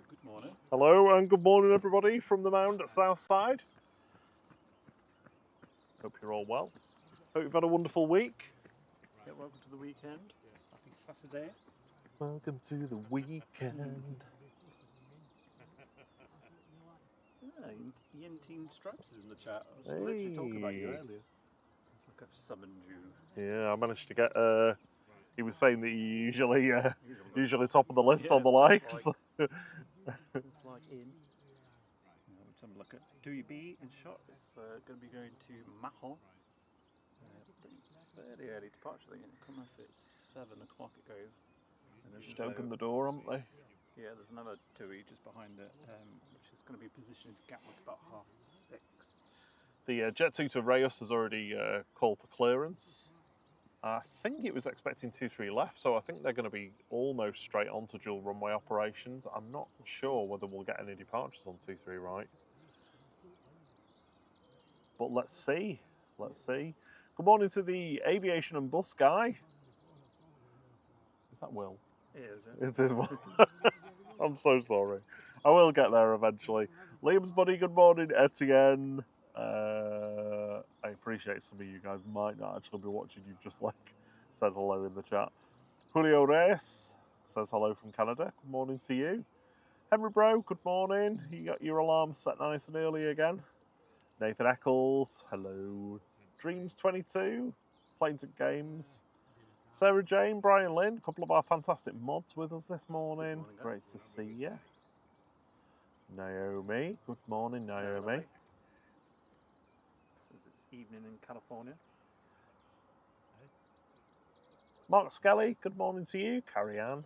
Good morning. Hello and good morning everybody from the mound at Southside. Hope you're all well. Hope you've had a wonderful week. Yeah, welcome to the weekend. Happy Saturday. Welcome to the weekend. Yeah, Yin Team Stripes is in the chat. I was literally talking about you earlier. It's like I've summoned you. Yeah, I managed to get. He was saying that you usually top of the list on the likes. Looks like in. Let's have a look at Tui B in shot. It's going to be going to Mahon. Fairly early departure. I think it'll come off at 7 o'clock. It goes. And Just opened the door, haven't they? Yeah, there's another Tui just behind it, which is going to be positioned to Gatwick about 6:30. The Jet 2 to Reyes has already called for clearance. I think it was expecting 2-3 left, so I think they're going to be almost straight on to dual runway operations. I'm not sure whether we'll get any departures on 2-3 right. But let's see. Let's see. Good morning to the aviation and bus guy. Is that Will? It is. It is Will. I'm so sorry. I will get there eventually. Liam's buddy, good morning. Etienne. I appreciate some of you guys might not actually be watching. You've just said hello in the chat. Julio Reyes says hello from Canada. Good morning to you. Henry Bro, good morning. You got your alarm set nice and early again. Nathan Eccles, hello. Dreams22, Planes and Games. Sarah Jane, Brian Lynn, a couple of our fantastic mods with us this morning. Great to see you. Naomi, good morning, Naomi. Evening in California. Mark Skelly, good morning to you. Carrie Ann.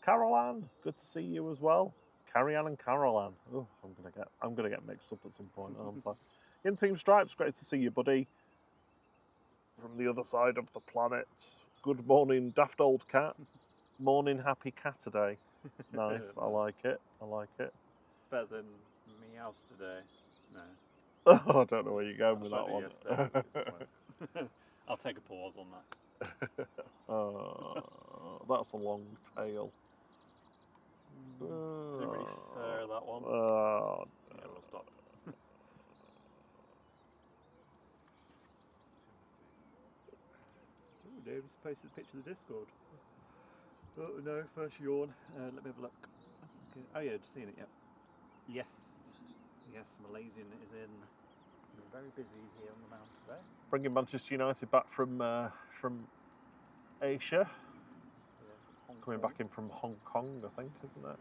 Carol Ann, good to see you as well. Carrie Ann and Carol Ann. Oh, I'm gonna get mixed up at some point, aren't I? In Team Stripes, great to see you, buddy. From the other side of the planet. Good morning, daft old cat. Morning, happy Catterday. Nice, I like it. I like it. Better than Meows today. No. Oh, I don't know where you're going with that one. I'll take a pause on that. That's a long tail. Didn't really fair that one. No. Yeah, we'll stop. Oh, Dave's posted a picture of the Discord. Oh no, first yawn. Let me have a look. Okay. Oh yeah, just seen it. Yeah. Yes, Malaysian is in. We're very busy here on the mount today. Bringing Manchester United back from Asia. Yeah, coming back in from Hong Kong, I think, isn't it?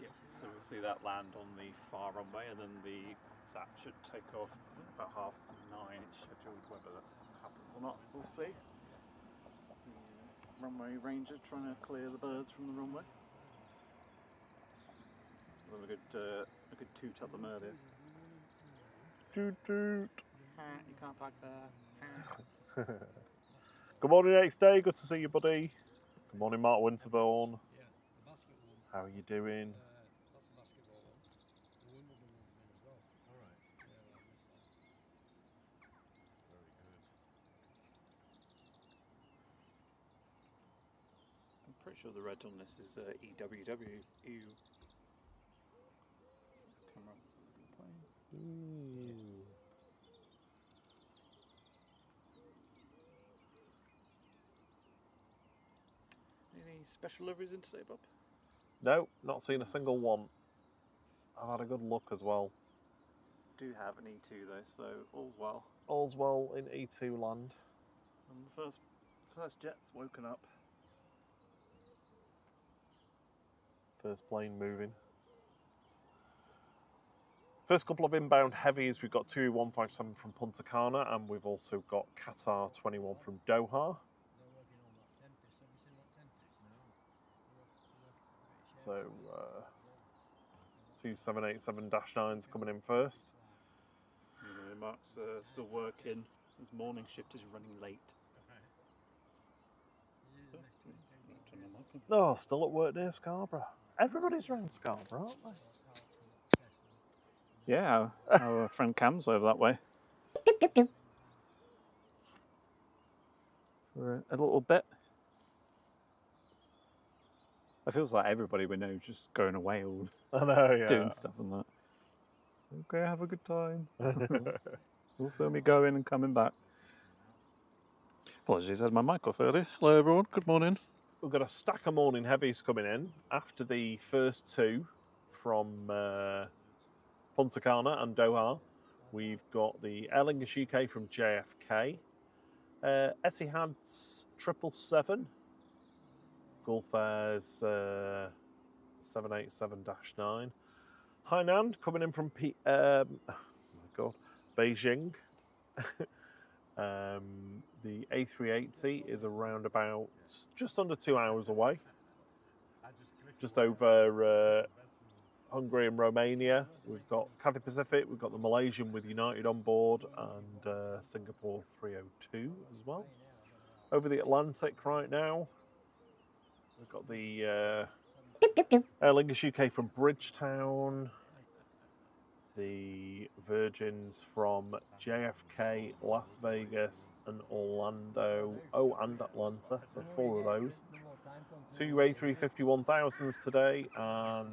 Yeah. So we'll see that land on the far runway, and then that should take off about 9:30. It's scheduled. Whether that happens or not, we'll see. runway ranger trying to clear the birds from the runway. Well, a good toot up them earlier. Toot toot. You can't park there. Good morning, 8th Day. Good to see you, buddy. Good morning, Mark Winterbourne. How are you doing? I'm pretty sure the red on this is EWW. Ew. Camera. Any special liveries in today, Bob? No, not seen a single one. I've had a good look as well. Do have an E2 though, so all's well. All's well in E2 land. And the first jet's woken up. First plane moving. First couple of inbound heavies, we've got Tui 157 from Punta Cana, and we've also got Qatar 21 from Doha. So, 2 787-9s coming in first. Mark's still working. His morning shift is running late. Oh, still at work near Scarborough. Everybody's around Scarborough, aren't they? Yeah, our friend Cam's over that way. For a little bit. It feels like everybody we know just going away or I know, yeah. doing stuff and that. So, okay, have a good time. We'll film me going and coming back. Apologies, I had my mic off earlier. Hello everyone, good morning. We've got a stack of morning heavies coming in after the first two from Punta Cana and Doha. We've got the Aer Lingus UK from JFK, Etihad's 777, Gulf Air's 787-9, Hainan coming in from Beijing. The A380 is around about just under 2 hours away, just over Hungary and Romania. We've got Cathay Pacific, we've got the Malaysian with United on board, and Singapore 302 as well. Over the Atlantic right now, we've got the Aer Lingus UK from Bridgetown, the Virgins from JFK, Las Vegas and Orlando, and Atlanta, so 4 of those. 2 A350 1000s today and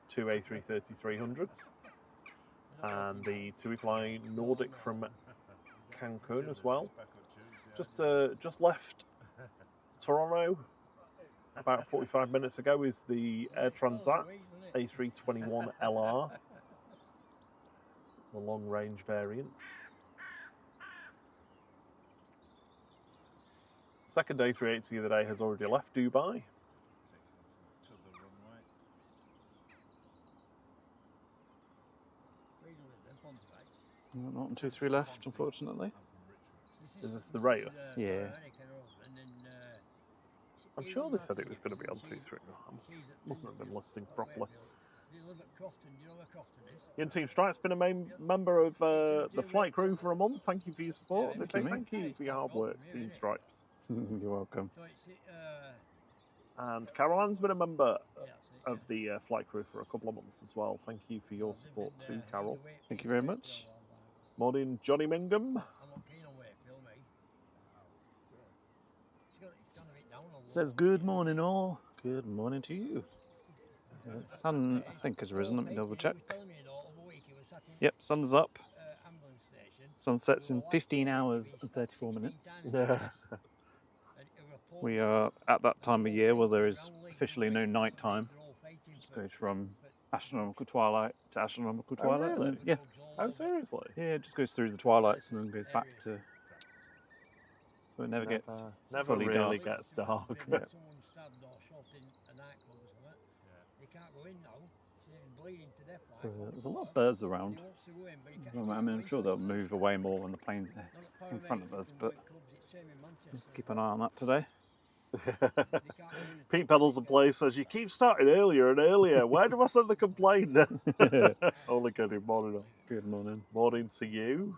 2 A330-300s. And the Tui Fly Nordic from Cancun as well. Just left Toronto about 45 minutes ago is the Air Transat A321 LR. The long-range variant. Second A380 of the day has already left Dubai. Not on 2-3 left, unfortunately. Is this the Reyes? Yeah. I'm sure they said it was going to be on 2-3. I mustn't have been listening properly. Ian Team Strike's been a main member of the flight crew for a month. Thank you for your support. Thank you for your hard work, Team Stripes. You're welcome. And Caroline's been a member of the flight crew for a couple of months as well. Thank you for your support too, Carol. Thank you very much. Morning, Johnny Mingham. Says good morning all. Good morning to you. The sun, I think, has risen. Let me double check. Yep, sun's up. Sun sets in 15 hours and 34 minutes. We are at that time of year where there is officially no night time. It just goes from astronomical twilight to astronomical twilight. Really? Yeah. Oh, seriously? Yeah, it just goes through the twilights and then goes back to... So it never gets fully really dark. gets dark. Yeah. So there's a lot of birds around. I mean, I'm sure they'll move away more when the plane's in front of us, but keep an eye on that today. Pete Pedals and Play says, you keep starting earlier and earlier. Where do I send the complaint? Only kidding. Morning. Good morning. Morning to you.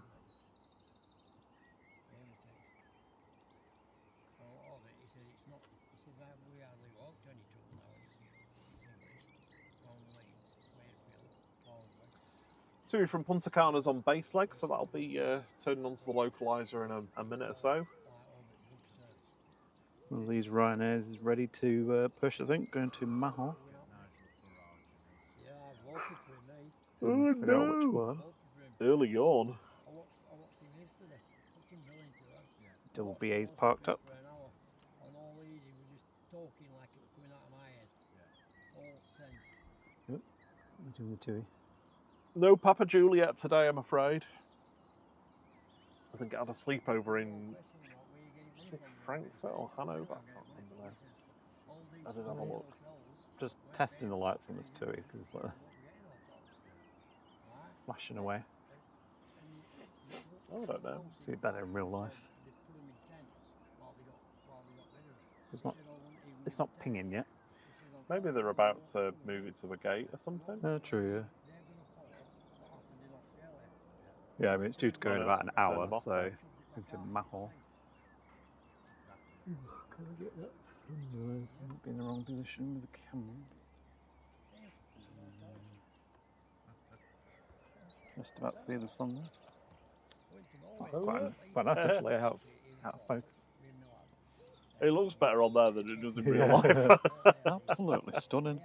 Tui from Punta Cana's on base leg, so that'll be turning onto the localizer in a minute or so. One of these Ryanairs is ready to push, I think, going to Mahon. Oh, Figure out which one. Early yawn. Double BA's parked up. Yep, we're doing the Tui. No Papa Juliet today, I'm afraid. I think I had a sleepover in, was it Frankfurt or Hanover? I can't remember now. I did have a look. Just testing the lights on this Tui because it's like flashing away. Oh, I don't know. See it better in real life. It's not pinging yet. Maybe they're about to move it to a gate or something. True, yeah. Yeah, I mean, it's due to go in about an hour, so into Mahon. Can I get that sunrise? I might be in the wrong position with the camera. Just about to see the sun there. Oh, it's quite nice actually, out of focus. It looks better on there than it does in real life. Absolutely stunning.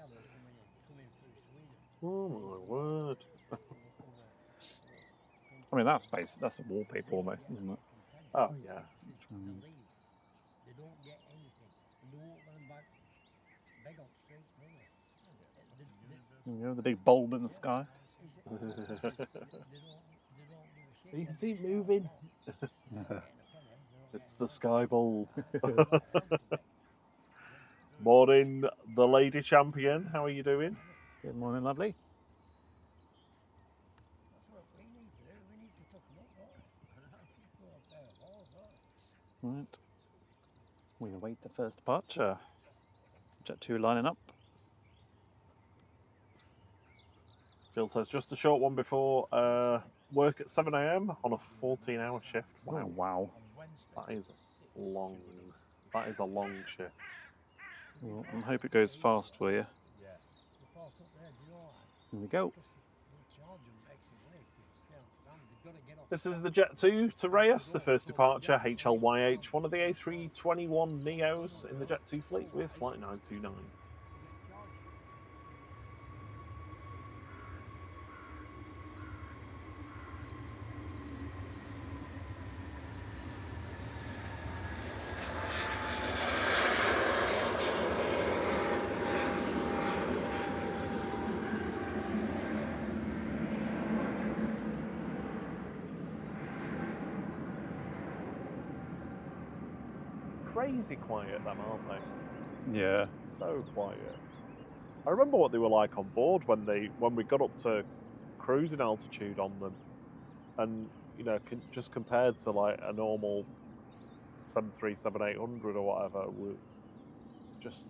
Oh my word. I mean, that's a wallpaper almost, isn't it? Oh, yeah. You know, the big bulb in the sky. You can see it moving. It's the sky bulb. Morning, the lady champion. How are you doing? Good morning, lovely. Right. We await the first departure. Jet 2 lining up. Phil says just a short one before work at 7 AM on a 14-hour shift. Wow. Wow. That is long. That is a long shift. Well, I hope it goes fast for you. Here we go. This is the Jet 2 to Reyes, the first departure, HLYH, one of the A321 Neos in the Jet 2 fleet with flight 929. Crazy quiet, them, aren't they? Yeah. So quiet. I remember what they were like on board when we got up to cruising altitude on them, and you know, just compared to like a normal 737-800 or whatever, just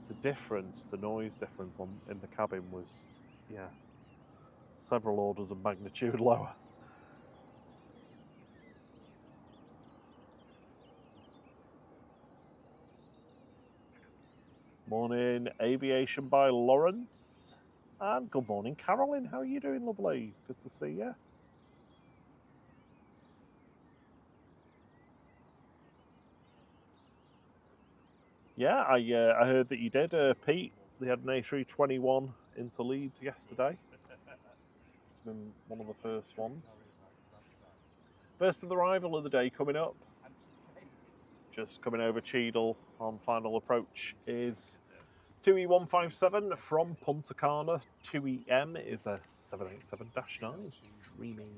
the difference, the noise difference in the cabin was, yeah, several orders of magnitude lower. Morning, Aviation by Lawrence. And good morning, Carolyn. How are you doing, lovely? Good to see you. Yeah, I heard that you did, Pete. They had an A321 into Leeds yesterday. It's been one of the first ones. First of the arrival of the day coming up. Just coming over Cheadle on final approach is Tui 157 from Punta Cana. Tui M is a 787-9. Dreaming.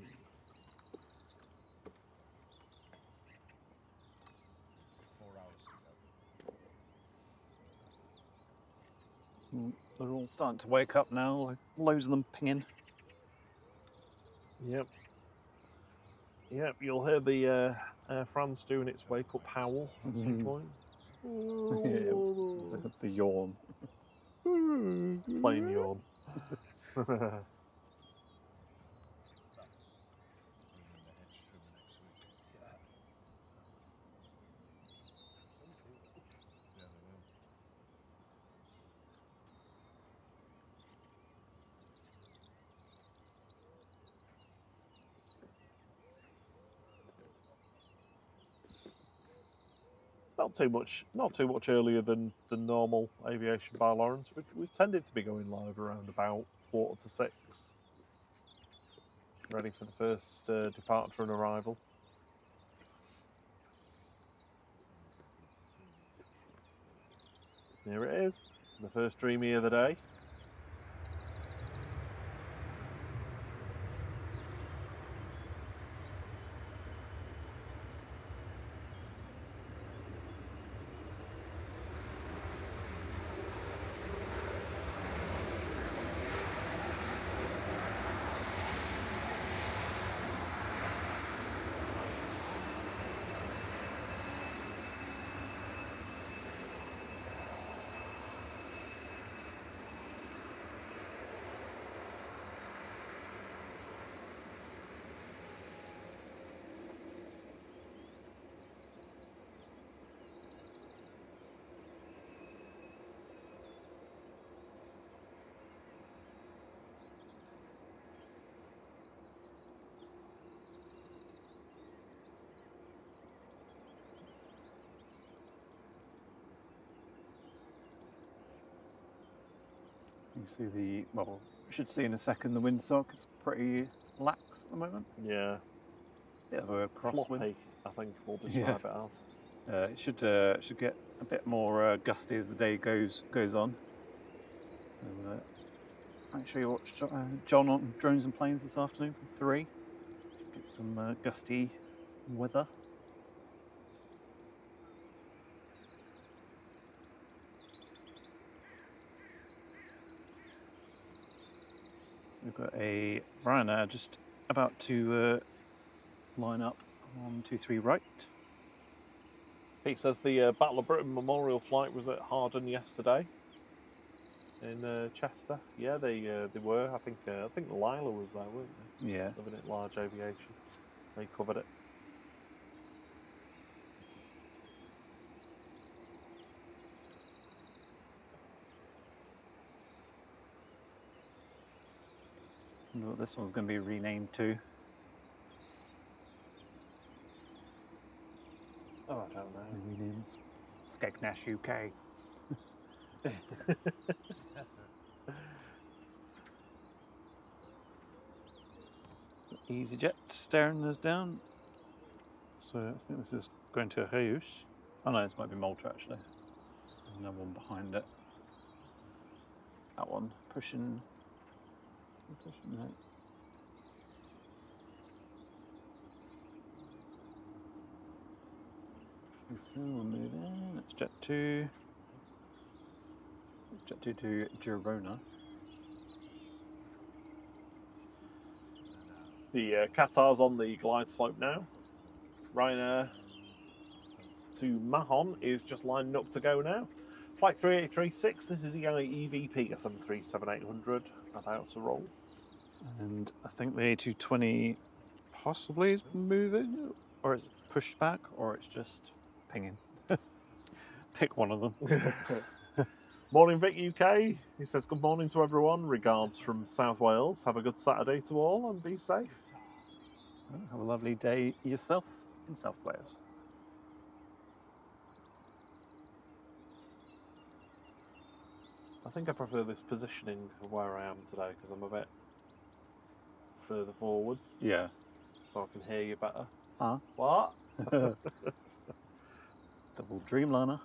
They're all starting to wake up now, like loads of them pinging. Yep. Yep, you'll hear the Air France doing its wake-up howl at some point. The yawn. Plain yawn. Not too much earlier than the normal aviation by Lawrence. We've tended to be going live around about 5:45. Ready for the first departure and arrival. Here it is, the first Dreamy of the day. You see the, well, you should see in a second the windsock. It's pretty lax at the moment. Yeah. Bit of a crosswind. Floppy, I think we'll describe it as. It should get a bit more gusty as the day goes on. So, make sure you watch John on Drones and Planes this afternoon from 3. Get some gusty weather. We've got a Ryanair just about to line up on 23 right. Pete says the Battle of Britain memorial flight was at Hardon yesterday in Chester. Yeah, they were. I think Lila was there, weren't they? Yeah. Living at Large Aviation. They covered it. I wonder what this one's going to be renamed to. Oh, I don't know. Renamed Skegness UK. EasyJet staring us down. So I think this is going to Heavies. Oh no, this might be Malta actually. There's another one behind it. That one pushing. No. So we'll move in. That's Jet 2. Jet 2 to Girona. The Qatar's on the glide slope now. Ryanair to Mahon is just lining up to go now. Flight 3836, this is EVP SM37800, about to roll. And I think the A220 possibly is moving, or it's pushed back, or it's just pinging. Pick one of them. Morning Vic UK, he says good morning to everyone, regards from South Wales, have a good Saturday to all and be safe. Have a lovely day yourself in South Wales. I think I prefer this positioning of where I am today because I'm a bit further forwards. Yeah. So I can hear you better. Huh? What? Double Dreamliner.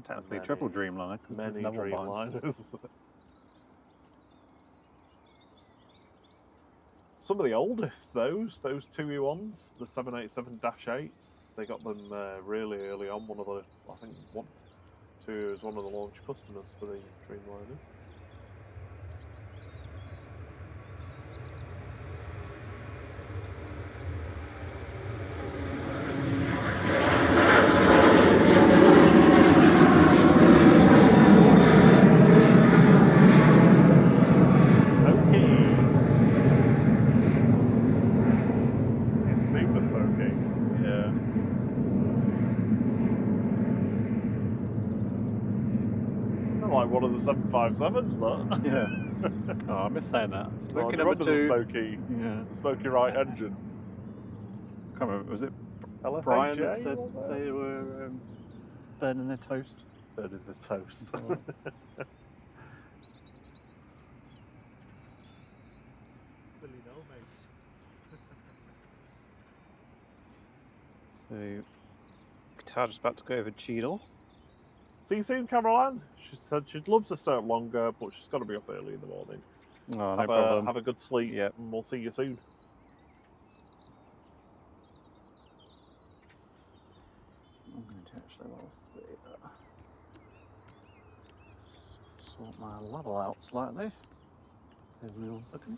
Technically triple Dreamliner because there's Many another one. Dreamliners. Some of the oldest, those Tui ones, the 787-8s, they got them really early on. One of the, I think, Tui was one of the launch customers for the Dreamliners. like one of the 757s, that. Yeah. Oh, I miss saying that. Oh, Smoky do you number remember 2. the smoky right engines? I can't remember. Was it LSAJ, Brian that said was it? they were burning their toast? Burning the toast. Oh. So, Qatar just about to go over Cheadle. See you soon, Caroline. She said she'd love to stay up longer, but she's got to be up early in the morning. Oh, no problem. Have a good sleep, Yep. and we'll see you soon. I'm going to actually just sort my level out slightly. Give me 1 second.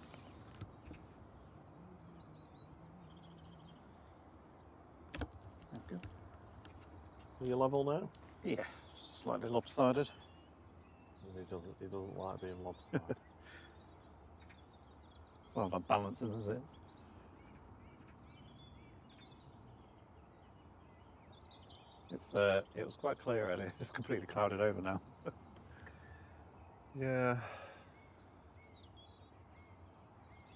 There we go. Are you level now? Yeah, just slightly lopsided. He doesn't like being lopsided. It's all about balancing, is it? It was quite clear earlier. It's completely clouded over now. Yeah.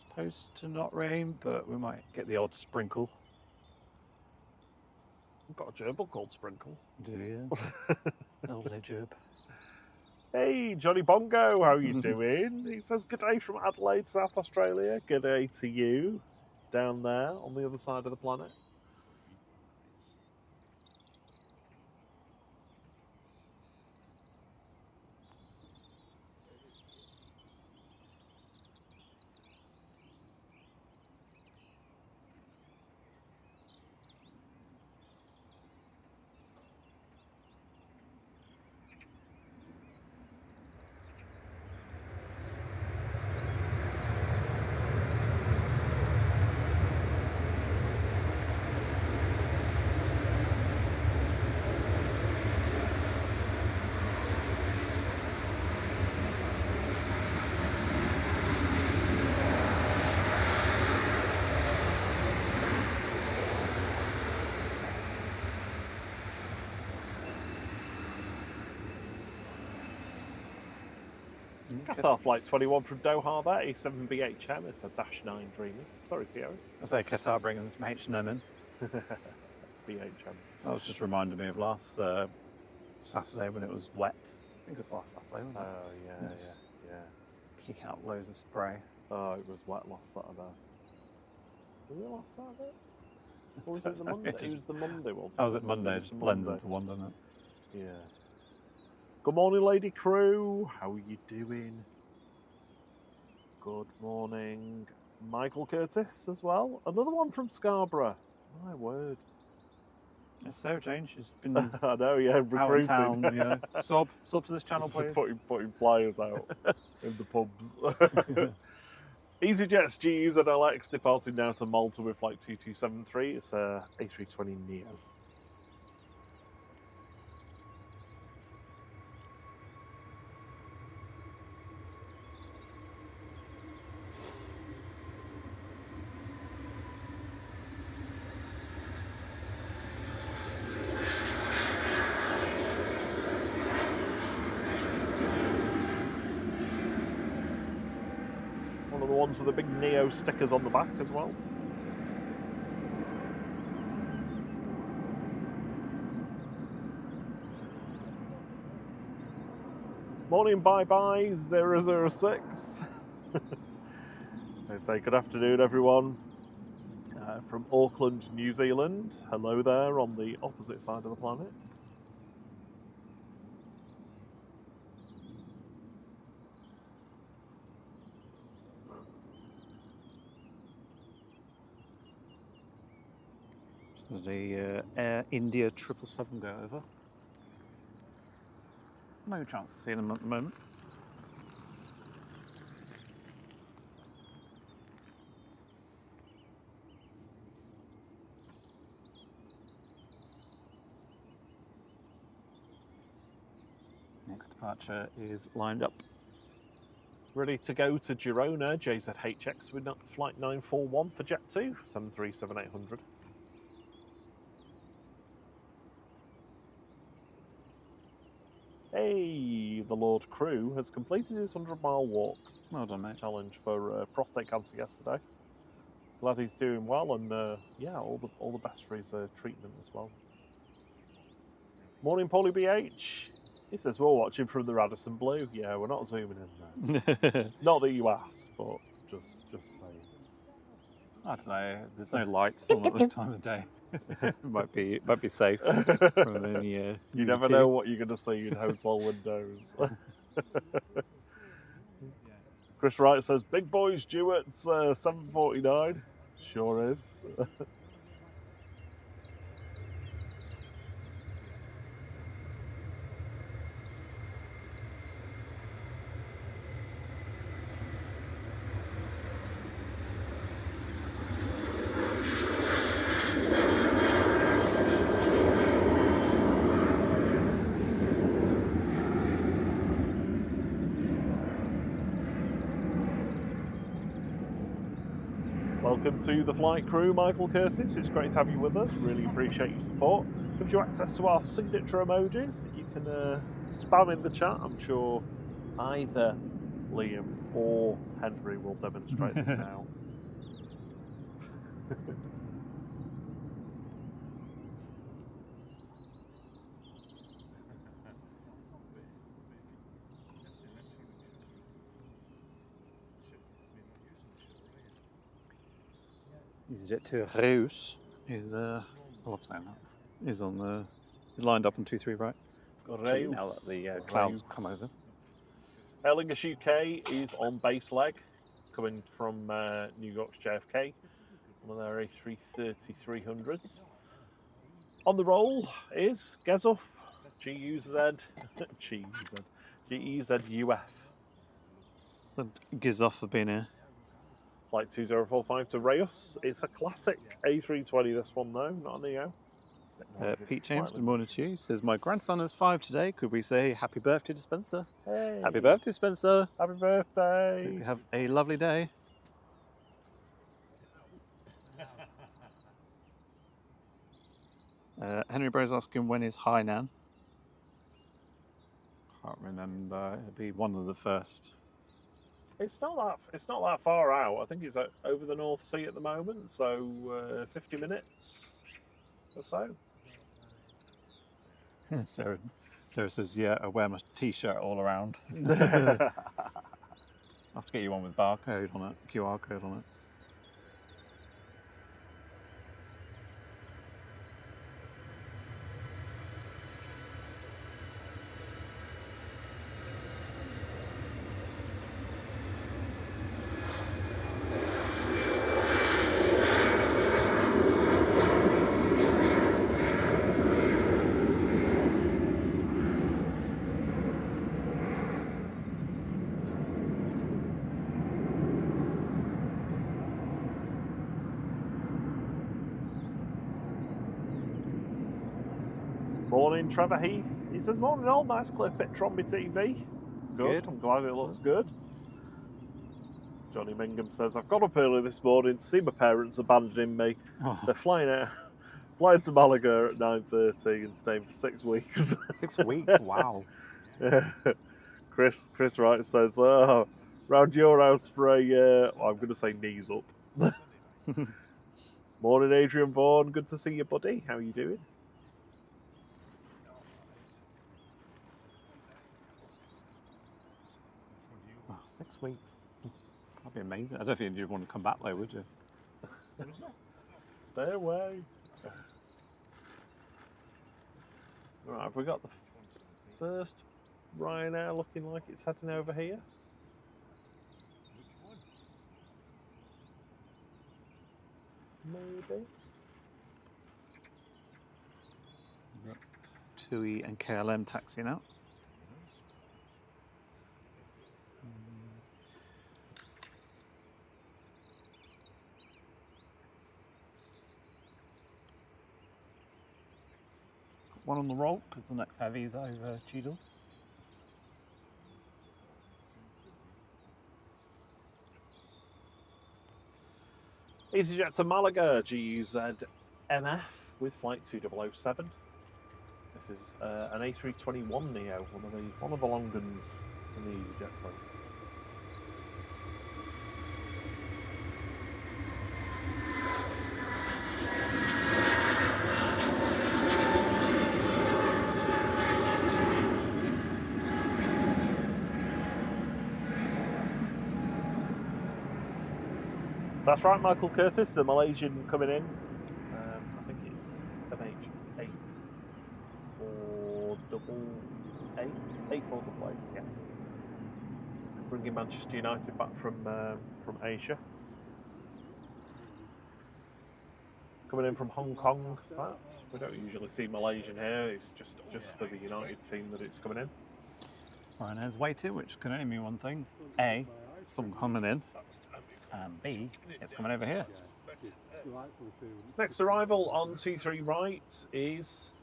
Supposed to not rain, but we might get the odd sprinkle. I've got a gerbil called Sprinkle. Do you? Lovely gerb. Hey, Johnny Bongo, how you doing? He says, good day from Adelaide, South Australia. Good day to you down there on the other side of the planet. Qatar Flight 21 from Doha there, A7BHM, it's a Dash 9 Dreamer. Sorry, Thierry. I say Qatar bringing some H&M in. BHM. That was just reminding me of last Saturday when it was wet. I think it was last Saturday, wasn't it? Oh, yeah, Yes. yeah. Kick out loads of spray. Oh, it was wet last Saturday. Was it last Saturday? Or was it the Monday? It was the Monday, wasn't it? Oh, was it Monday? It just blends into one, doesn't it? Yeah. Good morning, lady crew. How are you doing? Good morning. Michael Curtis as well. Another one from Scarborough. My word. It's Sarah Jane. She's been I know, yeah, out recruiting. of town. Yeah. Sub to this channel, please. Putting flyers out in the pubs. EasyJet's GUs and LX departing now to Malta with flight 2273. It's a A320 Neo. One of the ones with the big Neo stickers on the back as well. Morning, bye-bye, 006. They say good afternoon, everyone. From Auckland, New Zealand. Hello there on the opposite side of the planet. The Air India 777 go over. No chance to see them at the moment. Next departure is lined up. Ready to go to Girona, JZHX with flight 941 for Jet2, 737-800. Hey, the Lord Crew has completed his 100-mile walk Well done, mate. challenge for prostate cancer yesterday. Glad he's doing well, and yeah, all the best for his treatment as well. Morning, Paulie BH. He says we're watching from the Radisson Blue. Yeah, we're not zooming in there. Not that you asked, but just saying. I don't know. There's no lights on at this time of day. might be safe from any. You never know what you're going to see in hotel windows. Chris Wright says, "Big boys due at 7:49." Sure is. Welcome to the flight crew, Michael Curtis. It's great to have you with us. Really appreciate your support. Gives you access to our signature emojis that you can spam in the chat. I'm sure either Liam or Henry will demonstrate them now. EasyJet to Reus is I'm saying that. Is on the is lined up on 23 right. Reus. Now that the clouds come over. Aer Lingus UK is on base leg, coming from New York's JFK, one of their A330-300s. On the roll is Gezuf, GEZUF. So Gizoff have been here. Flight 2045 to Reus. It's a classic A320, this one though, not a Neo. Pete James, good morning to you. Says, my grandson is 5 today. Could we say happy birthday to Spencer? Hey. Happy birthday, Spencer. Happy birthday. Hope you have a lovely day. Henry Bro's asking, when is Hainan? Can't remember. It'll be one of the first. It's not that far out. I think it's over the North Sea at the moment, so 50 minutes or so. Sarah says, yeah, I wear my t-shirt all around. I'll have to get you one with barcode on it, QR code on it. Morning, Trevor Heath. He says, morning all, nice clear picture on my TV. Good. I'm glad it looks good. Johnny Mingham says, I've got up early this morning to see my parents abandoning me. Oh. They're flying to Malaga at 9:30 and staying for 6 weeks. 6 weeks? Wow. Chris Wright says, oh, round your house for a, I'm going to say knees up. Morning, Adrian Vaughan. Good to see you, buddy. How are you doing? Oh, 6 weeks. That'd be amazing. I don't think you'd want to come back though, would you? Stay away. Right, have we got the first Ryanair looking like it's heading over here? Maybe. TUI and KLM taxiing out. One on the roll because the next Heavies over Cheadle. EasyJet to Malaga, GUZ MF with flight 2007. This is an A321 Neo, one of the long guns in the EasyJet fleet. That's right, Michael Curtis, the Malaysian coming in. I think it's an A488, yeah. Bringing Manchester United back from Asia. Coming in from Hong Kong, that. We don't usually see Malaysian here, it's just for the United team that it's coming in. Ryanair's waiting, which can only mean one thing. A, some coming in. And B, it's coming over here. Next arrival on 23 right is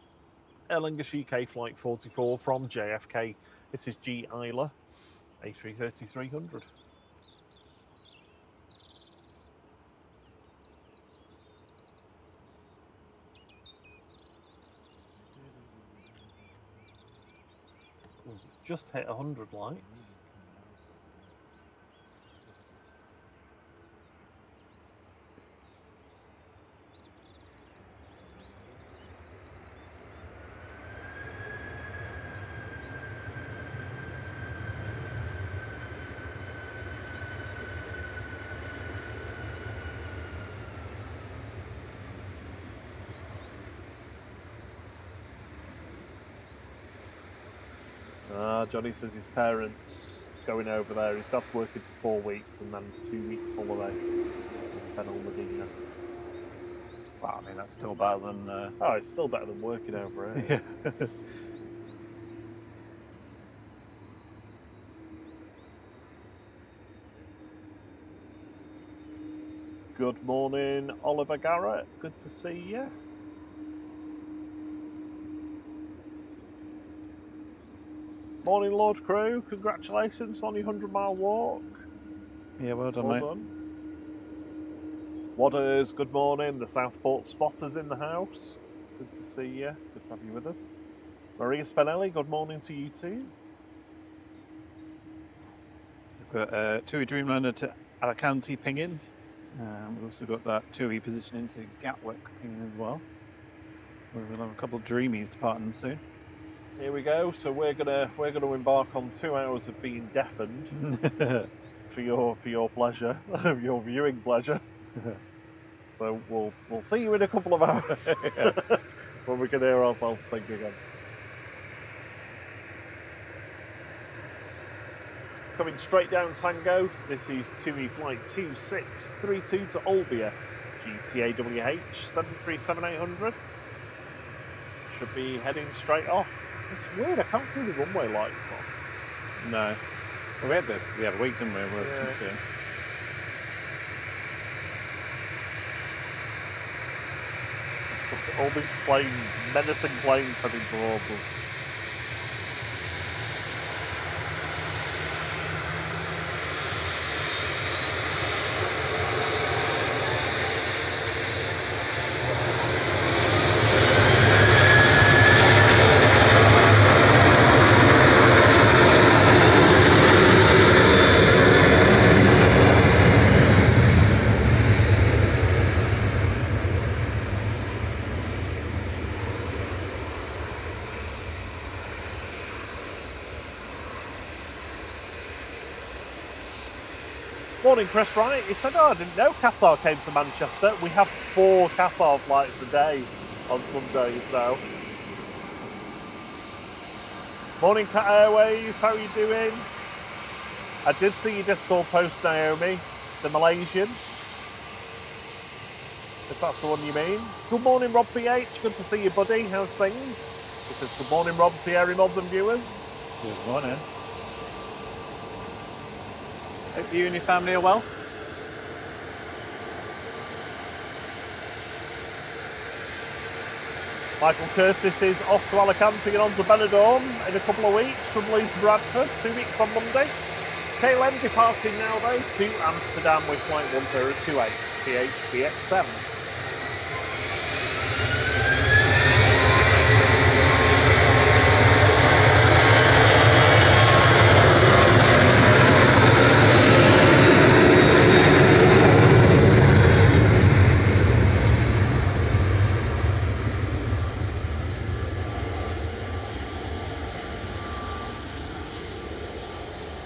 Aer Lingus UK Flight 44 from JFK. This is G. Isla, A330-300. We've just hit 100 likes. Johnny says his parents going over there. His dad's working for 4 weeks and then 2 weeks holiday in Ben Al Medina. Well, I mean, that's still better than... Oh, it's still better than working over here. Yeah. Good morning, Oliver Garrett. Good to see you. Morning, Lord Crew. Congratulations on your 100-mile walk. Yeah, well done, mate. Done. Wadders, good morning. The Southport Spotters in the house. Good to see you. Good to have you with us. Maria Spinelli, good morning to you too. We've got Tui Dreamliner to Alicante pinging. We've also got that Tui positioning to Gatwick pinging as well. So we'll have a couple of Dreamies departing soon. Here we go. So we're gonna embark on 2 hours of being deafened for your pleasure, your viewing pleasure. So we'll see you in a couple of hours when we can hear ourselves think again. Coming straight down Tango, this is Tui Flight 2632 to Olbia, GTAWH 737-800. Should be heading straight off. It's weird, I can't see the runway lights on. No. Well, we had this the other week, didn't we? We couldn't see them. It's like all these planes, menacing planes heading towards us. Morning, Chris Wright. He said, oh, I didn't know Qatar came to Manchester. We have 4 Qatar flights a day on Sundays now. Morning, Cat Airways. How are you doing? I did see your Discord post, Naomi, the Malaysian, if that's the one you mean. Good morning, Rob PH. Good to see you, buddy. How's things? It says, good morning, Rob, Thierry Mods and viewers. Good morning. Hope you and your family are well. Michael Curtis is off to Alicante and on to Benidorm in a couple of weeks from Leeds to Bradford, 2 weeks on Monday. KLM departing now though to Amsterdam with flight 1028 PHBX7.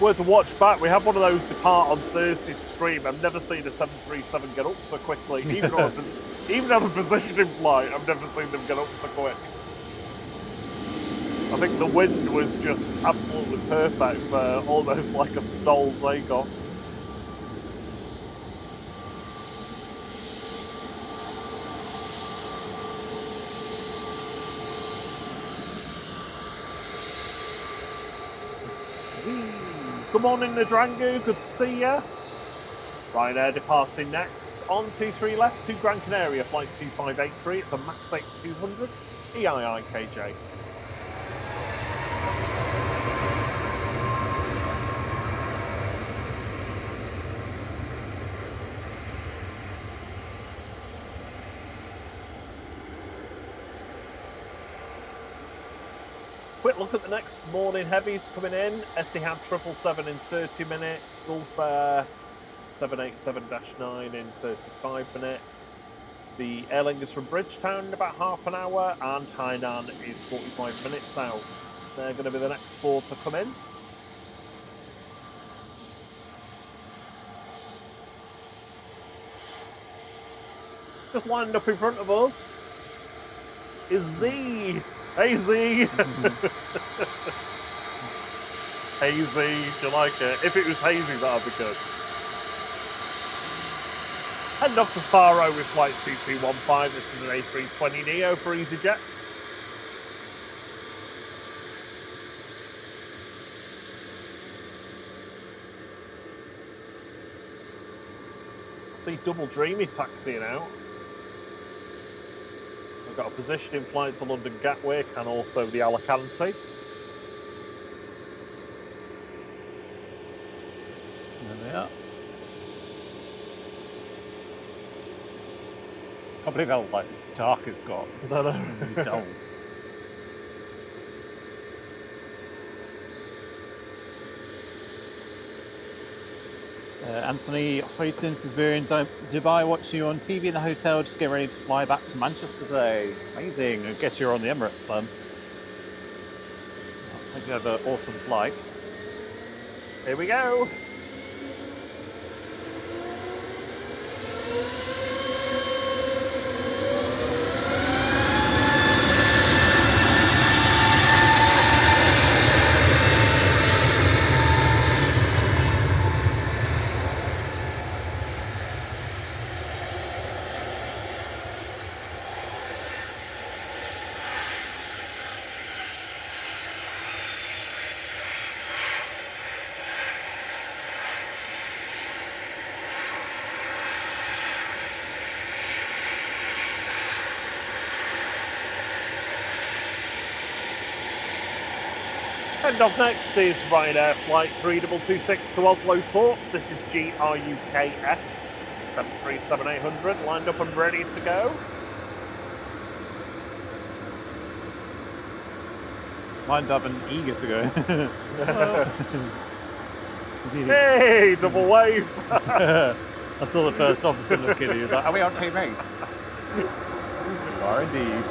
Worth a watch back. We had one of those depart on Thursday's stream. I've never seen a 737 get up so quickly. Even on a positioning flight, I've never seen them get up so quick. I think the wind was just absolutely perfect for almost like a stall takeoff. Good morning, Nadrangu. Good to see ya. Ryanair departing next. On 23 left to Gran Canaria, flight 2583. It's a MAX 8200 EIIKJ. Quick look at the next morning heavies coming in. Etihad 777 in 30 minutes. Gulf Air 787-9 in 35 minutes. The Aer Lingus from Bridgetown in about half an hour. And Hainan is 45 minutes out. They're going to be the next four to come in. Just lined up in front of us is Z. Hey Z! Hey Z, do you like it? If it was hazy, that would be good. Heading off to Faro with flight 2215. This is an A320 Neo for EasyJet. See Double Dreamy taxiing out. We've got a positioning flight to London Gatwick and also the Alicante. There they are. Can't believe how like dark it's got. It's really dull. Anthony Hoytons has been in Dubai watching you on TV in the hotel, just getting ready to fly back to Manchester today. Amazing. I guess you're on the Emirates then. Hope you have an awesome flight. Here we go. And up next is Ryanair flight 3226 to Oslo Torp. This is GRUKF 737-800, lined up and ready to go. Lined up and eager to go. Hey, double wave! I saw the first officer look at you. He was like, "Are we on TV?" You are indeed.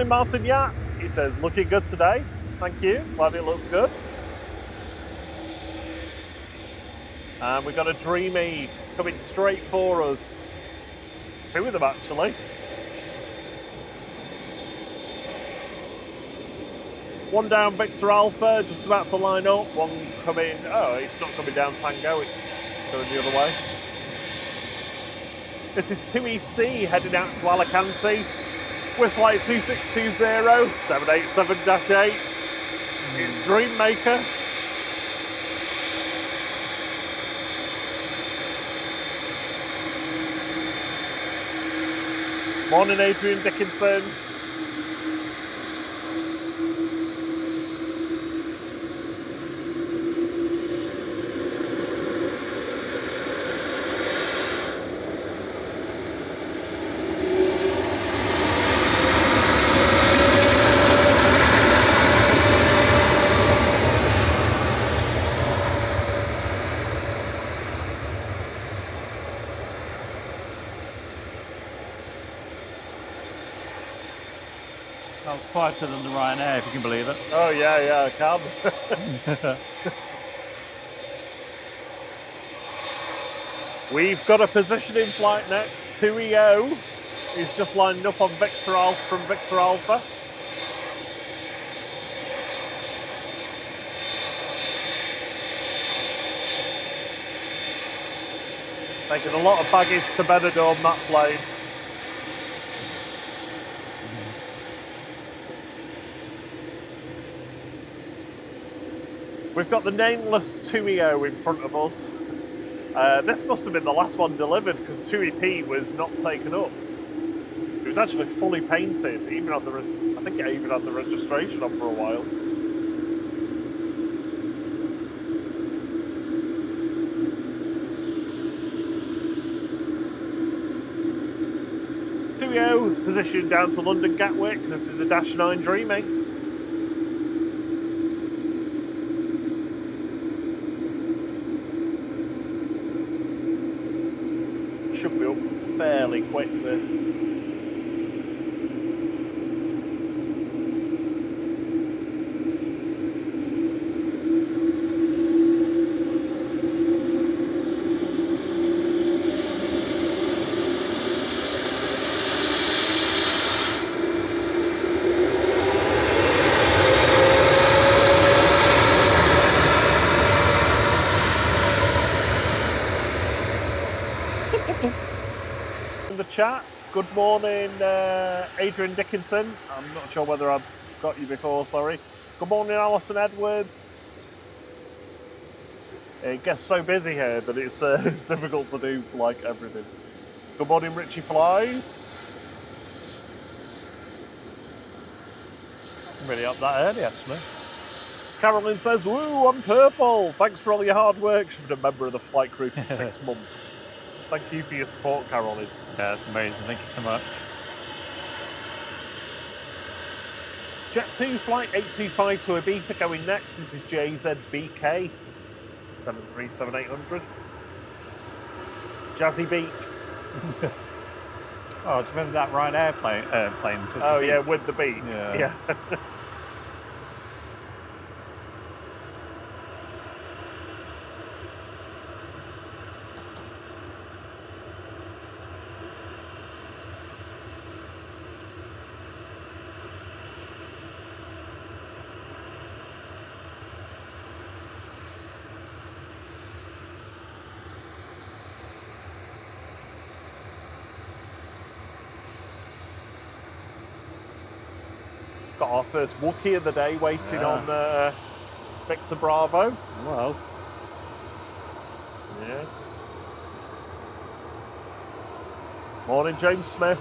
Martin Yap, he says, looking good today. Thank you, glad it looks good. And we've got a Dreamy coming straight for us. Two of them actually. One down Victor Alpha, just about to line up. One coming, oh, it's not coming down Tango, it's going the other way. This is Tui C heading out to Alicante. With flight 2620, 787-8. It's Dreammaker. Morning, Adrian Dickinson. That was quieter than the Ryanair, if you can believe it. Oh yeah, I can. We've got a positioning flight next. Tui O is just lining up on Victor Alpha from Victor Alpha. Taking a lot of baggage to Benidorm, that plane. We've got the nameless Tui O in front of us. This must have been the last one delivered because Tui P was not taken up. It was actually fully painted. Even had the, I think it even had the registration on for a while. Tui O positioned down to London Gatwick. This is a Dash 9 Dreamy. Should be up fairly quick, this. Chat. Good morning, Adrian Dickinson. I'm not sure whether I've got you before, sorry. Good morning, Alison Edwards. It gets so busy here that it's it's difficult to do like everything. Good morning, Richie Flies. Wasn't really up that early, actually. Carolyn says, "Woo, I'm purple. Thanks for all your hard work." She's been a member of the flight crew for 6 months. Thank you for your support, Carolyn. Yeah, that's amazing. Thank you so much. Jet2 flight 825 to Ibiza going next. This is JZBK 737-800. Jazzy Beak. Oh, do you remember that Ryanair plane? Oh yeah, with the beak. Yeah. Got our first Wookiee of the day waiting on Victor Bravo. Well. Yeah. Morning, James Smith.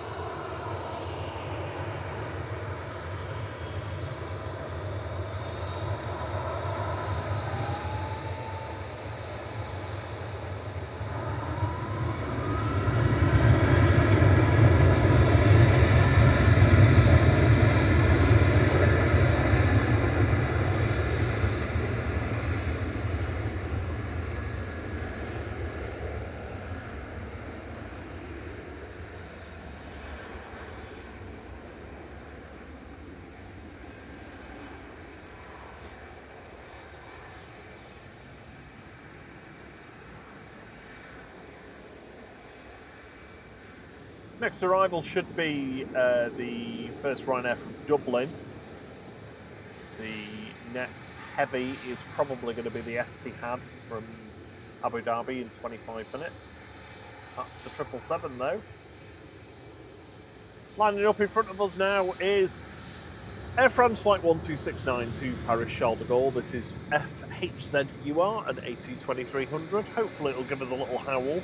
Next arrival should be the first Ryanair from Dublin. The next heavy is probably going to be the Etihad from Abu Dhabi in 25 minutes. That's the 777 though. Lining up in front of us now is Air France Flight 1269 to Paris Charles de Gaulle. This is FHZUR and A22300. Hopefully it'll give us a little howl.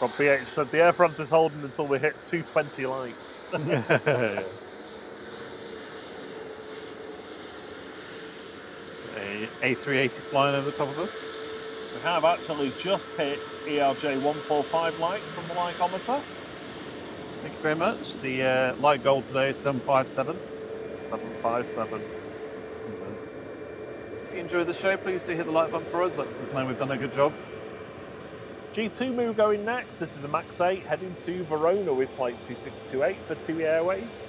Rob BH said the Air France is holding until we hit 220 likes. A A380 flying over the top of us. We have actually just hit ERJ 145 likes on the likeometer. Thank you very much. The light goal today is 757. 757. If you enjoyed the show, please do hit the like button for us. Let us know we've done a good job. G2 move going next. This is a MAX 8 heading to Verona with flight 2628 for TUI Airways.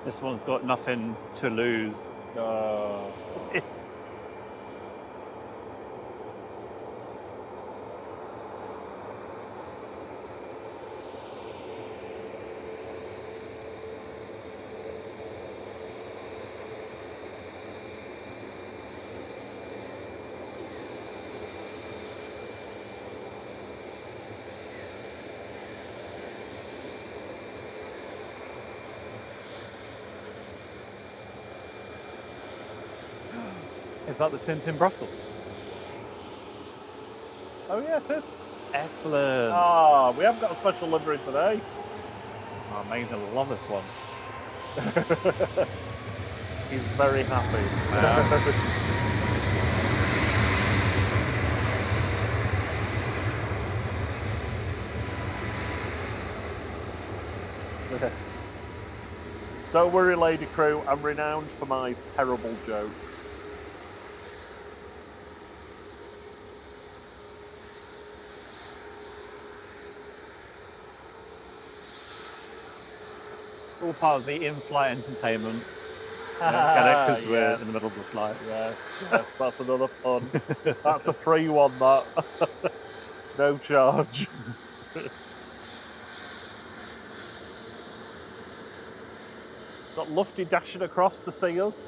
This one's got nothing to lose. Is that the Tintin Brussels? Oh yeah, it is. Excellent. Ah, we have got a special livery today. Oh, amazing. I love this one. He's very happy. Don't worry, lady crew, I'm renowned for my terrible jokes. It's all part of the in-flight entertainment. Get it? Because we're in the middle of the flight. Yes, yes, that's another fun. That's a free one, that. No charge. Got Lufty dashing across to see us.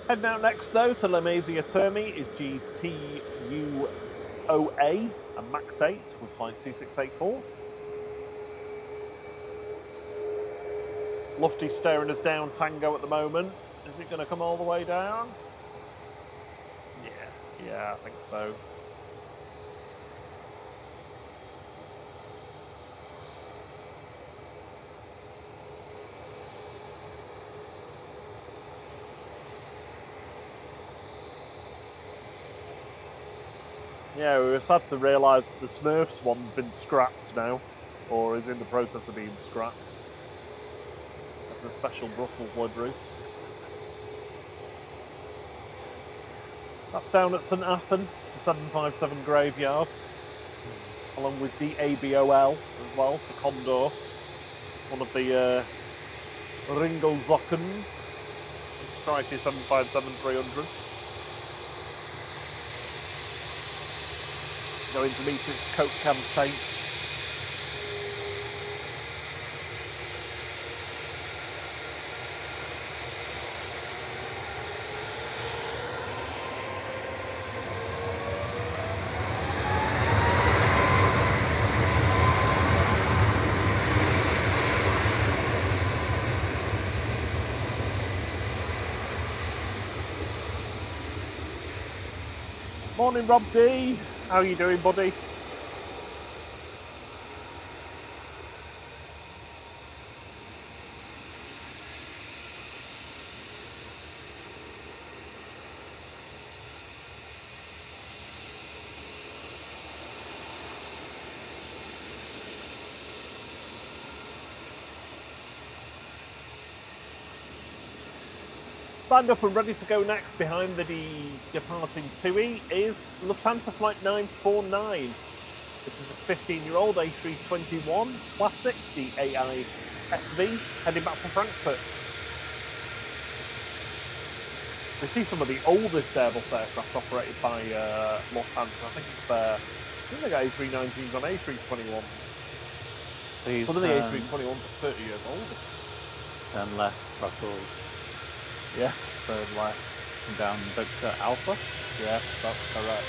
Heading out next though to La Masia Termi is GTUOA, a MAX 8 with flight 2684. Lufty staring us down Tango at the moment. Is it going to come all the way down? Yeah, I think so. Yeah, we were sad to realise that the Smurfs one's been scrapped now, or is in the process of being scrapped. The special Brussels liveries. That's down at St Athan, the 757 graveyard, along with DABOL as well for Condor, one of the Ringelzockens, Striker 757-300. Going to meet its Coke can fate. Morning, Rob D. How are you doing, buddy? Lined up and ready to go next behind the departing Tui is Lufthansa Flight 949. This is a 15-year-old A321 Classic, the AI SV, heading back to Frankfurt. We see some of the oldest Airbus aircraft operated by Lufthansa. I think they got A319s and A321s. Please Some of the turn, A321s are 30 years old. turn left, Brussels, Yes, turn left. and down Victor Alpha. Yes, that's correct.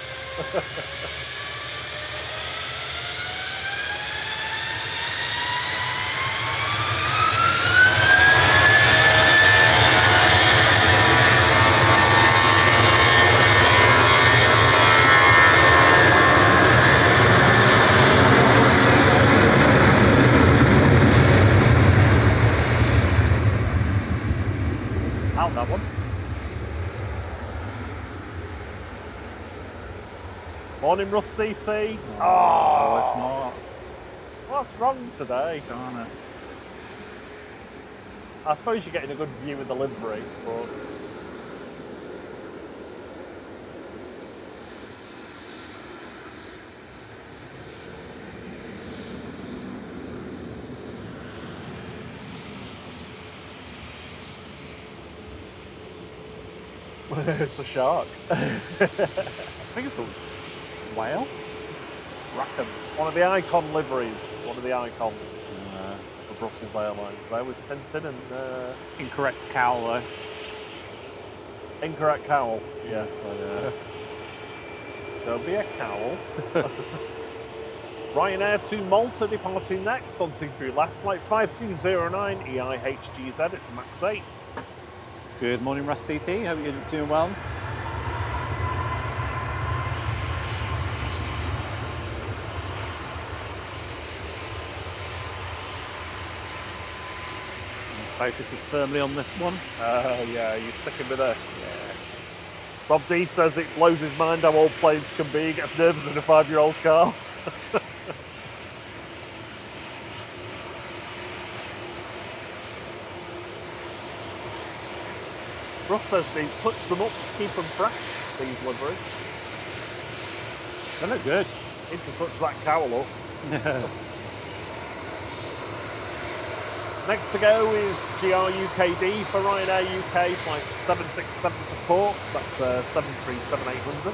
Out that one. Morning, Russ CT. Oh, it's not. What's wrong today? Darn it. I suppose you're getting a good view of the livery, but it's a shark. I think it's a whale. Rackham. One of the icon liveries. One of the icons of Brussels Airlines there with Tintin and Incorrect cowl though. incorrect cowl. Yes, There'll be a cowl. Ryanair to Malta departing next on 23 left, flight 5209 EIHGZ. It's a MAX 8. Good morning, Russ CT. Hope you're doing well. Focus is firmly on this one. Yeah, you're sticking with this. Rob D says it blows his mind how old planes can be. He gets nervous in a 5-year-old car. Russ says they touch them up to keep them fresh, these liveries. They look good. Need to touch that cowl up. Next to go is GR-UKD for Ryanair UK, flight 767 to port. That's 737-800.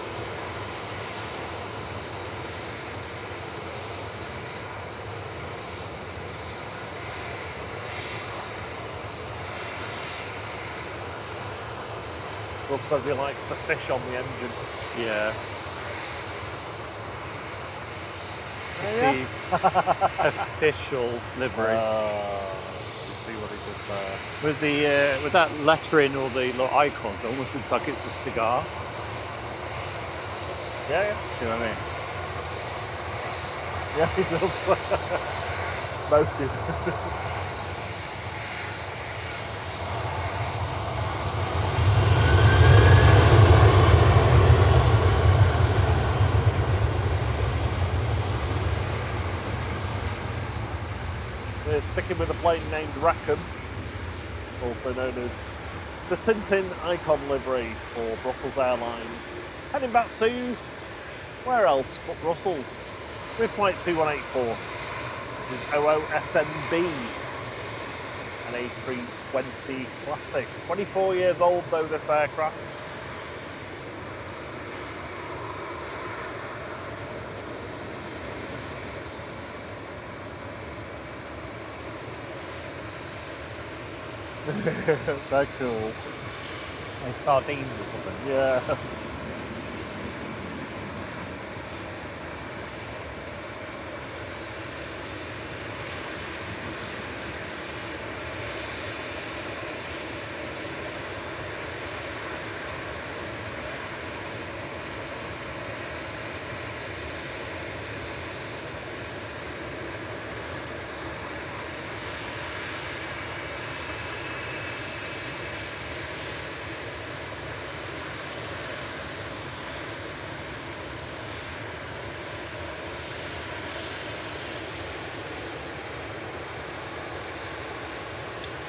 Russ says he likes the fish on the engine. Yeah. You Yeah. see official livery. You see what he did there. With the with that lettering or the little icons, it almost looks like it's a cigar. Yeah, See what I mean? yeah. Yeah, he does. Smoking. We're sticking with a plane named Rackham, also known as the Tintin Icon livery for Brussels Airlines. Heading back to where else but Brussels with flight 2184. This is OOSMB, an A320 Classic. 24 years old though, this aircraft. They're cool. Like sardines or something. Yeah.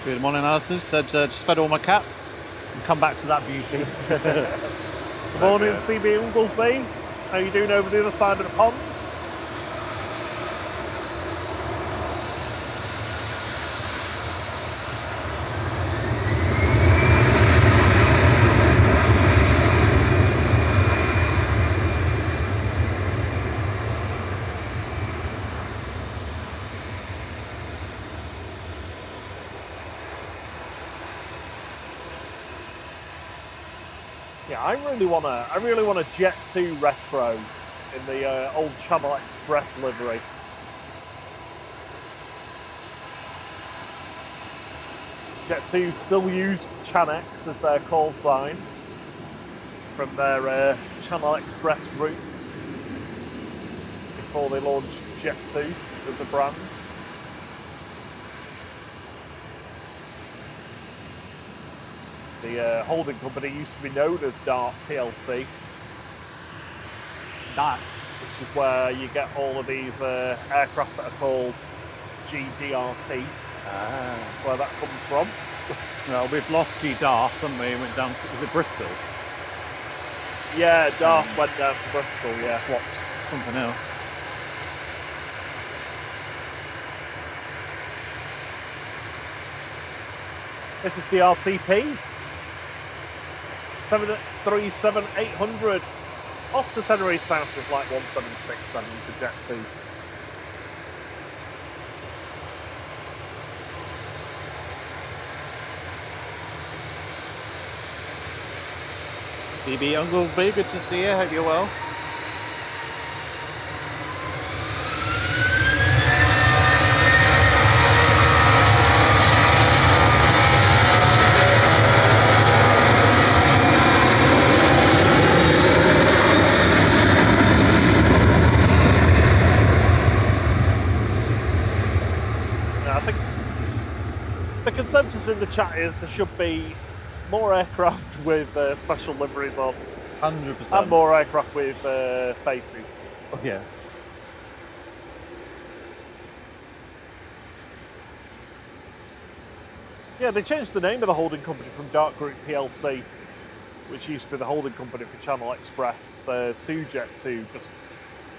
Good morning, Alison. Said just fed all my cats and come back to that beauty. Good morning, CB Inglesby. How you doing over the other side of the pond? Yeah, I really want a Jet 2 retro in the old Channel Express livery. Jet 2 still use Chanex as their call sign from their Channel Express routes before they launched Jet 2 as a brand. The holding company used to be known as Dart PLC. Dart, which is where you get all of these aircraft that are called GDRT. That's where that comes from. Well, we've lost GDART, haven't we? Went down to, was it Bristol? Yeah, Darth went down to Bristol, yeah. Swapped for something else. This is DRTP. 737-800. Off to Tenerife South with flight 1767 for Jet 2. CB Unglesby, good to see you. Hope you're well. I think the consensus in the chat is there should be more aircraft with special liveries on. 100%. And more aircraft with faces. Oh, yeah. Yeah, they changed the name of the holding company from Dark Group PLC, which used to be the holding company for Channel Express, to Jet 2,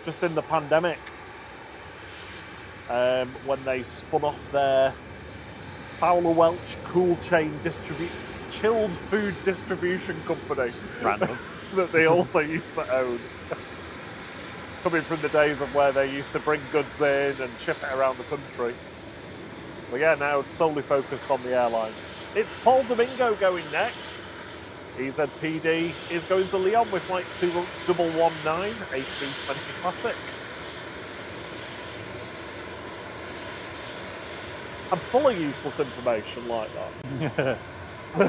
just in the pandemic, when they spun off their Fowler Welch Cool Chain chilled food distribution company. Random. That they also used to own. Coming from the days of where they used to bring goods in and ship it around the country. But yeah, now it's solely focused on the airline. It's Paul Domingo going next. EZPD is going to Lyon with flight 2119 A320 Classic. I'm full of useless information like that.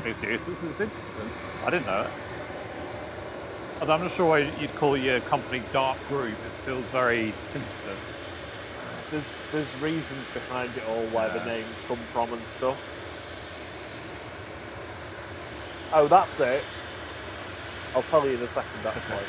It's useless, it's interesting. I didn't know it. Although I'm not sure why you'd call your company Dark Group. It feels very sinister. There's reasons behind it all, where the names come from and stuff. Oh, that's it. I'll tell you in a second, actually.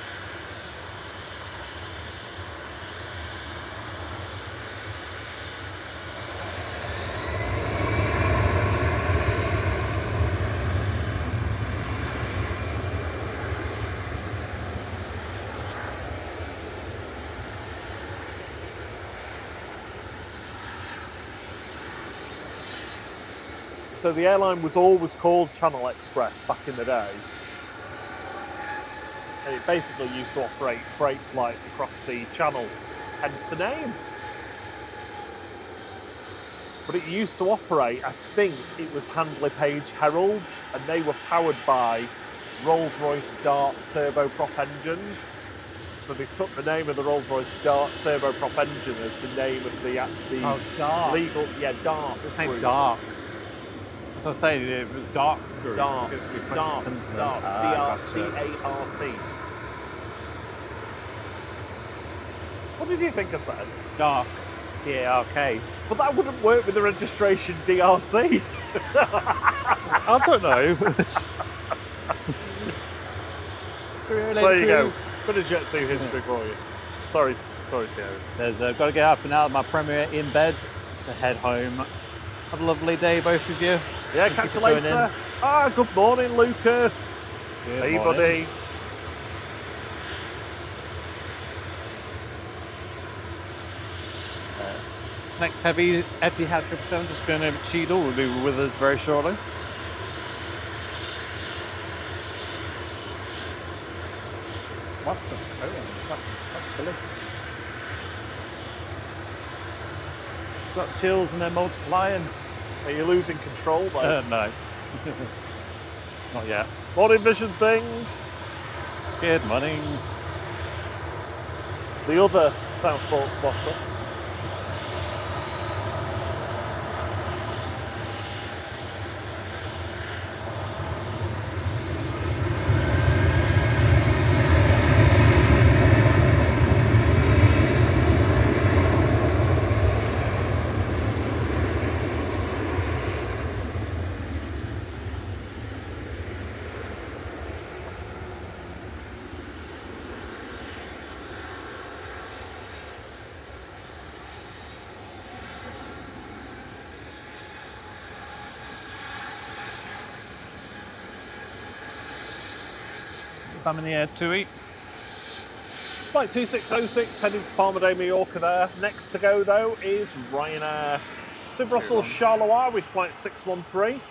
So the airline was always called Channel Express back in the day. And it basically used to operate freight flights across the channel, hence the name. But it used to operate, I think it was Handley Page Heralds, and they were powered by Rolls-Royce Dart turboprop engines. So they took the name of the Rolls-Royce Dart turboprop engine as the name of the Dart. legal, Dart. It's saying Dark. That's what I was saying, it was Dark Group. Dark. It's quite Dart. sinister. Dart. Gotcha. D-A-R-T. What did you think I said? Dark. D-A-R-K. But that wouldn't work with the registration DRT. I don't know. There you go. Bit of Jet 2 history for you. Sorry, Thierry. Says, got to get up and out of my Premier in bed to head home. Have a lovely day, both of you. Yeah, Thank catch you for tuning later. Good morning, Lucas. Good Hey, morning. buddy. Next heavy Etihad 777 just going over Cheadle will be with us very shortly. What the quite chilly. Got chills and they're multiplying. Are you losing control, mate? No. Not yet. Morning, Vision Thing. Good morning. The other Southport spotter. I'm in the air, Tui. Flight 2606 heading to Palma de Mallorca there. Next to go though is Ryanair to Brussels Charleroi with flight 613.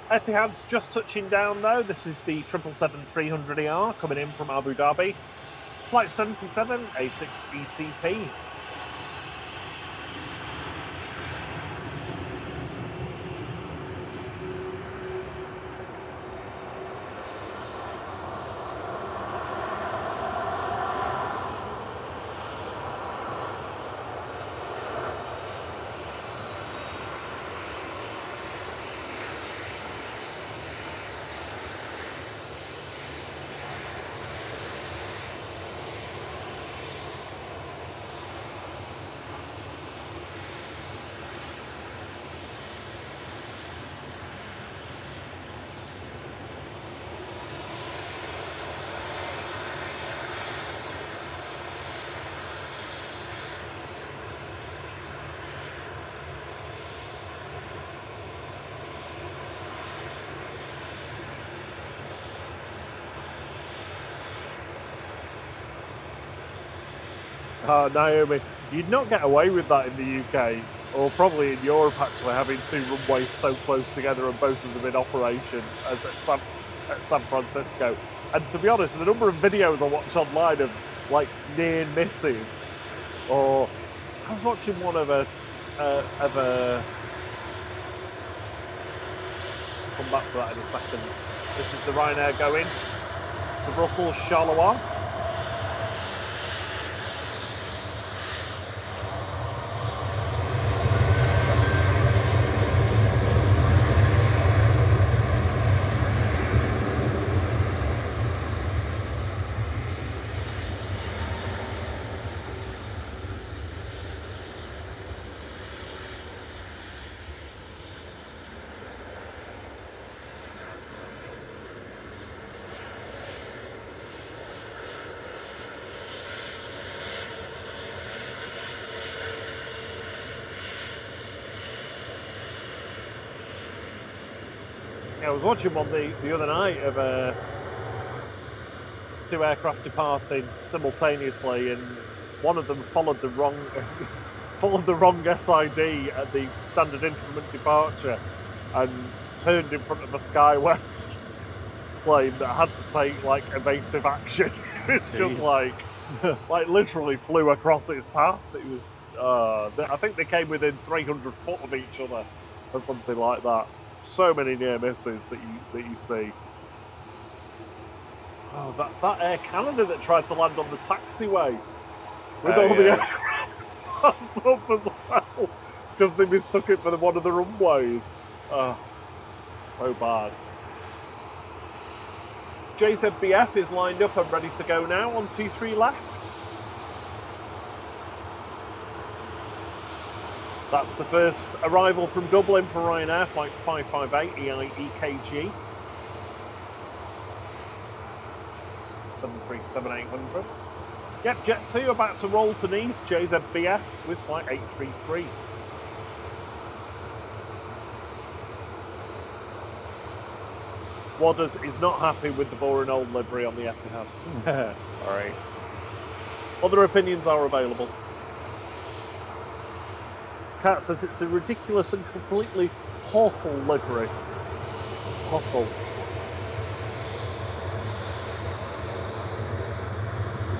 Etihad's just touching down though. This is the 777-300ER coming in from Abu Dhabi. Flight 77 A6 ETP. Naomi, you'd not get away with that in the UK, or probably in Europe actually, having two runways so close together and both of them in operation as at San Francisco. And to be honest, the number of videos I watch online of like near misses, or I was watching one of a come back to that in a second. This is the Ryanair going to Brussels Charleroi. I was watching one the other night of two aircraft departing simultaneously, and one of them followed the wrong SID at the standard increment departure and turned in front of a SkyWest plane that had to take like evasive action. It's just like literally flew across its path. It was I think they came within 300 foot of each other or something like that. So many near misses that you see. Oh, that Air Canada that tried to land on the taxiway with all the aircraft parked up as well because they mistook it for one of the runways. Oh, so bad. JZBF is lined up and ready to go now on 23 left. That's the first arrival from Dublin for Ryanair, flight 558 EKG. 737-800. Yep, Jet2 about to roll to Nice, JZBF with flight 833. Wadders is not happy with the boring old livery on the Etihad. Sorry. Other opinions are available. Kat says it's a ridiculous and completely awful livery. Awful.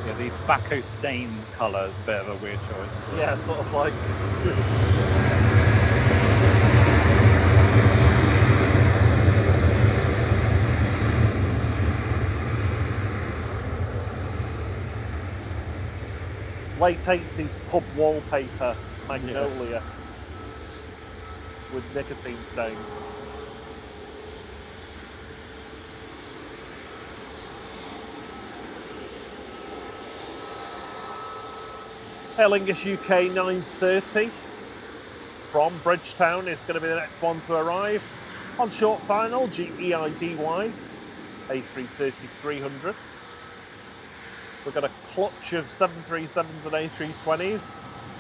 Yeah, the tobacco stain colour is a bit of a weird choice. Yeah, sort of like... late 80s pub wallpaper magnolia with nicotine stains. Aer Lingus UK 930 from Bridgetown is going to be the next one to arrive. On short final, GEIDY A330-300. We've got a clutch of 737s and A320s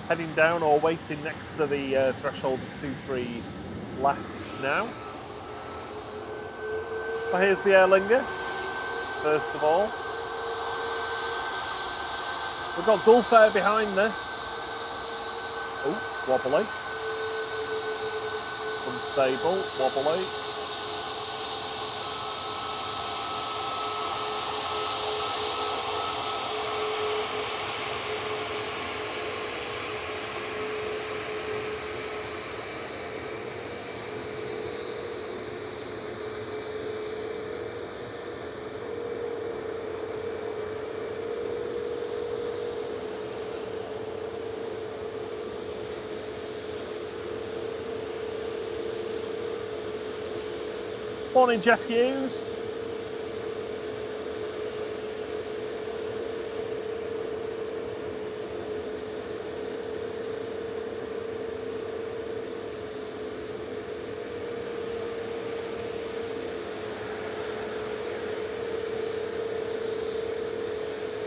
heading down or waiting next to the threshold 23 left now. Well, here's the Aer Lingus, first of all. We've got Gulf Air behind this. Oh, wobbly. Unstable, wobbly. Morning, Jeff Hughes.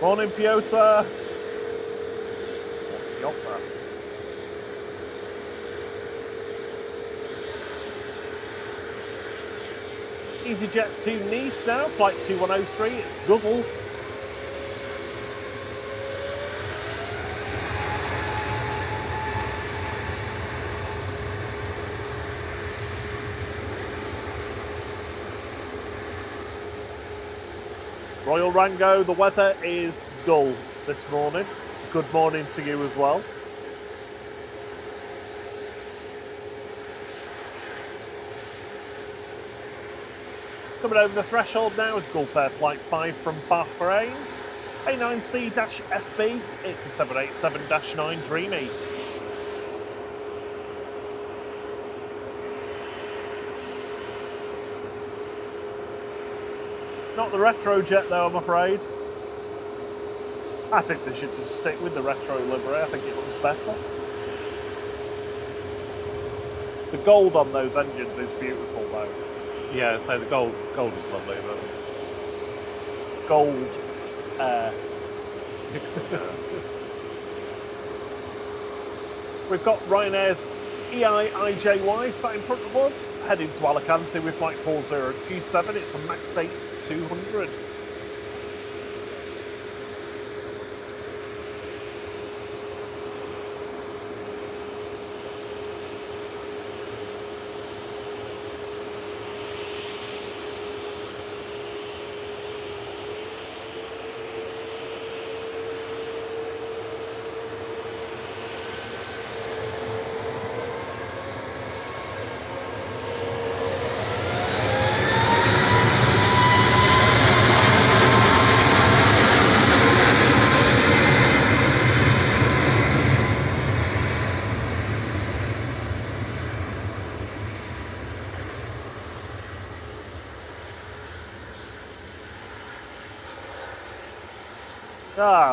Morning, Piotr. Piotr. EasyJet to Nice now, flight 2103, it's Guzzle. Royal Rango, the weather is dull this morning. Good morning to you as well. Coming over the threshold now is Gulf Air Flight 5 from Bahrain. A9C-FB, it's the 787-9 Dreamy. Not the retro jet though, I'm afraid. I think they should just stick with the retro livery, I think it looks better. The gold on those engines is beautiful though. Yeah, so the gold is lovely, but Gold air. We've got Ryanair's EIJY sat in front of us, heading to Alicante with flight 4027. It's a MAX 8 200.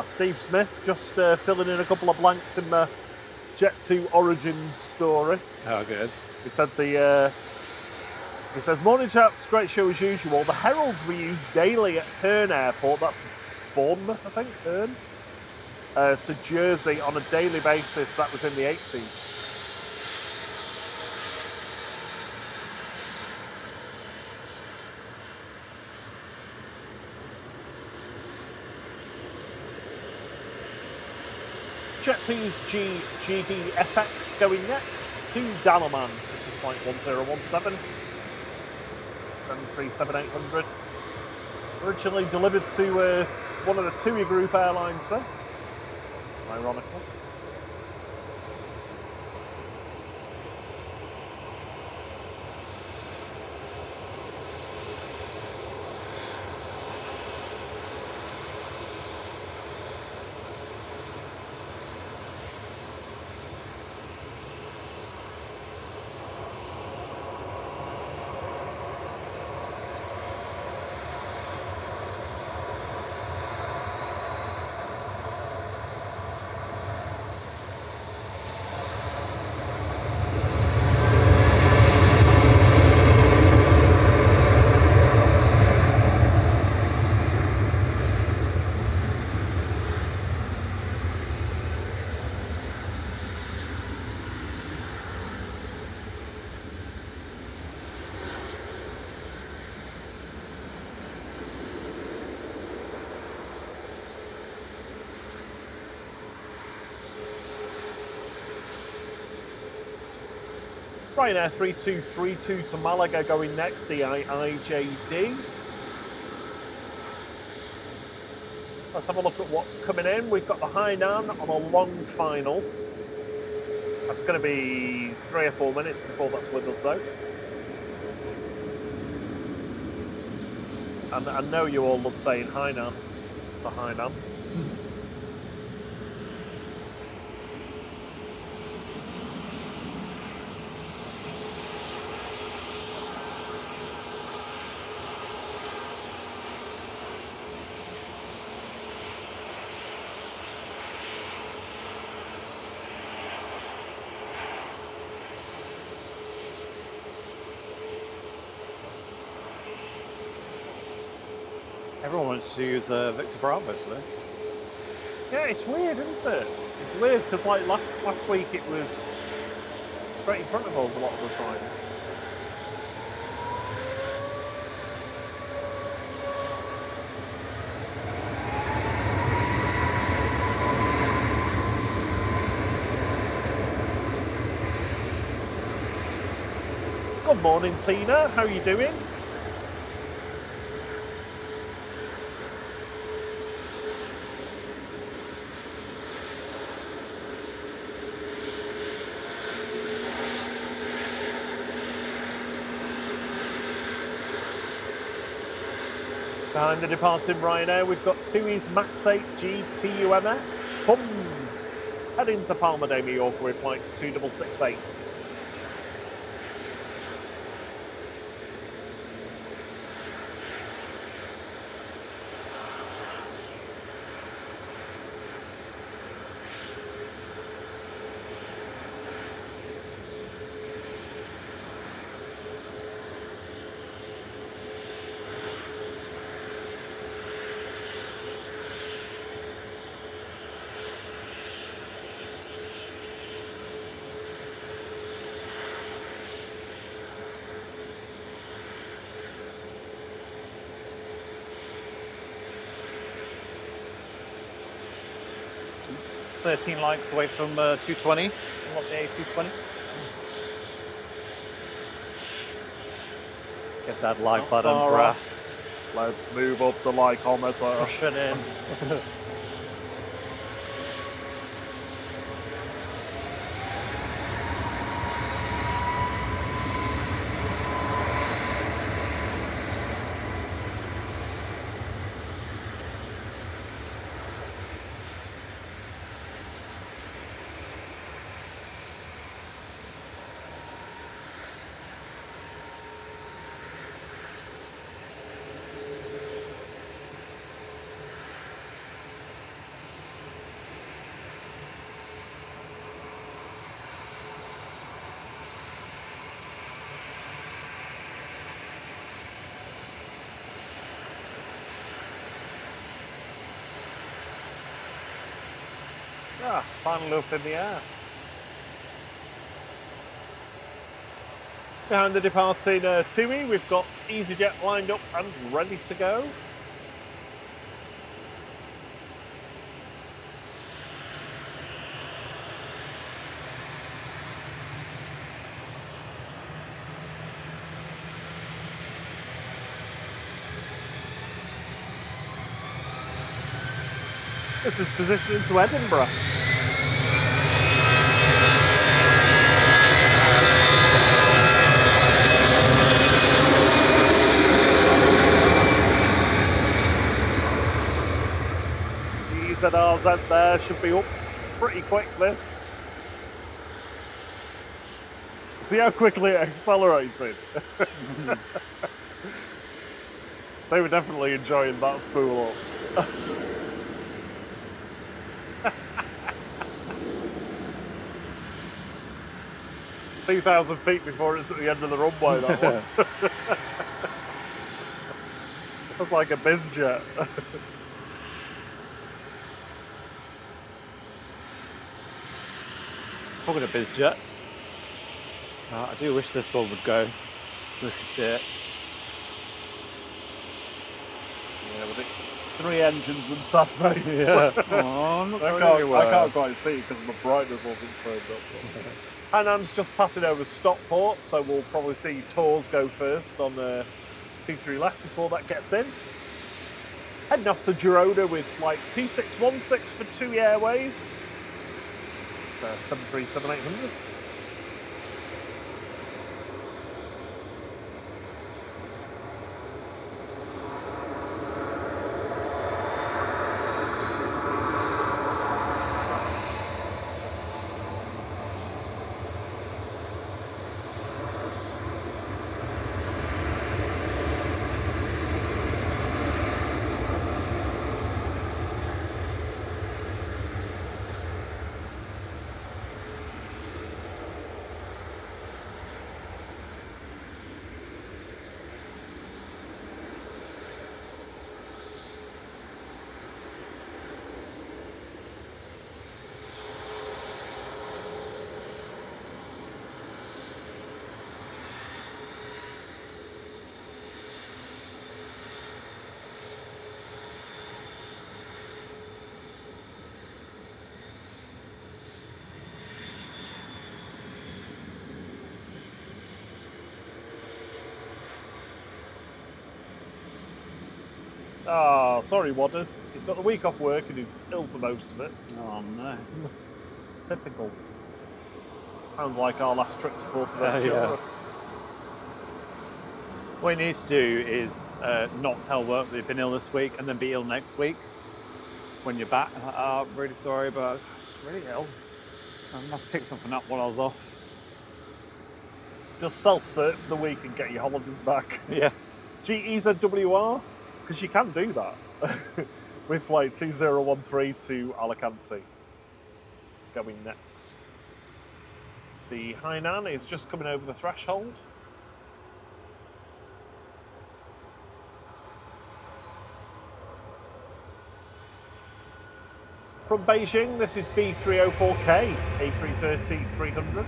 Steve Smith just filling in a couple of blanks in the Jet2 Origins story. oh, good. He said he says, morning chaps, great show as usual. The Heralds we use daily at Herne Airport, that's Bournemouth, I think, Herne, to Jersey on a daily basis. That was in the 80s. Jet2's GDFX going next to Dalaman. This is flight 1017, 737-800. Originally delivered to one of the TUI Group airlines, this, ironically. Ryanair 3232 to Malaga going next, DIIJD. Let's have a look at what's coming in. We've got the Hainan on a long final. That's going to be 3 or 4 minutes before that's with us, though. And I know you all love saying Hainan to Hainan. Everyone wants to use Victor Bravo today. Yeah, it's weird, isn't it? It's weird because like last week it was straight in front of us a lot of the time. Good morning, Tina. How are you doing? Behind the departing Ryanair, we've got Tui's Max 8 GTUMS, Tums, heading to Palma de Mallorca with flight 2668. – 13 likes away from 220. I want the A220. Get that like button pressed. Let's move up the like-ometer. Push it in. Ah, finally up in the air. Behind the departing Tui, we've got EasyJet lined up and ready to go. This is positioning to Edinburgh. The EZRZ there should be up pretty quick, this. See how quickly it accelerated? They were definitely enjoying that spool up. 2,000 feet before it's at the end of the runway, that one. That's like a biz jet. Talking of biz jets, I do wish this one would go so we could see it. Yeah, but it's 3 engines and sad face. Yeah. Oh, I can't quite see it because my brightness wasn't turned up. Hainan's just passing over Stockport, so we'll probably see tours go first on T3 left before that gets in. Heading off to Girona with flight 2616 for TUI Airways. It's a 737-800. Ah, sorry, Wadders. He's got the week off work and he's ill for most of it. Oh no. Typical. Sounds like our last trip to Fuerteventura. Yeah. What you need to do is not tell work that you've been ill this week and then be ill next week when you're back. Like, oh, I'm really sorry, but I'm just really ill. I must pick something up while I was off. Just self-cert for the week and get your holidays back. Yeah. GEZWR, because you can do that with flight 2013 to Alicante. Going next. The Hainan is just coming over the threshold. From Beijing, this is B304K, A330-300.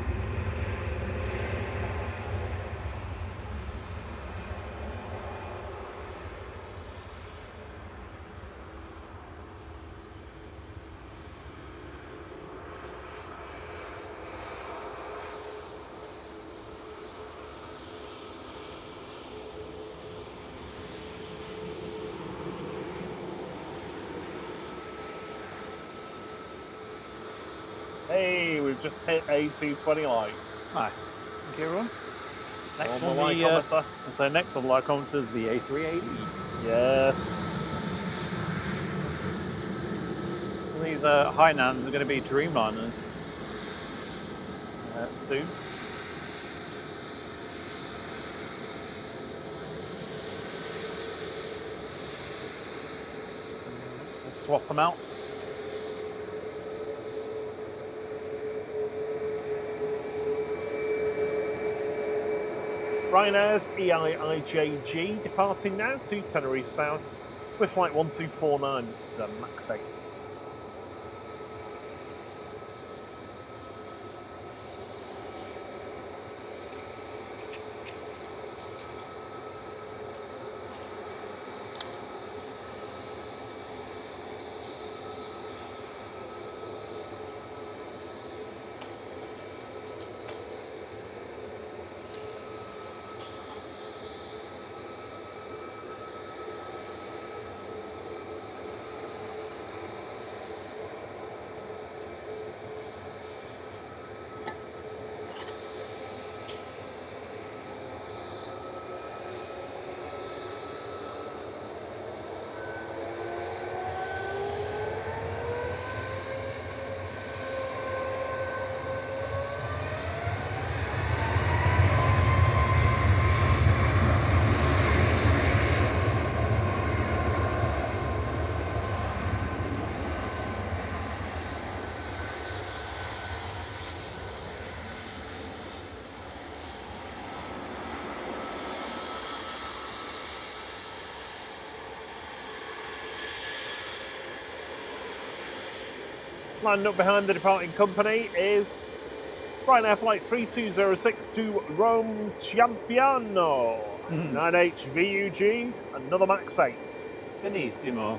Hey, we've just hit A220 lights. Nice. Thank you, everyone. Next on on the the light-ometer. so next on the light-ometer is the A380. Yes. So these Hainans are going to be Dreamliners soon. Let's swap them out. Ryanair's EIIJG departing now to Tenerife South with flight 1249. This is a MAX 8. Lined up behind the departing company is Ryanair flight 3206 to Rome Ciampiano. 9H VUG, another MAX 8. Benissimo.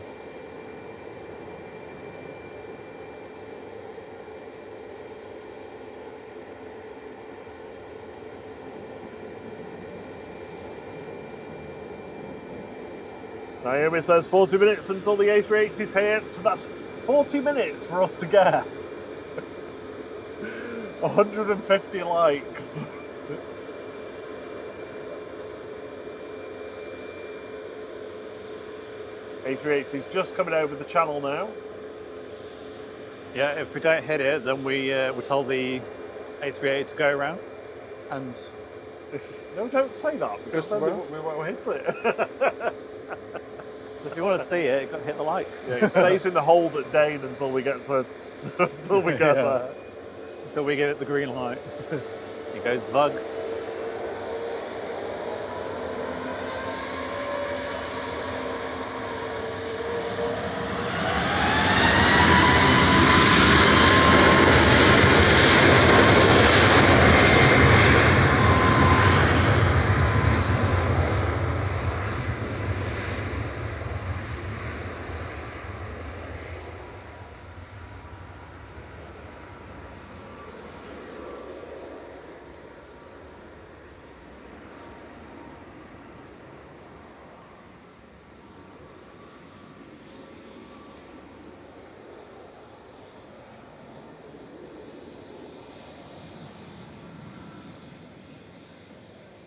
Naomi says 40 minutes until the A380's here, so that's 40 minutes for us to get 150 likes. A380's just coming over the channel now. Yeah, if we don't hit it, then we told the A380 to go around. And No, don't say that, because then we won't hit it. so if you want to see it, you've got to hit the like. Yeah, it stays in the hold at Dane until we get to until we get there. Until we give it the green light. It goes vug.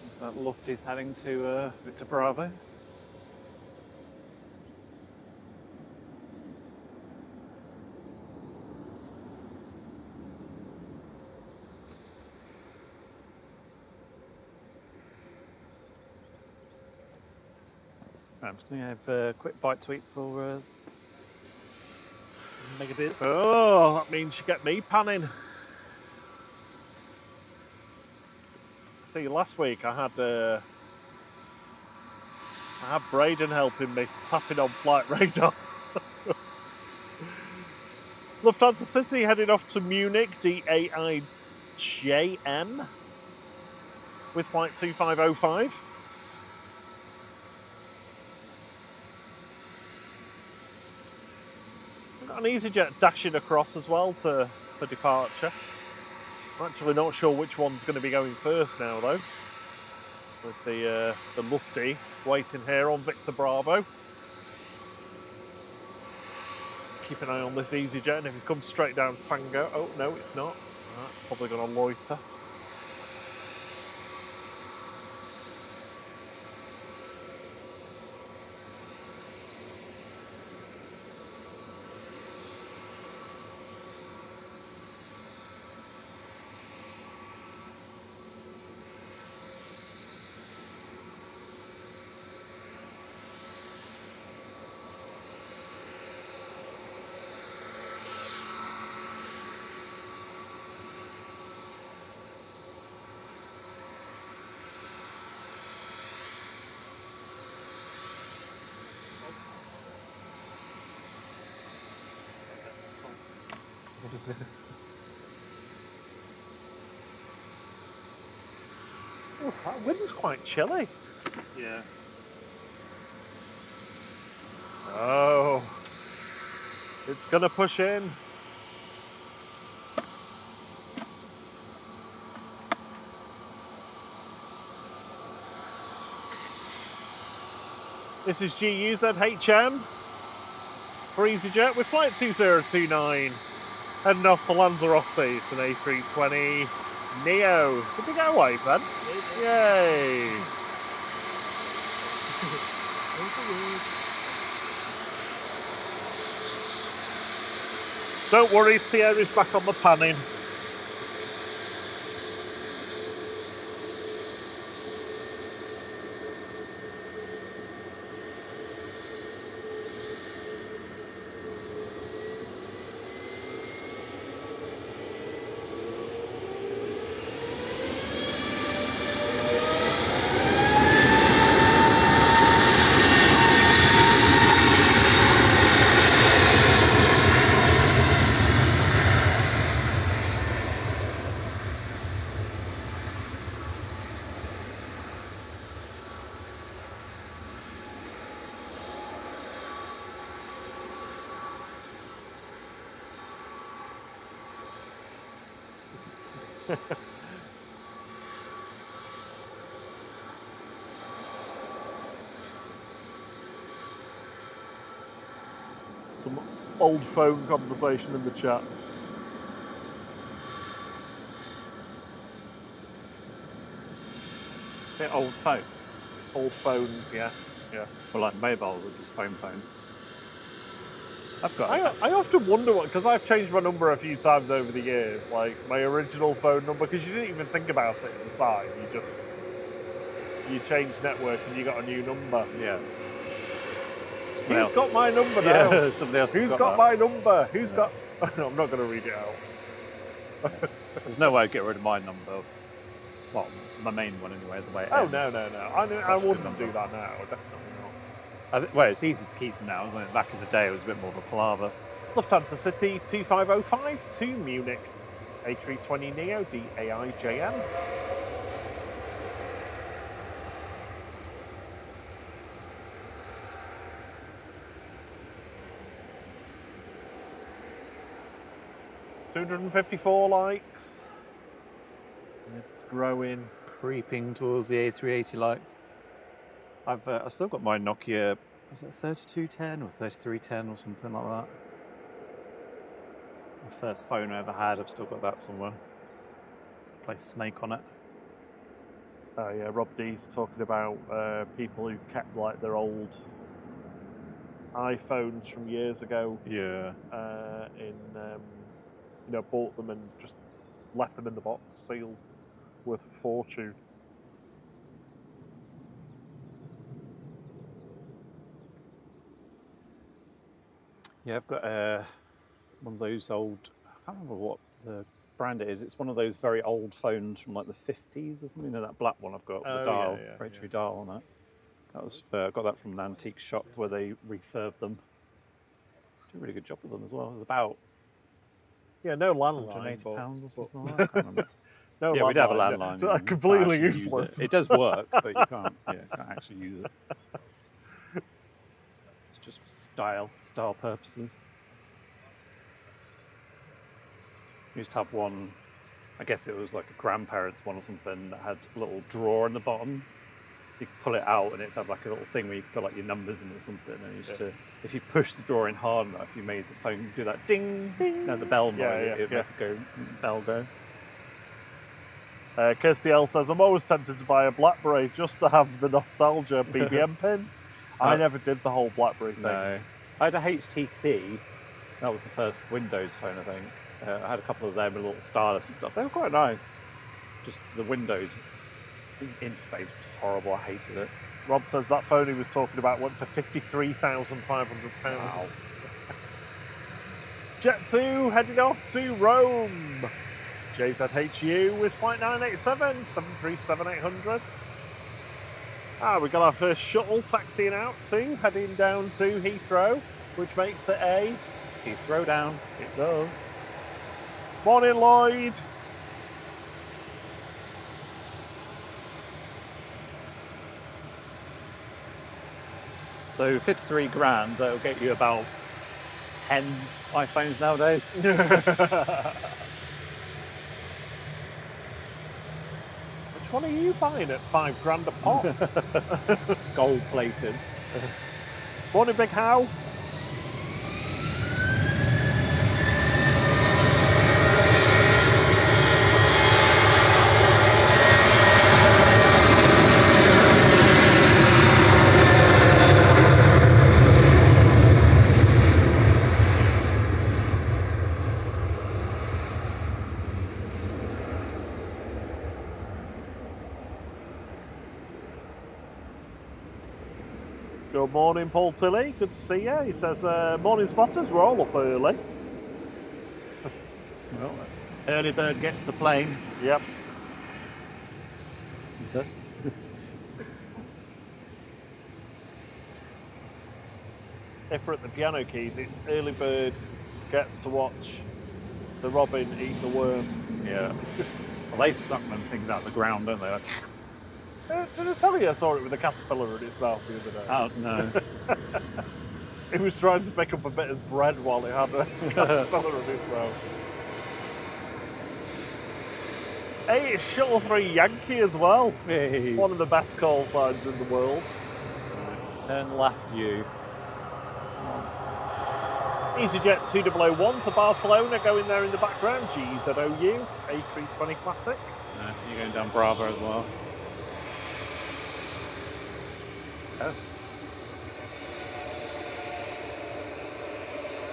So that Lufty's heading to Victor Bravo. I'm just going to have a quick bite to eat for Megabeers. Oh, that means you get me panning. See, last week I had Braden helping me, tapping on flight radar. Lufthansa City heading off to Munich, DAIJM, with flight 2505. We've got an EasyJet dashing across as well for departure. I'm actually not sure which one's going to be going first now, though. With the Lufty waiting here on Victor Bravo. Keep an eye on this EasyJet, and if it comes straight down Tango... Oh, no, it's not. That's probably going to loiter. Oh, that wind's quite chilly. Yeah. Oh, it's going to push in. This is GUZHM for EasyJet with flight 2029. Heading off to Lanzarote. It's an A320 Neo. Did we get away then? Yay! Don't worry, Thierry's back on the panning. Some old phone conversation in the chat. Is it old phone? Old phones, yeah. Well, like mobiles or just phone phones? I've got. I often wonder because I've changed my number a few times over the years, like my original phone number, because you didn't even think about it at the time. You changed network and you got a new number. Yeah. Who's got my number now? Yeah, somebody else. Who's got my number? Who's got? No, I'm not going to read it out. There's no way I'd get rid of my number. Well, my main one anyway. The way it ends. No. I wouldn't do that now. Definitely not. Well, it's easy to keep them now, isn't it? Back in the day, it was a bit more of a palaver. Lufthansa City 2505 to Munich. A320 Neo DAIJM. $254 likes. It's growing. Creeping towards the A380 likes. I've still got my Nokia, was it 3210 or 3310 or something like that? My first phone I ever had, I've still got that somewhere. Play Snake on it. Oh yeah, Rob D's talking about people who kept like their old iPhones from years ago. Yeah. Bought them and just left them in the box, sealed, worth a fortune. Yeah, I've got one of those old, I can't remember what the brand it is. It's one of those very old phones from like the 50s or something. You know, that black one I've got, the dial, rotary dial on it. That was, I got that from an antique shop where they refurbed them. Did a really good job with them as well. It was about no landline. £180 or something like that. I can't remember. No yeah, landline, we'd have a landline. Yeah. Completely useless. It does work, but you can't actually use it. It's just for style purposes. We used to have one, I guess it was like a grandparent's one or something, that had a little drawer in the bottom. So you could pull it out and it'd have like a little thing where you could put like your numbers in or something. And you used to, if you push the drawer in hard enough, you made the phone do that ding, ding. No, the bell noise. It would make it bell go. Kirsty L says, I'm always tempted to buy a BlackBerry just to have the nostalgia BBM pin. I never did the whole BlackBerry thing. No. I had a HTC. That was the first Windows phone, I think. I had a couple of them with a little stylus and stuff. They were quite nice. Just the Windows interface was horrible. I hated it. Rob says that phone he was talking about went for £53,500. Wow. Jet 2 heading off to Rome. JZHU with flight 987, 737-800. We got our first shuttle taxiing out too, heading down to Heathrow, which makes it a Heathrow down. It does. Morning, Lloyd. So 53 grand, that'll get you about 10 iPhones nowadays. Which one are you buying at £5 grand a pop? Gold plated. Morning, Big How. Good morning, Paul Tilley. Good to see you. He says, morning, spotters. We're all up early. Well, early bird gets the plane. Yep. So. If we're at the piano keys, it's early bird gets to watch the robin eat the worm. Yeah. Well, they suck them things out of the ground, don't they? Did I tell you I saw it with a caterpillar in its mouth the other day? Oh, no. He was trying to pick up a bit of bread while it had a caterpillar in his mouth. Hey, it's Shuttle 3 Yankee as well. Hey. One of the best call signs in the world. Turn left, you. EasyJet 2001 to Barcelona going there in the background. GZOU A320 Classic. Yeah, you're going down Bravo as well. Oh.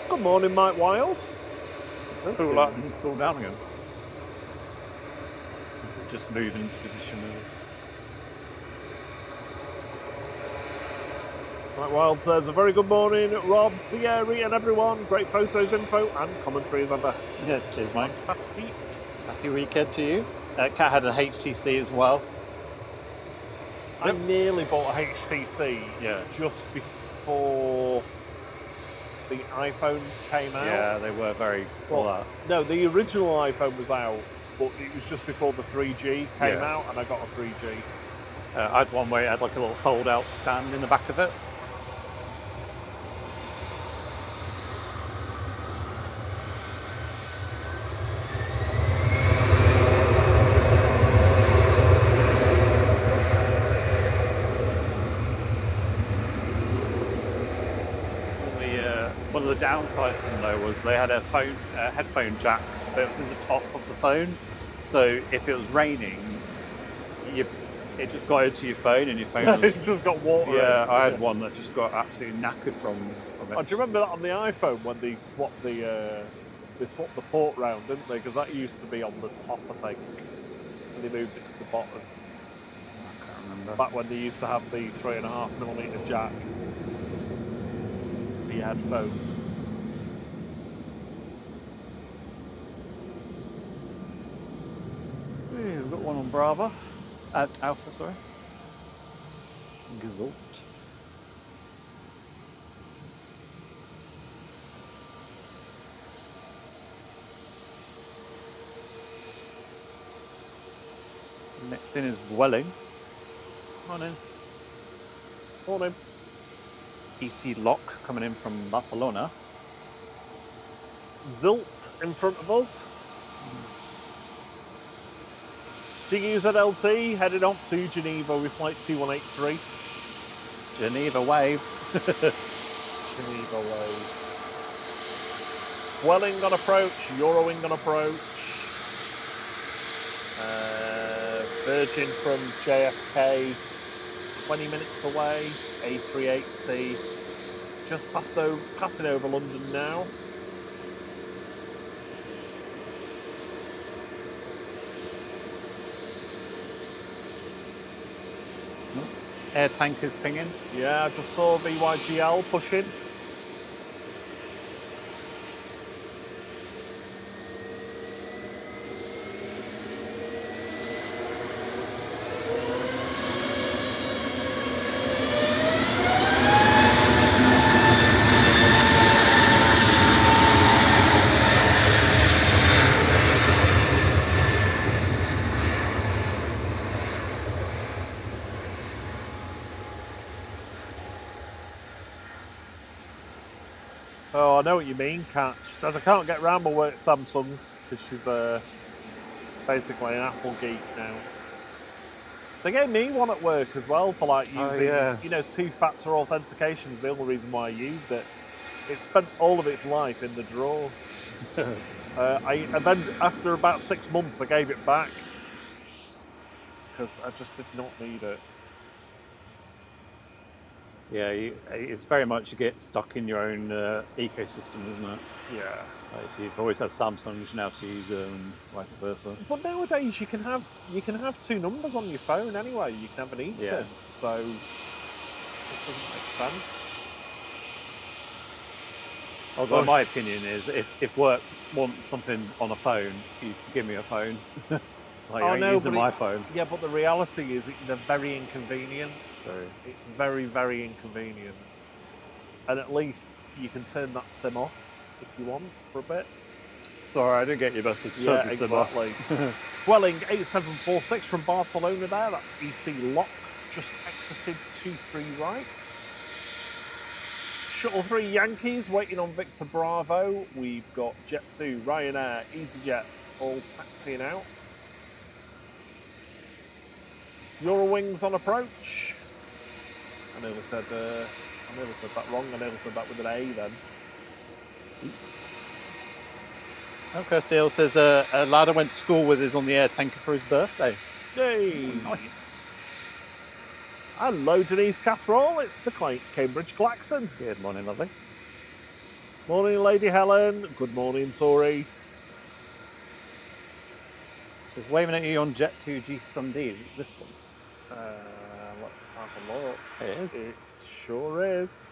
Good morning, Mike Wild. Spool up and spool down again. Is it just moving into position? Mike Wild says, a very good morning, Rob, Thierry and everyone. Great photos, info and commentary as ever. Yeah, cheers, Mike. Fantastic. Happy weekend to you. Cat had an HTC as well. I nearly bought a HTC just before the iPhones came out. Yeah, they were very before that. No, the original iPhone was out, but it was just before the 3G came out, and I got a 3G. I had one where it had like a little fold-out stand in the back of it. One of the downsides to them though was they had a headphone jack, but it was in the top of the phone. So if it was raining, it just got into your phone, and your phone was, it just got water. Yeah, I had one that just got absolutely knackered from it. Oh, do you remember that on the iPhone when they swapped the port round, didn't they? Because that used to be on the top, I think, and they moved it to the bottom. I can't remember. Back when they used to have the 3.5mm jack. Headphones. We've got one on Bravo. Alpha, sorry. Gesult. Next in is Welling. Come on in. Morning. EC Lock coming in from Barcelona. Zilt in front of us. GUZLT headed off to Geneva with flight 2183. Geneva Wave. Geneva Wave. Welling on approach, Eurowing on approach. Virgin from JFK, 20 minutes away. A380, just passing over London now. Air tankers pinging. Yeah, I just saw VYGL pushing. Oh, I know what you mean, Kat. She says, I can't get round my work Samsung because she's basically an Apple geek now. They gave me one at work as well for like using, you know, two-factor authentication is the only reason why I used it. It spent all of its life in the drawer. After about 6 months, I gave it back because I just did not need it. Yeah, it's very much you get stuck in your own ecosystem, isn't it? Yeah. Like if you've always had Samsung, you now to use them, and vice versa. But nowadays you can have two numbers on your phone anyway. You can have an eSIM, so it just doesn't make sense. Although my opinion is, if work wants something on a phone, you give me a phone. Like you're using my phone. Yeah, but the reality is they're very inconvenient. So it's very, very inconvenient. And at least you can turn that SIM off if you want for a bit. Sorry, I didn't get your message. Yeah, exactly. Welling 8746 from Barcelona there. That's EC Lock. Just exited 23 right. Shuttle 3 Yankees waiting on Victor Bravo. We've got Jet2, Ryanair, EasyJet all taxiing out. Eurowings on approach. I nearly said that wrong. I nearly said that with an A then. Oops. Oh, Kirsty Hill says a lad I went to school with is on the air tanker for his birthday. Yay! Nice. Hello, Denise Catherall. It's the Cambridge Klaxon. Good morning, lovely. Morning, Lady Helen. Good morning, Tori. Says waving at you on Jet 2G Sunday. Is it this one? Let's have a look. It is. It sure is.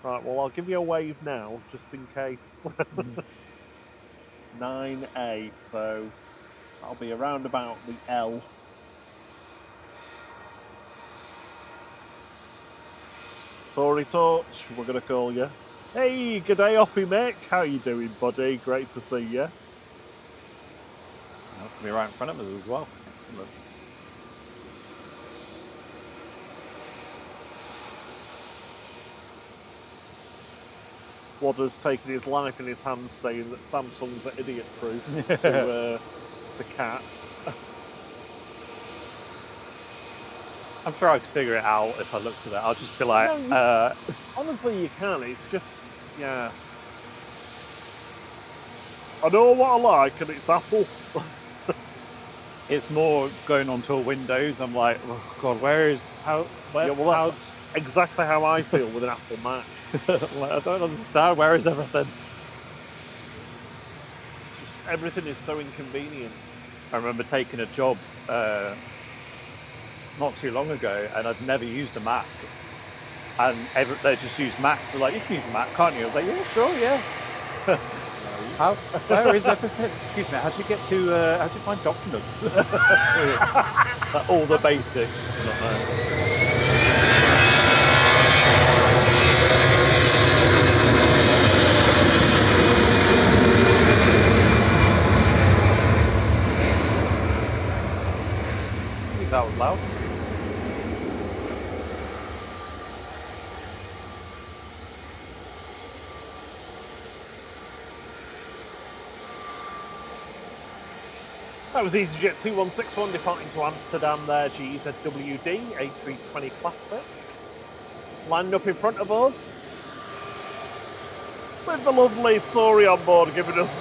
Right, well, I'll give you a wave now, just in case. 9A, so that'll be around about the L. Tory Torch, we're going to call you. Hey, good day, Offie Mick. How you doing, buddy? Great to see you. That's going to be right in front of us as well. Excellent. Wadder's taking his life in his hands, saying that Samsung's are idiot-proof to cat. I'm sure I could figure it out if I looked at it. I'll just be like, Honestly, you can. It's just, yeah. I know what I like, and it's Apple. It's more going onto a Windows. I'm like, oh God, that's exactly how I feel with an Apple Mac. like, I don't understand. Where is everything? It's just, everything is so inconvenient. I remember taking a job not too long ago, and I'd never used a Mac. And they just used Macs. They're like, you can use a Mac, can't you? I was like, yeah, sure, yeah. Where is everything? Excuse me, how do you get to, how do you find documents? Like, all the basics, do not know. That was loud. That was EasyJet 2161 departing to Amsterdam there, GZWD, A320 Classic. Lined up in front of us with the lovely Tory on board giving us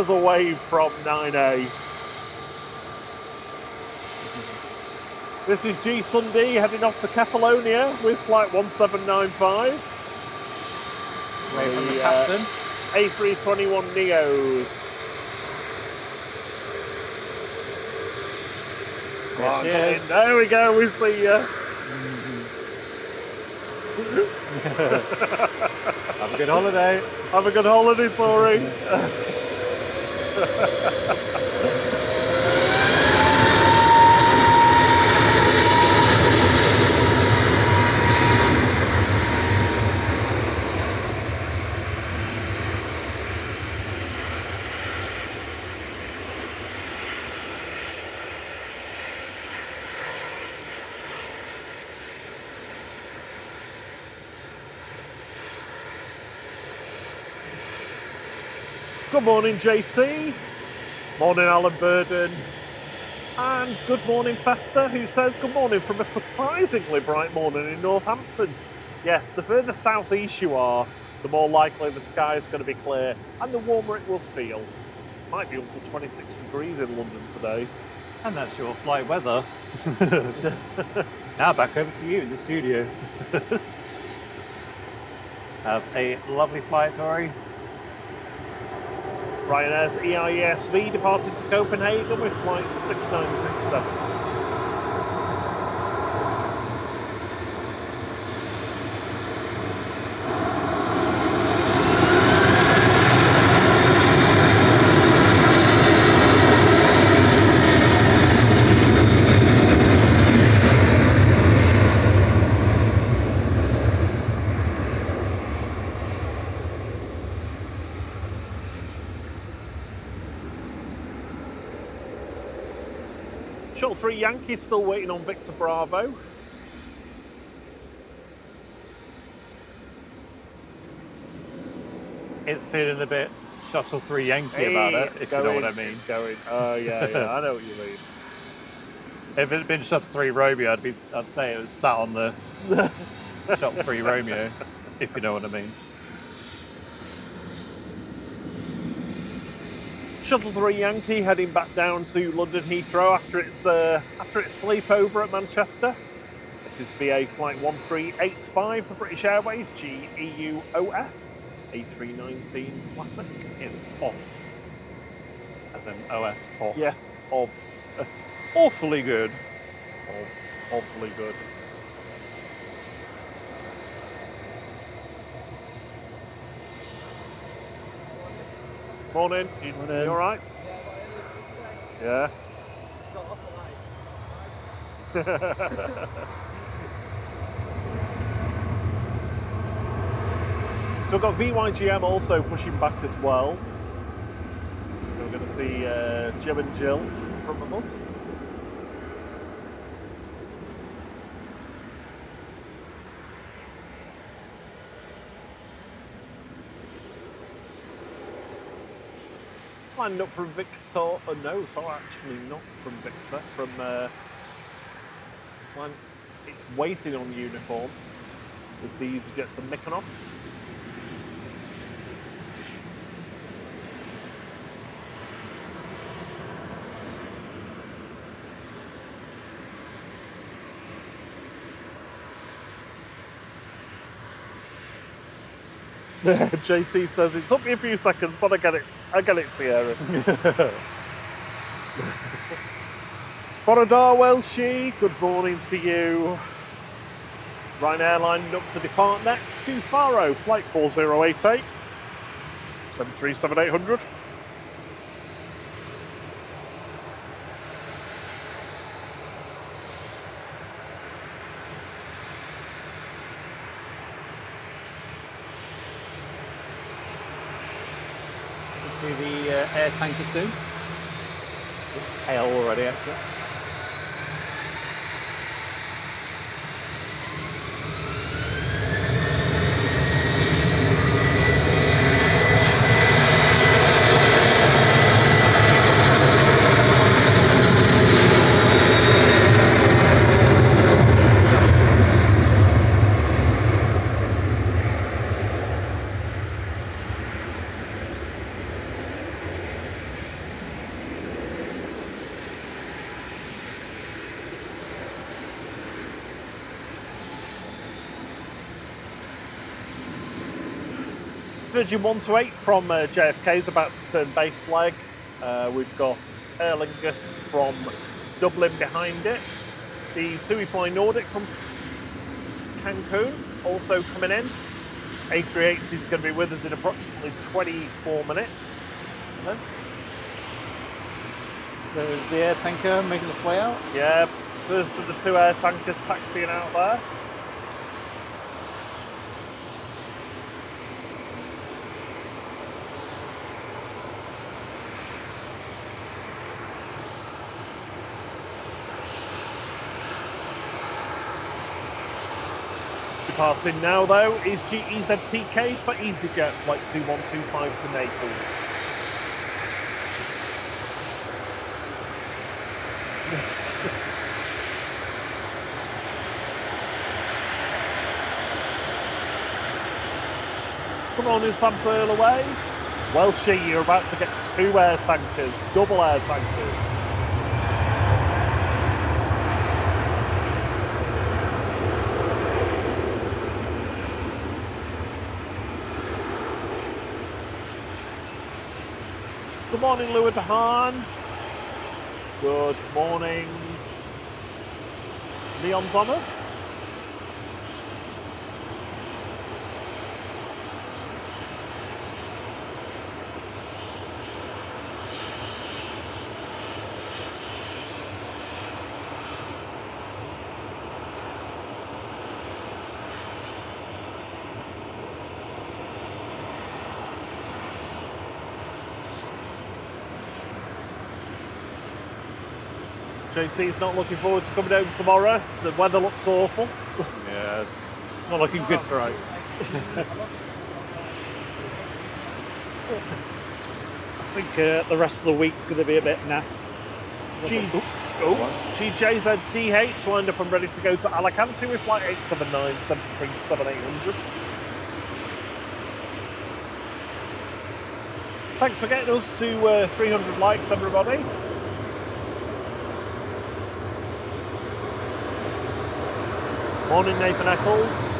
a wave from 9A. This is G Sunday heading off to Kefalonia with flight 1795. Away from the captain. A321 Neos. Cheers. There we go, we see you. Have a good holiday. Have a good holiday, Tory. Good morning, JT. Morning, Alan Burden. And good morning, Festa, who says good morning from a surprisingly bright morning in Northampton. Yes, the further southeast you are, the more likely the sky is going to be clear and the warmer it will feel. Might be up to 26 degrees in London today. And that's your flight weather. Now back over to you in the studio. Have a lovely flight, Dory. Ryanair's EIESV departing to Copenhagen with flight 6967. Shuttle 3 Yankees still waiting on Victor Bravo. It's feeling a bit Shuttle 3 Yankee about it, if you know what I mean. It's going. Oh, yeah, I know what you mean. If it had been Shuttle 3 Romeo, I'd say it was sat on the Shuttle 3 Romeo, if you know what I mean. Shuttle 3 Yankee heading back down to London Heathrow after its sleepover at Manchester. This is BA flight 1385 for British Airways, GEUOF, A319 Classic. It's off. As in OF, it's off. Yes, of. Awfully good. Awfully good. Morning. You all right? Yeah. So we've got VYGM also pushing back as well. So we're going to see Jim and Jill in front of us. Lined up from Victor. No, sorry, actually not from Victor. From it's waiting on uniform. Is the EasyJet to Mykonos. JT says it took me a few seconds, but I get it, Sierra. Borodar Welshi, good morning to you. Ryanair lining up to depart next to Faro, flight 4088, 737-800. See the air tanker soon. It's its tail already, actually. Virgin 128 from JFK is about to turn base leg. We've got Aer Lingus from Dublin behind it. The Tui Fly Nordic from Cancun also coming in. A380 is going to be with us in approximately 24 minutes. Excellent. There's the air tanker making its way out. Yeah, first of the two air tankers taxiing out there. Departing now, though, is GEZTK for EasyJet flight 2125 to Naples. Come on, is Sam Pearl away? Well, you're about to get two air tankers, double air tankers. Good morning, Lua Dahan. Good morning, Leon Thomas. JT's not looking forward to coming home tomorrow. The weather looks awful. Yes, not looking good for it. I think the rest of the week's going to be a bit naff. GJZDH lined up and ready to go to Alicante with flight 879, 737-800. Thanks for getting us to 300 likes, everybody. Morning, Nathan Eccles.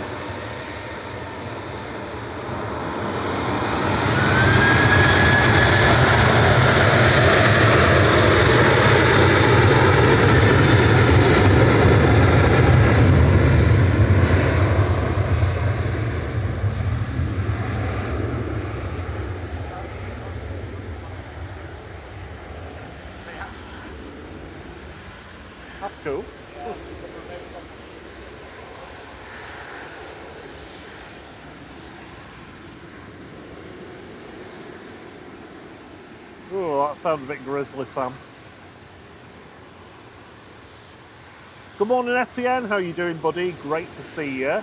That's cool. Oh, that sounds a bit grisly, Sam. Good morning, Etienne. How are you doing, buddy? Great to see you.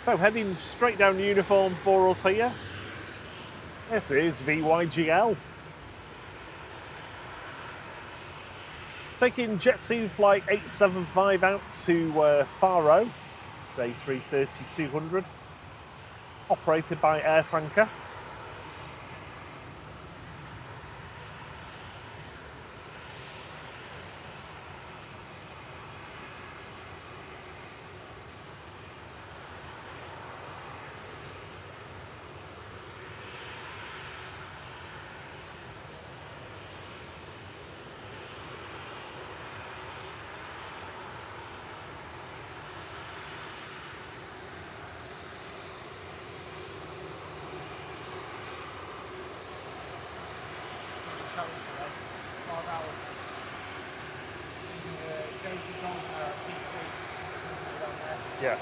So, heading straight down uniform for us here. This is VYGL. Taking Jet2 flight 875 out to Faro. It's A330-200. Operated by Air Tanker. Yeah.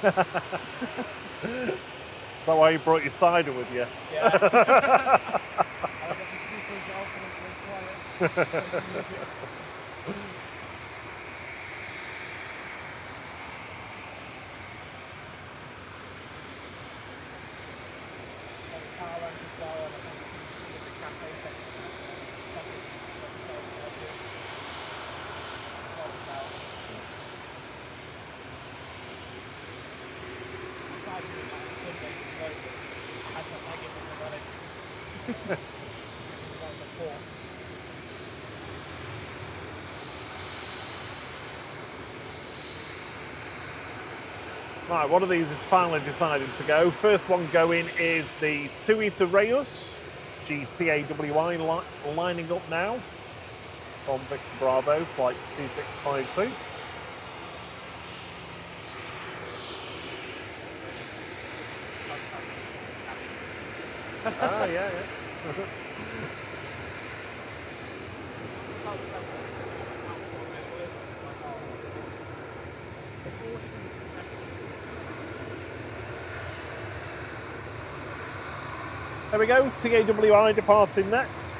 Is that why you brought your cider with you? Yeah. I got the speakers now for the quiet. Play some music. Power rank as well, and I think it's in the cafe section. Seconds, so I can tell you there too. Sort this out. I tried doing that on Sunday for the road, but I had to leg it into running. It was about to pour. Right, one of these is finally decided to go. First one going is the Tui Dreamliner GTAWI lining up now from Victor Bravo, flight 2652. Ah, yeah. There we go, TAWI departing next.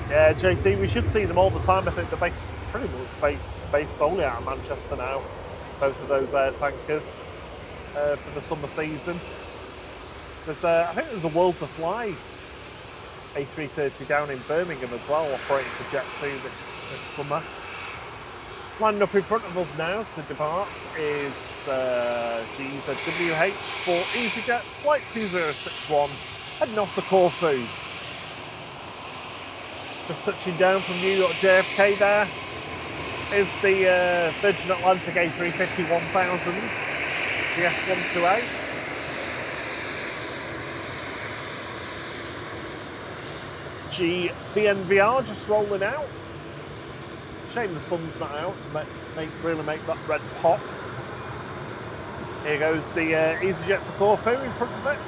Yeah, JT, we should see them all the time. I think they're based pretty much based solely out of Manchester now, both of those air tankers for the summer season. There's, I think there's a World to Fly A330 down in Birmingham as well, operating for Jet2 this summer. Lining up in front of us now to depart is GZWH for EasyJet, flight 2061, heading off to Corfu. Just touching down from New York JFK there is the Virgin Atlantic A350 1000, the S128. VNVR just rolling out. Shame the sun's not out to really make that red pop. Here goes the EasyJet to Corfu in front of it.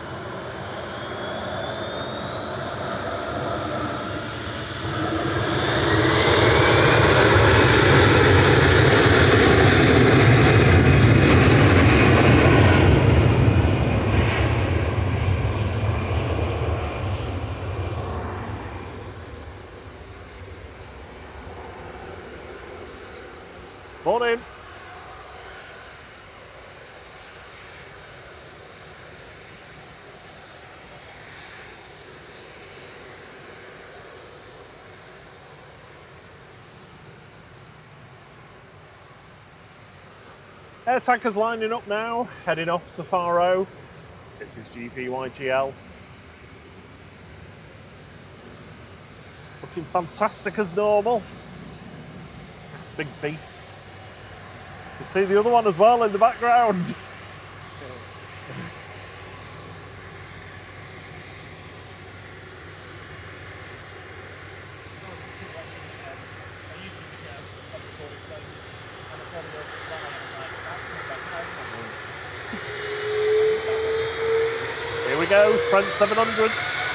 Morning. Air tankers lining up now, heading off to Faro. This is GVYGL. Looking fantastic as normal. This big beast. You can see the other one as well in the background. Here we go, Trent 700s.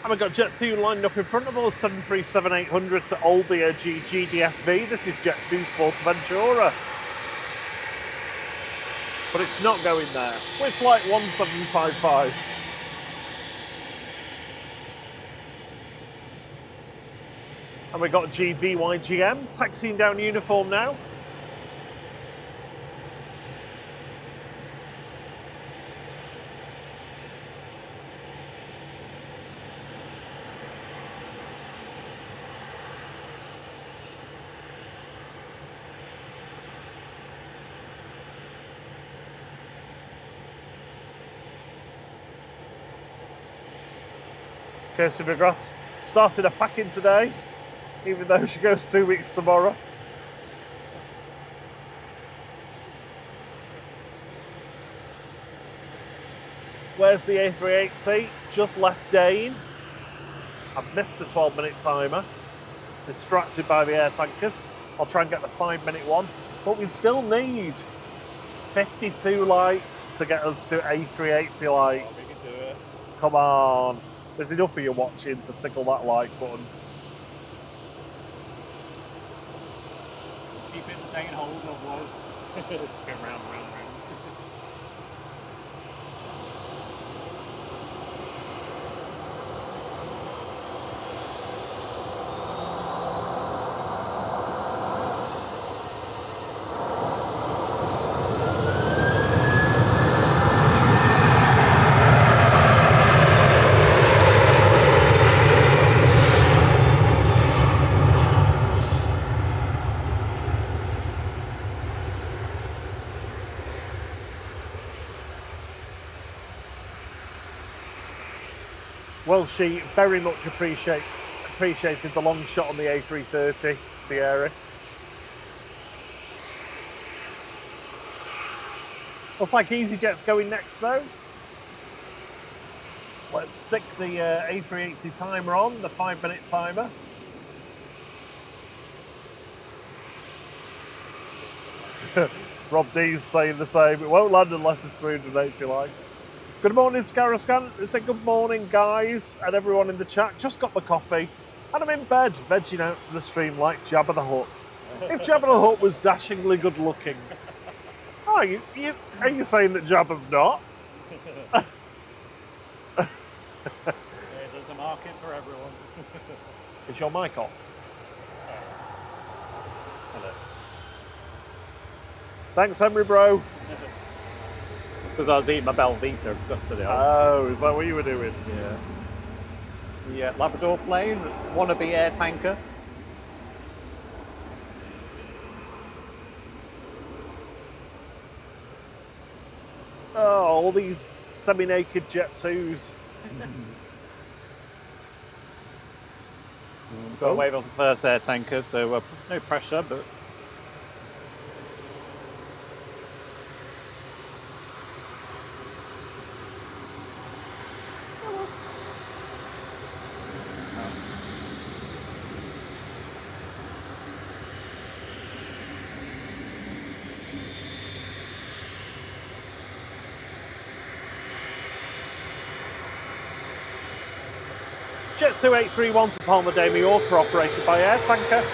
And we've got Jet 2 lined up in front of us, 737-800 to Olbia GDFV. This is Jet 2 Fuerteventura. But it's not going there. With flight 1755. And we've got GVYGM taxiing down uniform now. Kirsty McGrath started her packing today, even though she goes 2 weeks tomorrow. Where's the A380? Just left Dane. I've missed the 12-minute timer. Distracted by the air tankers. I'll try and get the 5-minute one. But we still need 52 likes to get us to A380 likes. We can do it. Come on. There's enough of you watching to tickle that like button. Keep it in the Dane hold, otherwise just go round and round and round. Well, she very much appreciated the long shot on the A330, Thierry. Looks like EasyJet's going next though. Let's stick the A380 timer on, the 5-minute timer. Rob D's saying the same. It won't land unless it's 380 likes. Good morning, Scaroscan. Say good morning, guys, and everyone in the chat. Just got my coffee, and I'm in bed, vegging out to the stream like Jabba the Hutt. If Jabba the Hutt was dashingly good looking, are you saying that Jabba's not? Yeah, there's a market for everyone. Is your mic off? Hello. Thanks, Henry, bro. It's because I was eating my Belvita, I've got to say. Oh, is that what you were doing? Yeah. The Labrador plane, wannabe air tanker. Oh, all these semi-naked Jet 2s. Got away with the first air tanker, so no pressure, but Jet 2 831 to Palma de Mallorca, operated by Air Tanker.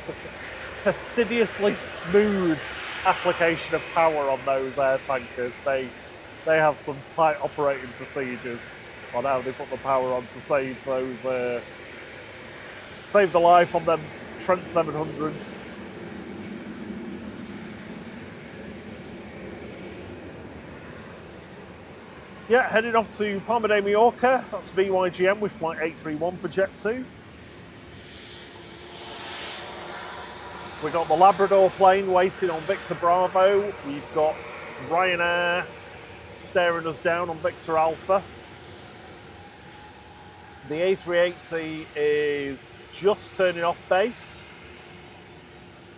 Just a fastidiously smooth application of power on those air tankers. They have some tight operating procedures on how they put the power on to save those save the life on them Trent 700s. Yeah, heading off to Palma de Mallorca. That's VYGM with flight 831 for Jet 2. We've got the Labrador plane waiting on Victor Bravo. We've got Ryanair staring us down on Victor Alpha. The A380 is just turning off base.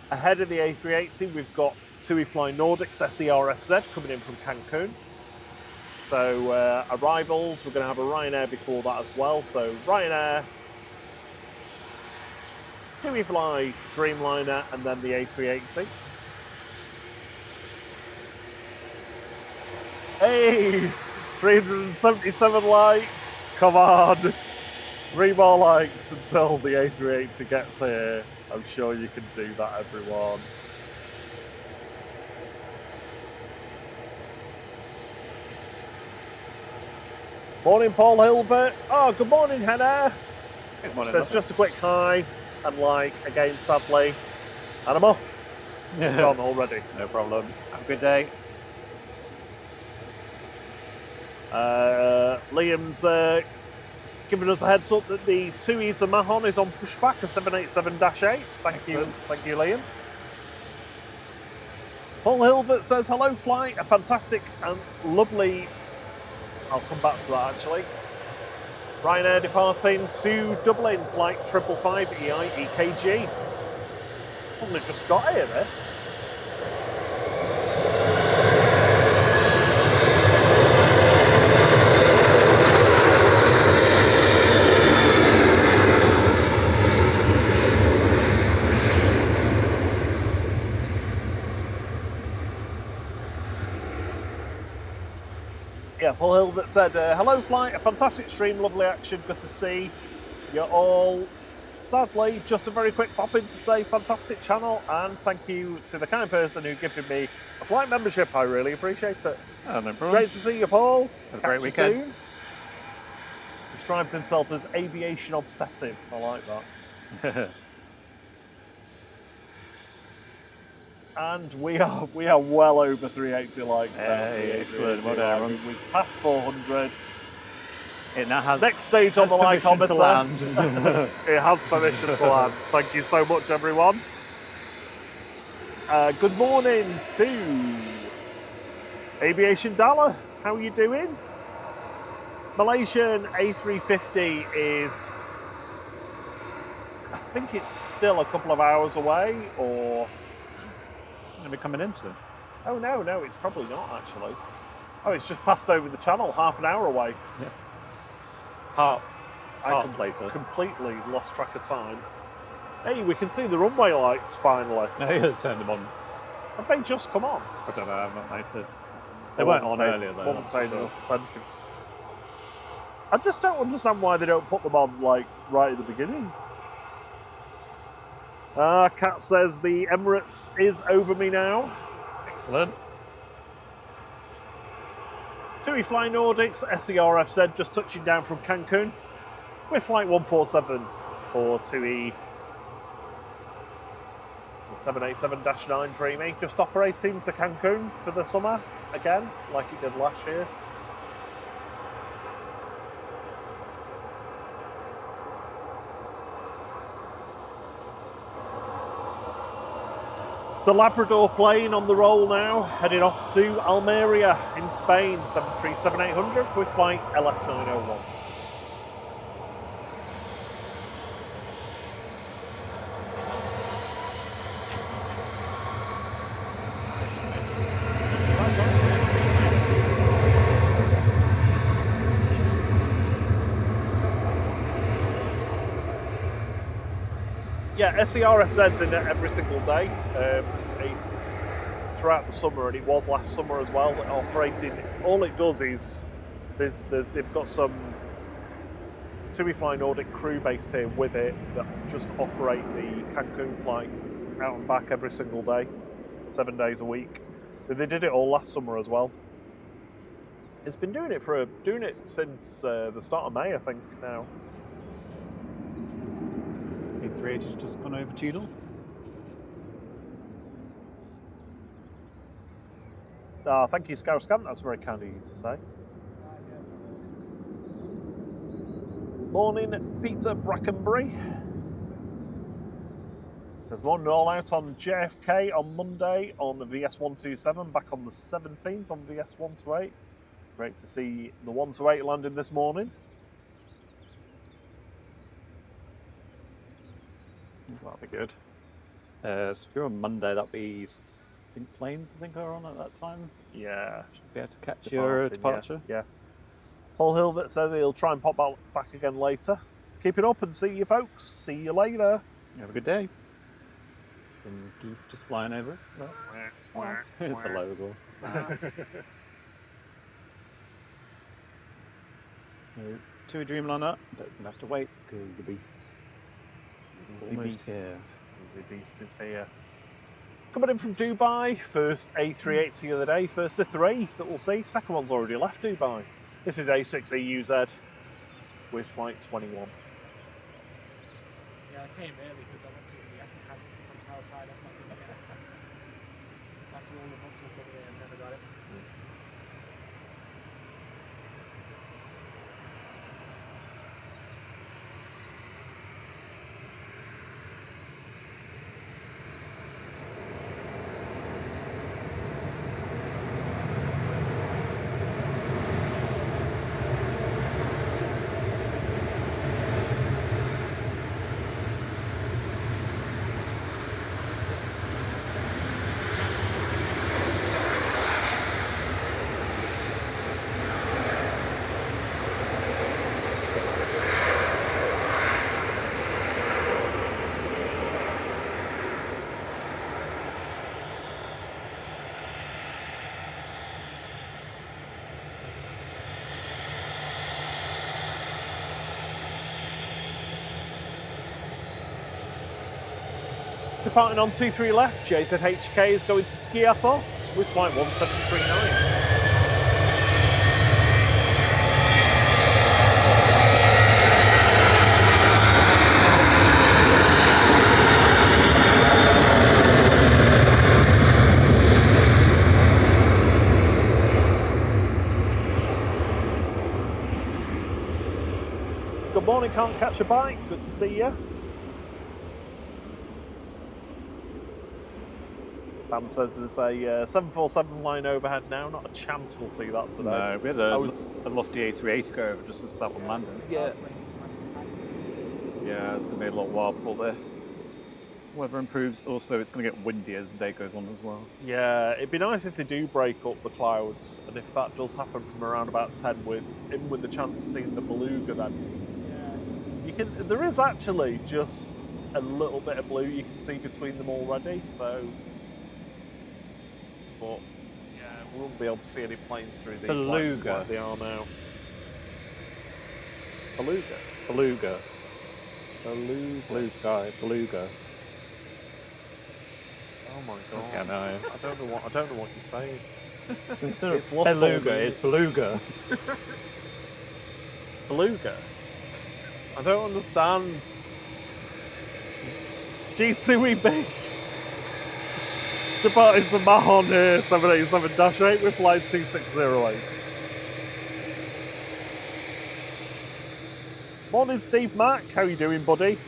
Ahead of the A380, we've got Tui Fly Nordics SERFZ coming in from Cancun. So arrivals, we're going to have a Ryanair before that as well. So Ryanair, Tui Fly Dreamliner, and then the A380. Hey, 377 likes, come on. 3 more likes until the A380 gets here. I'm sure you can do that, everyone. Morning, Paul Hilbert. Oh, good morning, Hannah. good morning. Says just a quick hi and like again, sadly. And I'm off. It's gone already. No problem. Have a good day. Liam's giving us a heads up that the Tui Mahon is on pushback, a 787-8. Thank you, Liam. Paul Hilbert says, hello, flight. A fantastic and lovely... I'll come back to that, actually. Ryanair departing to Dublin, flight 555 EI EKG. Only just got here, this. Yeah, Paul Hill that said, hello flight, a fantastic stream, lovely action, good to see you all. Sadly, just a very quick pop in to say fantastic channel, and thank you to the kind person who gifted me a flight membership. I really appreciate it. Oh, no problem. Great to see you, Paul. Have a great Catch you weekend. soon. Described himself as aviation obsessive. I like that. And we are well over 380 likes now. Hey, excellent. Well done, everyone. We've passed 400. It now has Next stage on the permission lycometer. to land. It has permission to land. Thank you so much, everyone. Good morning to Aviation Dallas. How are you doing? Malaysian A350 is, I think it's still a couple of hours away, or... Shouldn't it be coming in soon? Oh, no, it's probably not, actually. Oh, it's just passed over the channel, half an hour away. Yeah. Parts I later. completely lost track of time. Hey, we can see the runway lights, finally. No, you turned them on. Have they just come on? I don't know, I've not noticed. They weren't on earlier, though. Wasn't that's for paying sure. enough attention. I just don't understand why they don't put them on, like, right at the beginning. Kat says the Emirates is over me now. Excellent. Tui Fly Nordics SERFZ just touching down from Cancun with flight 147 for Tui. It's a 787-9 Dreamy, just operating to Cancun for the summer again, like it did last year. The Labrador plane on the roll now, heading off to Almeria in Spain, 737-800 with flight LS901. Yeah, SERFZ's in it every single day. It's throughout the summer, and it was last summer as well. Operating, all it does is they've got some Tui Fly Nordic crew based here with it that just operate the Cancun flight out and back every single day, 7 days a week. They did it all last summer as well. It's been doing it since the start of May, I think now. A380's just gone over Cheadle. Thank you, Scouscant. That's very kind of you to say. Morning, Peter Brackenbury. It says morning all out on JFK on Monday on the VS127, back on the 17th on VS128. Great to see the 128 landing this morning. That'll be good. So if you're on Monday, that'll be, planes are on at that time. Yeah. Should be able to catch your departure. Yeah. Paul Hilbert says he'll try and pop back again later. Keep it up and see you folks. See you later. Have a good day. Some geese just flying over us. No. It's hello as well. So, Tui Dreamliner doesn't have to wait because the beast is almost here. The beast is here. Coming in from Dubai, first A380 of the day, first of three that we'll see. Second one's already left Dubai. This is A6EUZ with flight 21. Yeah, I came early because I went to the Etihad from Southside. After all the months of coming in, I never got it. Departing on 23 left, JZHK is going to Skiathos with flight 1739. Good morning, can't catch a bite. Good to see you. Sam says there's a 747 flying overhead now. Not a chance we'll see that today. No, we had a lofty A380 go over just as that one landed. Yeah. Yeah, it's going to be a little while before the weather improves. Also, it's going to get windy as the day goes on as well. Yeah, it'd be nice if they do break up the clouds, and if that does happen from around about 10, with the chance of seeing the beluga then. Yeah. There is actually just a little bit of blue you can see between them already, so... But, yeah, we won't be able to see any planes through these like they are now. Beluga? Beluga. Beluga. Blue sky, beluga. Oh my god. Okay, no. I don't know what you're saying. So instead It's of lost all beluga, meaning. it's beluga. Beluga? I don't understand. G2EB. Departing to Mahon here, 787-8 with flight 2608. Morning, Steve Mack. How you doing, buddy?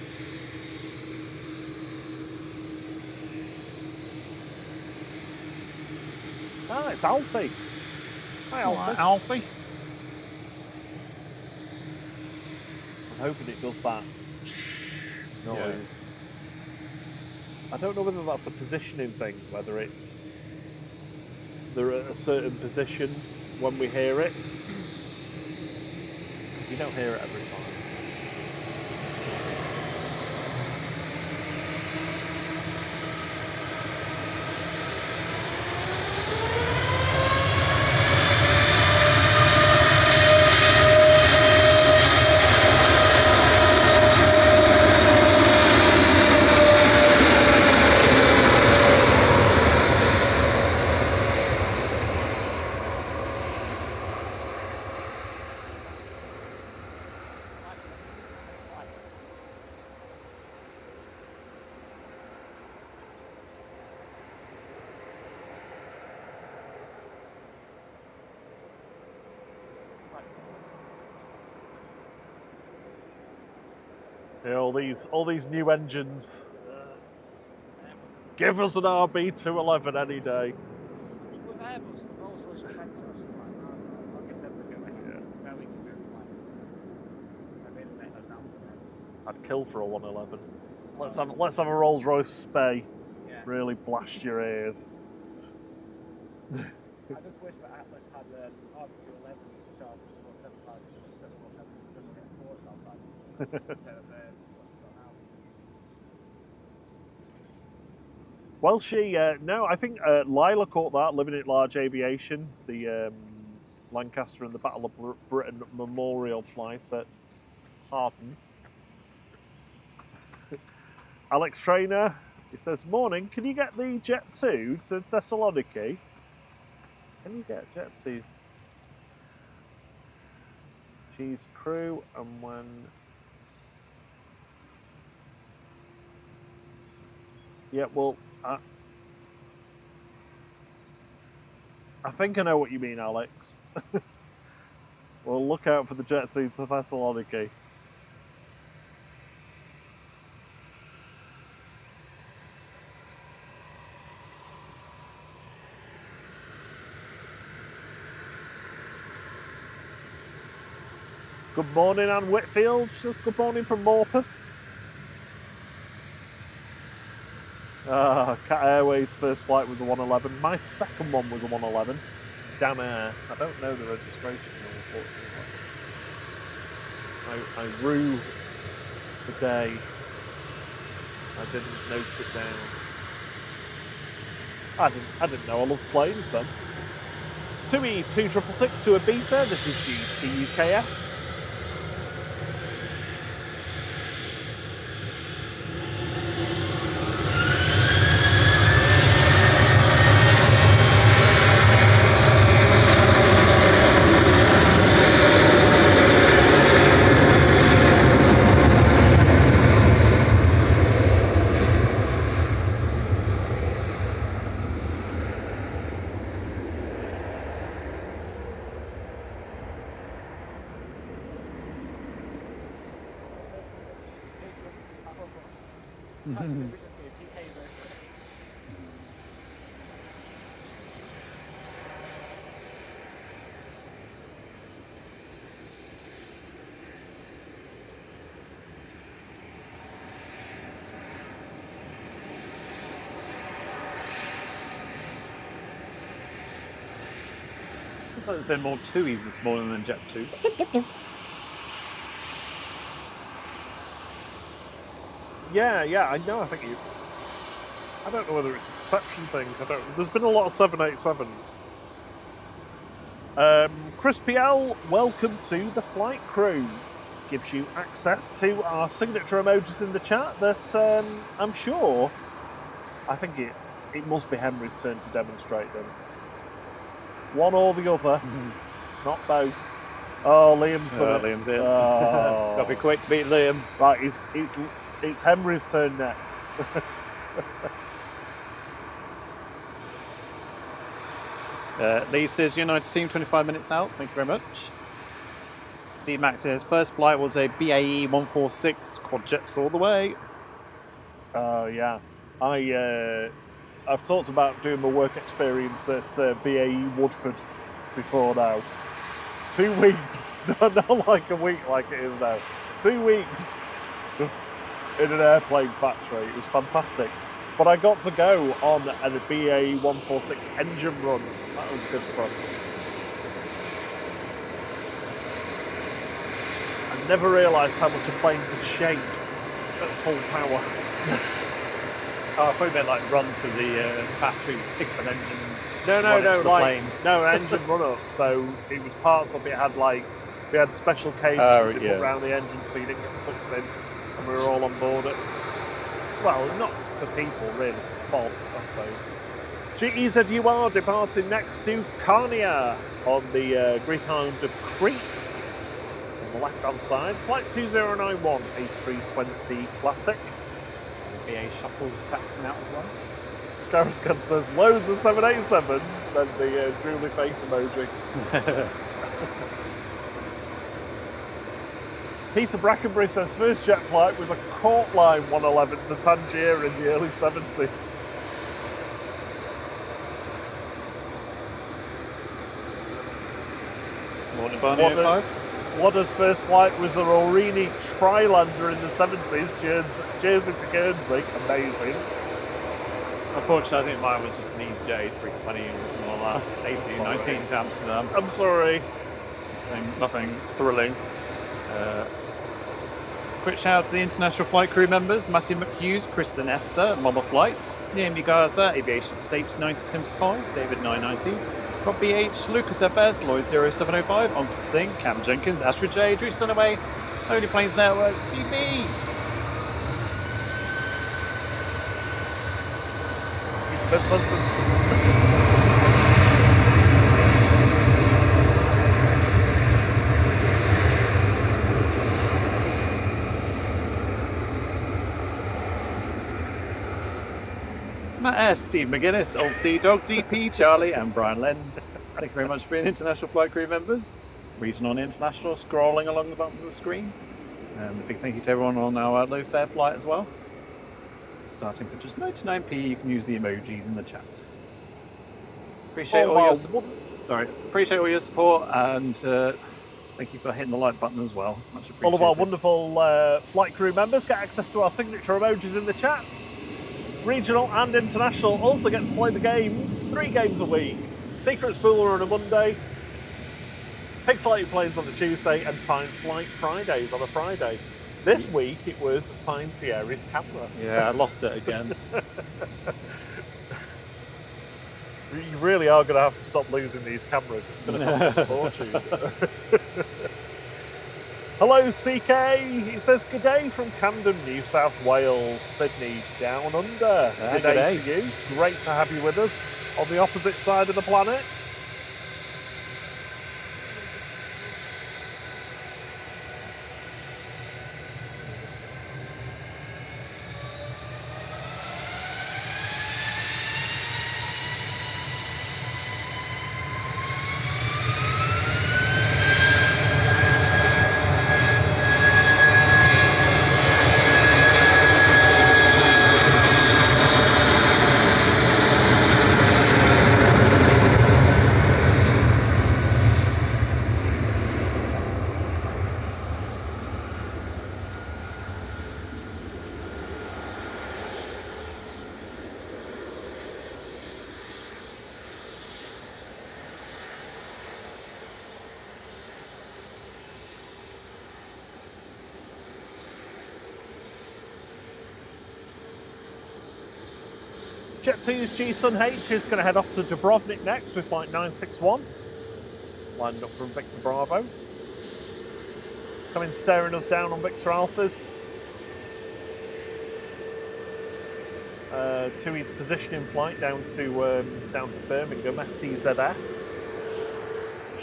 Ah, it's Alfie. Hi, Alfie. Alright, Alfie. I'm hoping it does that noise. I don't know whether that's a positioning thing, whether it's they're at a certain position when we hear it. You don't hear it every time. Yeah, all these new engines. Give us an RB211 any day. With Airbus, the Rolls-Royce Trent or something like that, so I'll give them a go anyway. Now we can move like, maybe it'll make us down with Airbus. I'd kill for a 111. Let's have a Rolls Royce Spey. Yeah. Really blast your ears. I just wish that Atlas had an RB211 charges for 757, because then we'll get Forts outside instead of what we've got now. Well, no, I think Lila caught that, Living at Large Aviation, the Lancaster and the Battle of Britain Memorial flight at Hainan. Alex Trainer, he says, morning, can you get the Jet 2 to Thessaloniki? Can you get Jet 2? She's crew, and when... Yeah, well, I think I know what you mean, Alex. Well, look out for the Jet 2 to Thessaloniki. Good morning, Anne Whitfield. Just good morning from Morpeth. Cat Airways' first flight was a 111. My second one was a 111. Damn Air. I don't know the registration, unfortunately. I rue the day I didn't note it down. I didn't know I loved planes then. Tui 2666 to Ibiza. This is GTUKS. Looks like there's been more Tuis this morning than Jet 2s. Yeah, I know. I don't know whether it's a perception thing. There's been a lot of 787s. Chris PL, welcome to the flight crew. Gives you access to our signature emojis in the chat that I'm sure. I think it must be Henry's turn to demonstrate them. One or the other, not both. Oh, Liam's done it. Liam's in. Oh. Gotta be quick to beat Liam. Right, it's Henry's turn next. Lee says United team 25 minutes out. Thank you very much. Steve Max says first flight was a BAE 146 quad jets all the way. Oh yeah, I've talked about doing my work experience at BAE Woodford before now. 2 weeks, not like a week like it is now. 2 weeks, just in an airplane factory. It was fantastic. But I got to go on a BAE 146 engine run. That was good fun. I never realised how much a plane could shake at full power. Oh, I thought you meant like run to the factory, pick up an engine. No, plane. No, an engine run up. So it was parts up. It had we had special cables that they put around the engine so you didn't get sucked in, and we were all on board it. Well, not for people really, for fog, I suppose. GEZUR departing next to Carnia on the Greek island of Crete. On the left-hand side, flight 2091 A320 Classic. BA shuttle taxing out as well. Scarascan says loads of 787s, then the drooly face emoji. Peter Brackenbury says first jet flight was a Courtline 111 to Tangier in the early 70s. Morning, Barney 05. Wadder's first flight was a Rorini Trilander in the 70s, Jersey to Guernsey. Amazing. Unfortunately, I think mine was just an EasyJet A320 or something like that. 18, 19 to Amsterdam. I'm sorry. Nothing thrilling. Quick shout out to the international flight crew members: Matthew McHughes, Chris and Esther, Mama Flight, Naomi Garza, Aviation States 1975, David 990, Rob BH, Lucas FS, Lloyd 0705, Onkel Singh, Cam Jenkins, Astrid J, Drew Sunaway, Only Planes Network, Steve B. Good sentence. Matt S, Steve McGuinness, Old Sea Dog, DP, Charlie, and Brian Len. Thank you very much for being international flight crew members. Regional and international scrolling along the bottom of the screen. And a big thank you to everyone on our low fare flight as well. Starting for just 99p, you can use the emojis in the chat. Appreciate all your support. Appreciate all your support, and thank you for hitting the like button as well. Much appreciated. All of our wonderful flight crew members get access to our signature emojis in the chat. Regional and international also get to play the games, 3 games a week. Secret Spooler on a Monday, Pixelated Planes on a Tuesday, and Find Flight Fridays on a Friday. This week it was Find Thierry's camera. Yeah, I lost it again. You really are going to have to stop losing these cameras. It's going to cost us a fortune. Hello, CK. He says, good day from Camden, New South Wales, Sydney, down under. Good day to you. Great to have you with us on the opposite side of the planet. Jet2's G-Sun H is going to head off to Dubrovnik next with flight 961. Lined up from Victor Bravo. Coming staring us down on Victor Alphas. Tui's positioning flight down to Birmingham, FDZS.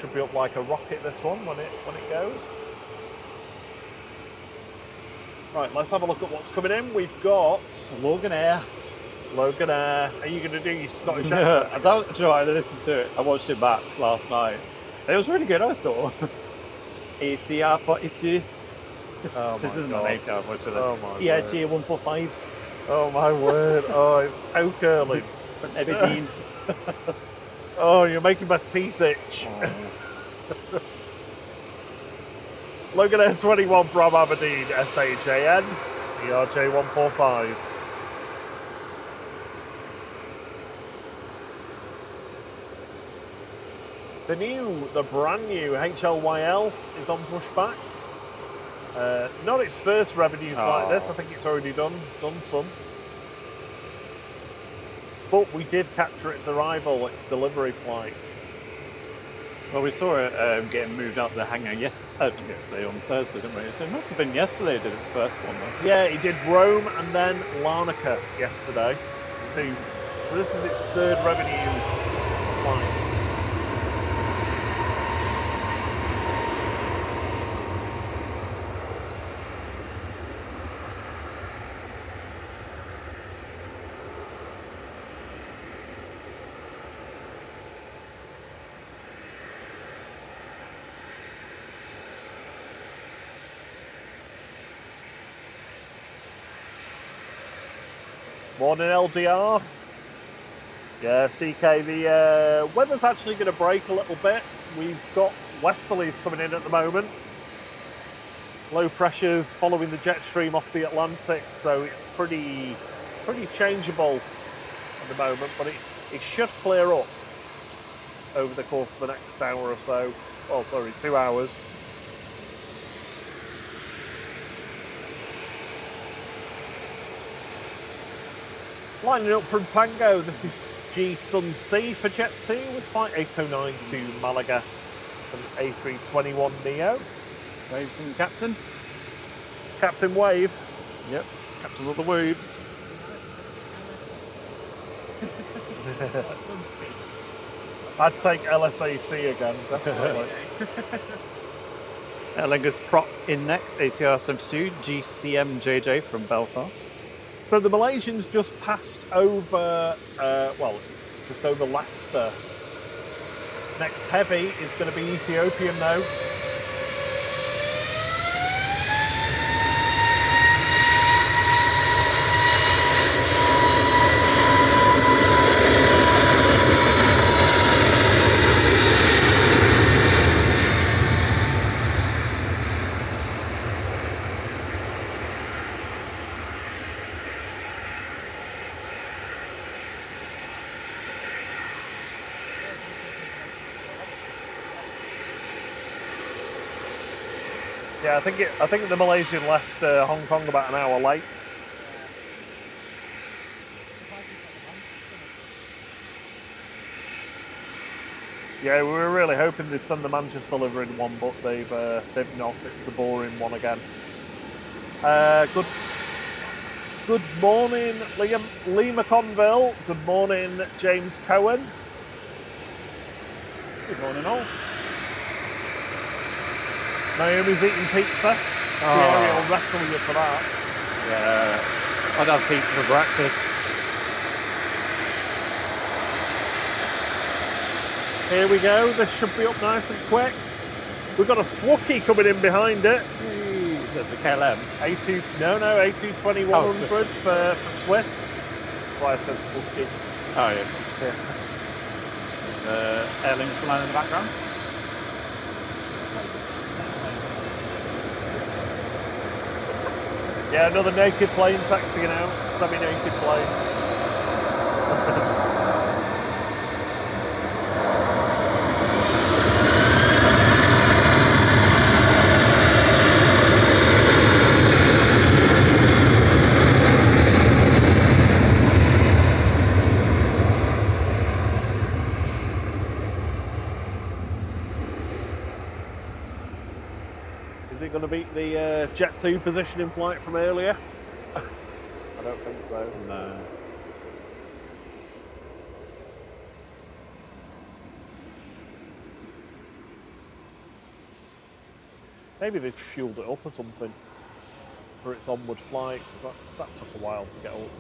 should be up like a rocket, this one, when it goes. Right, let's have a look at what's coming in. We've got Logan Air. Logan Air. Are you going to do your Scottish No, accent? I don't, do you know what, I listened to it. I watched it back last night. It was really good, I thought. ATR 42. Oh This my isn't God. an ATR 42. Oh my It's word. EIG 145 Oh my word. Oh, it's toe curling. from Aberdeen. Oh, you're making my teeth itch. Oh. Logan Air 21 from Aberdeen, SHAN, ERJ 145. The brand new HLYL is on pushback. Not its first revenue flight, this. I think it's already done some. But we did capture its arrival, its delivery flight. Well, we saw it getting moved out the hangar yesterday on Thursday, didn't we? So it must have been yesterday it did its first one, though. Yeah, it did Rome and then Larnaca yesterday, too. So this is its third revenue flight. Morning LDR. Yeah, CK, the weather's actually going to break a little bit. We've got westerlies coming in at the moment. Low pressures following the jet stream off the Atlantic, so it's pretty changeable at the moment, but it should clear up over the course of the next hour or so. Well, sorry, 2 hours. Lining up from Tango, this is G Sun C for Jet 2 with flight 809 to Malaga. It's an A321 Neo. Waves from the captain. Captain Wave. Yep, captain of the waves. I'd take LSAC again, definitely. Aer Lingus prop in next, ATR 72, GCM JJ from Belfast. So the Malaysians just passed over, just over Leicester. Next heavy is going to be Ethiopian though. Yeah, I think the Malaysian left Hong Kong about an hour late. Yeah, we were really hoping they'd send the Manchester livery in one, but they've not. It's the boring one again. Good morning, Lee McConville. Good morning, James Cohen. Good morning all. Naomi's eating pizza. Thierry will wrestle you for that. Yeah, I'd have pizza for breakfast. Here we go. This should be up nice and quick. We've got a Swookie coming in behind it. Is it the KLM? A321 for Swiss. Why I said Swookie. Oh yeah. There's Aer Lingus line in the background. Yeah, another naked plane taxiing out. Semi-naked plane. Is it going to beat the Jet 2 positioning flight from earlier? I don't think so. No. Maybe they fueled it up or something for its onward flight, because that took a while to get up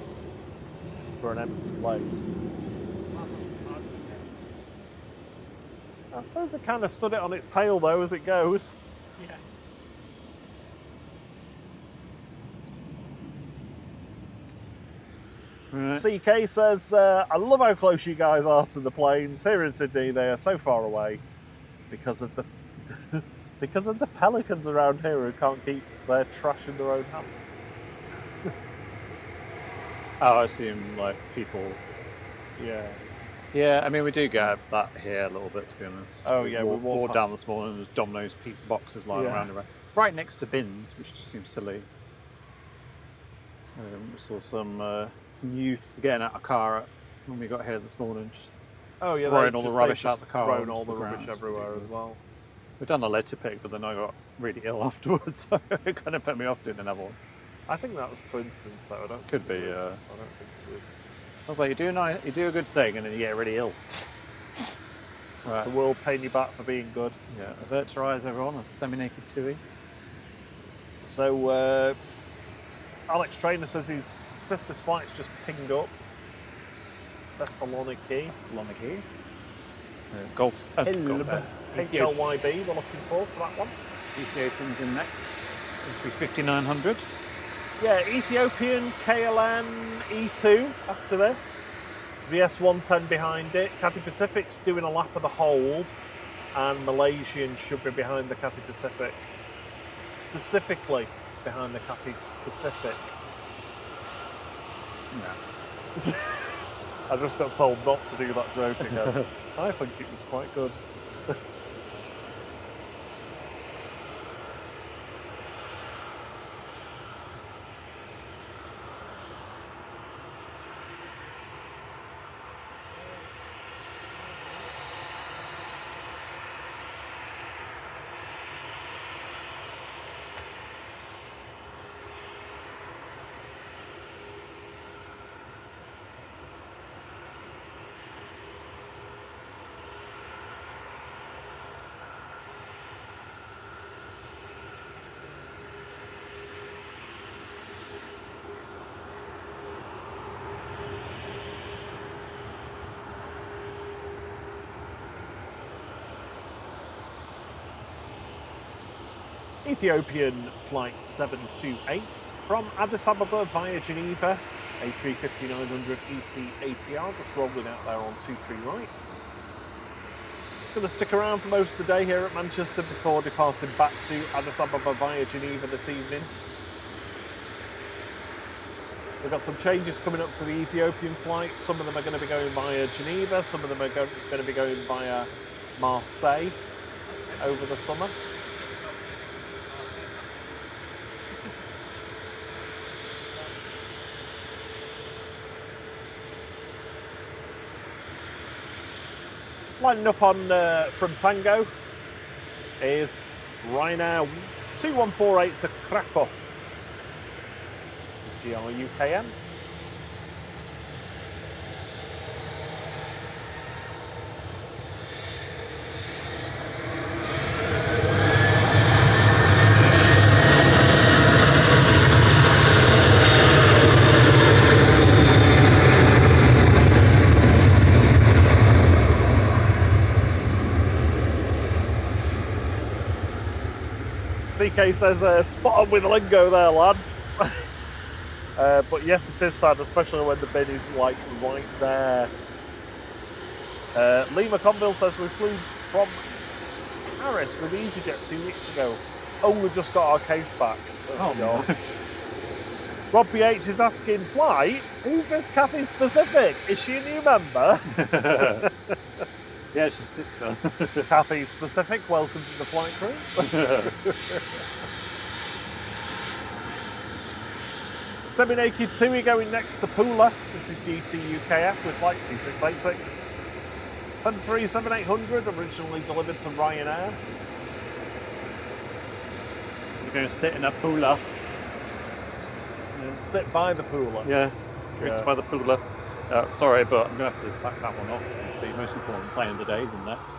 for an empty plane. I suppose it kind of stood it on its tail though as it goes. Yeah. Right. CK says, I love how close you guys are to the planes. Here in Sydney, they are so far away because of the because of the pelicans around here who can't keep their trash in their own hands. Oh, I assume like people. Yeah. Yeah, I mean we do get that here a little bit, to be honest. Oh, yeah, we walk walk down past- this morning and there's Domino's pizza boxes lying Yeah. around right next to bins, which just seems silly. We saw some youths getting out of car when we got here this morning, just Oh yeah, throwing they've all the just- rubbish they've out the just car. thrown onto all the ground. rubbish It's everywhere as ridiculous. well. We've done a lead to pick, but then I got really ill afterwards, so it kind of put me off doing another one. I think that was coincidence though. I don't Could think it be, was, yeah. I don't think it was. I was like, you do a good thing, and then you get really ill. It's the world paying you back for being good. Yeah, avert your eyes, everyone. A semi-naked Tui. So Alex Trainer says his sister's flight's just pinged up. Thessaloniki. Thessaloniki. Gulf. HLYB we're looking for that one. Ethiopian's in next. A350-900. Yeah, Ethiopian KLM E2 after this. VS 110 behind it. Cathay Pacific's doing a lap of the hold, and Malaysian should be behind the Cathay Pacific. Specifically behind the Cathay Pacific. Yeah. I just got told not to do that joke again. I think it was quite good. Ethiopian flight 728 from Addis Ababa via Geneva, A350-900 ATR, just rolling out there on 23 right. Just going to stick around for most of the day here at Manchester before departing back to Addis Ababa via Geneva this evening. We've got some changes coming up to the Ethiopian flights. Some of them are going to be going via Geneva, some of them are going to be going via Marseille over the summer. Lining up on from Tango is Ryanair 2148 to Krakow. This is GRUKM. CK says, spot on with the lingo there, lads. But yes, it is sad, especially when the bin is like right there. Lee McConville says we flew from Paris with EasyJet 2 weeks ago. Oh, we just got our case back. Oh, no. Rob PH is asking, flight? Who's this Cathay Pacific? Is she a new member? Yeah, she's sister. Cathay Pacific, welcome to the flight crew. Semi-naked Tui going next to Pula. This is GT UKF with flight 2686. 737-800, originally delivered to Ryanair. We're going to sit in a Pula. Sit by the Pula. Yeah, drinks Yeah. by the Pula. Sorry, but I'm going to have to sack that one off because the most important plane of the day is in next.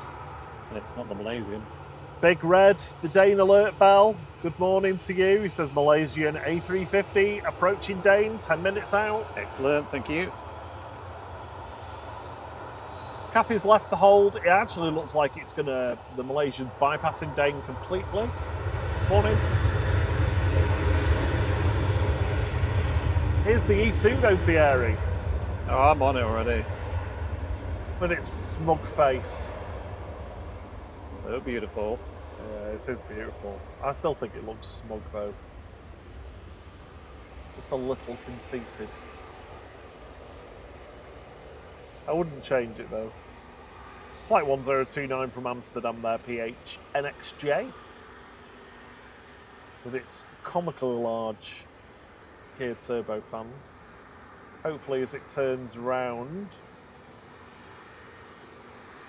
And it's not the Malaysian. Big Red, the Dane alert bell. Good morning to you. He says Malaysian A350 approaching Dane, 10 minutes out. Excellent, thank you. Kathy's left the hold. It actually looks like it's the Malaysians bypassing Dane completely. Morning. Here's the E2 though, Thierry. Oh, I'm on it already. With its smug face. Oh, beautiful. Yeah, it is beautiful. I still think it looks smug though. Just a little conceited. I wouldn't change it though. Flight 1029 from Amsterdam there, PH NXJ. With its comically large geared turbofans. Hopefully as it turns round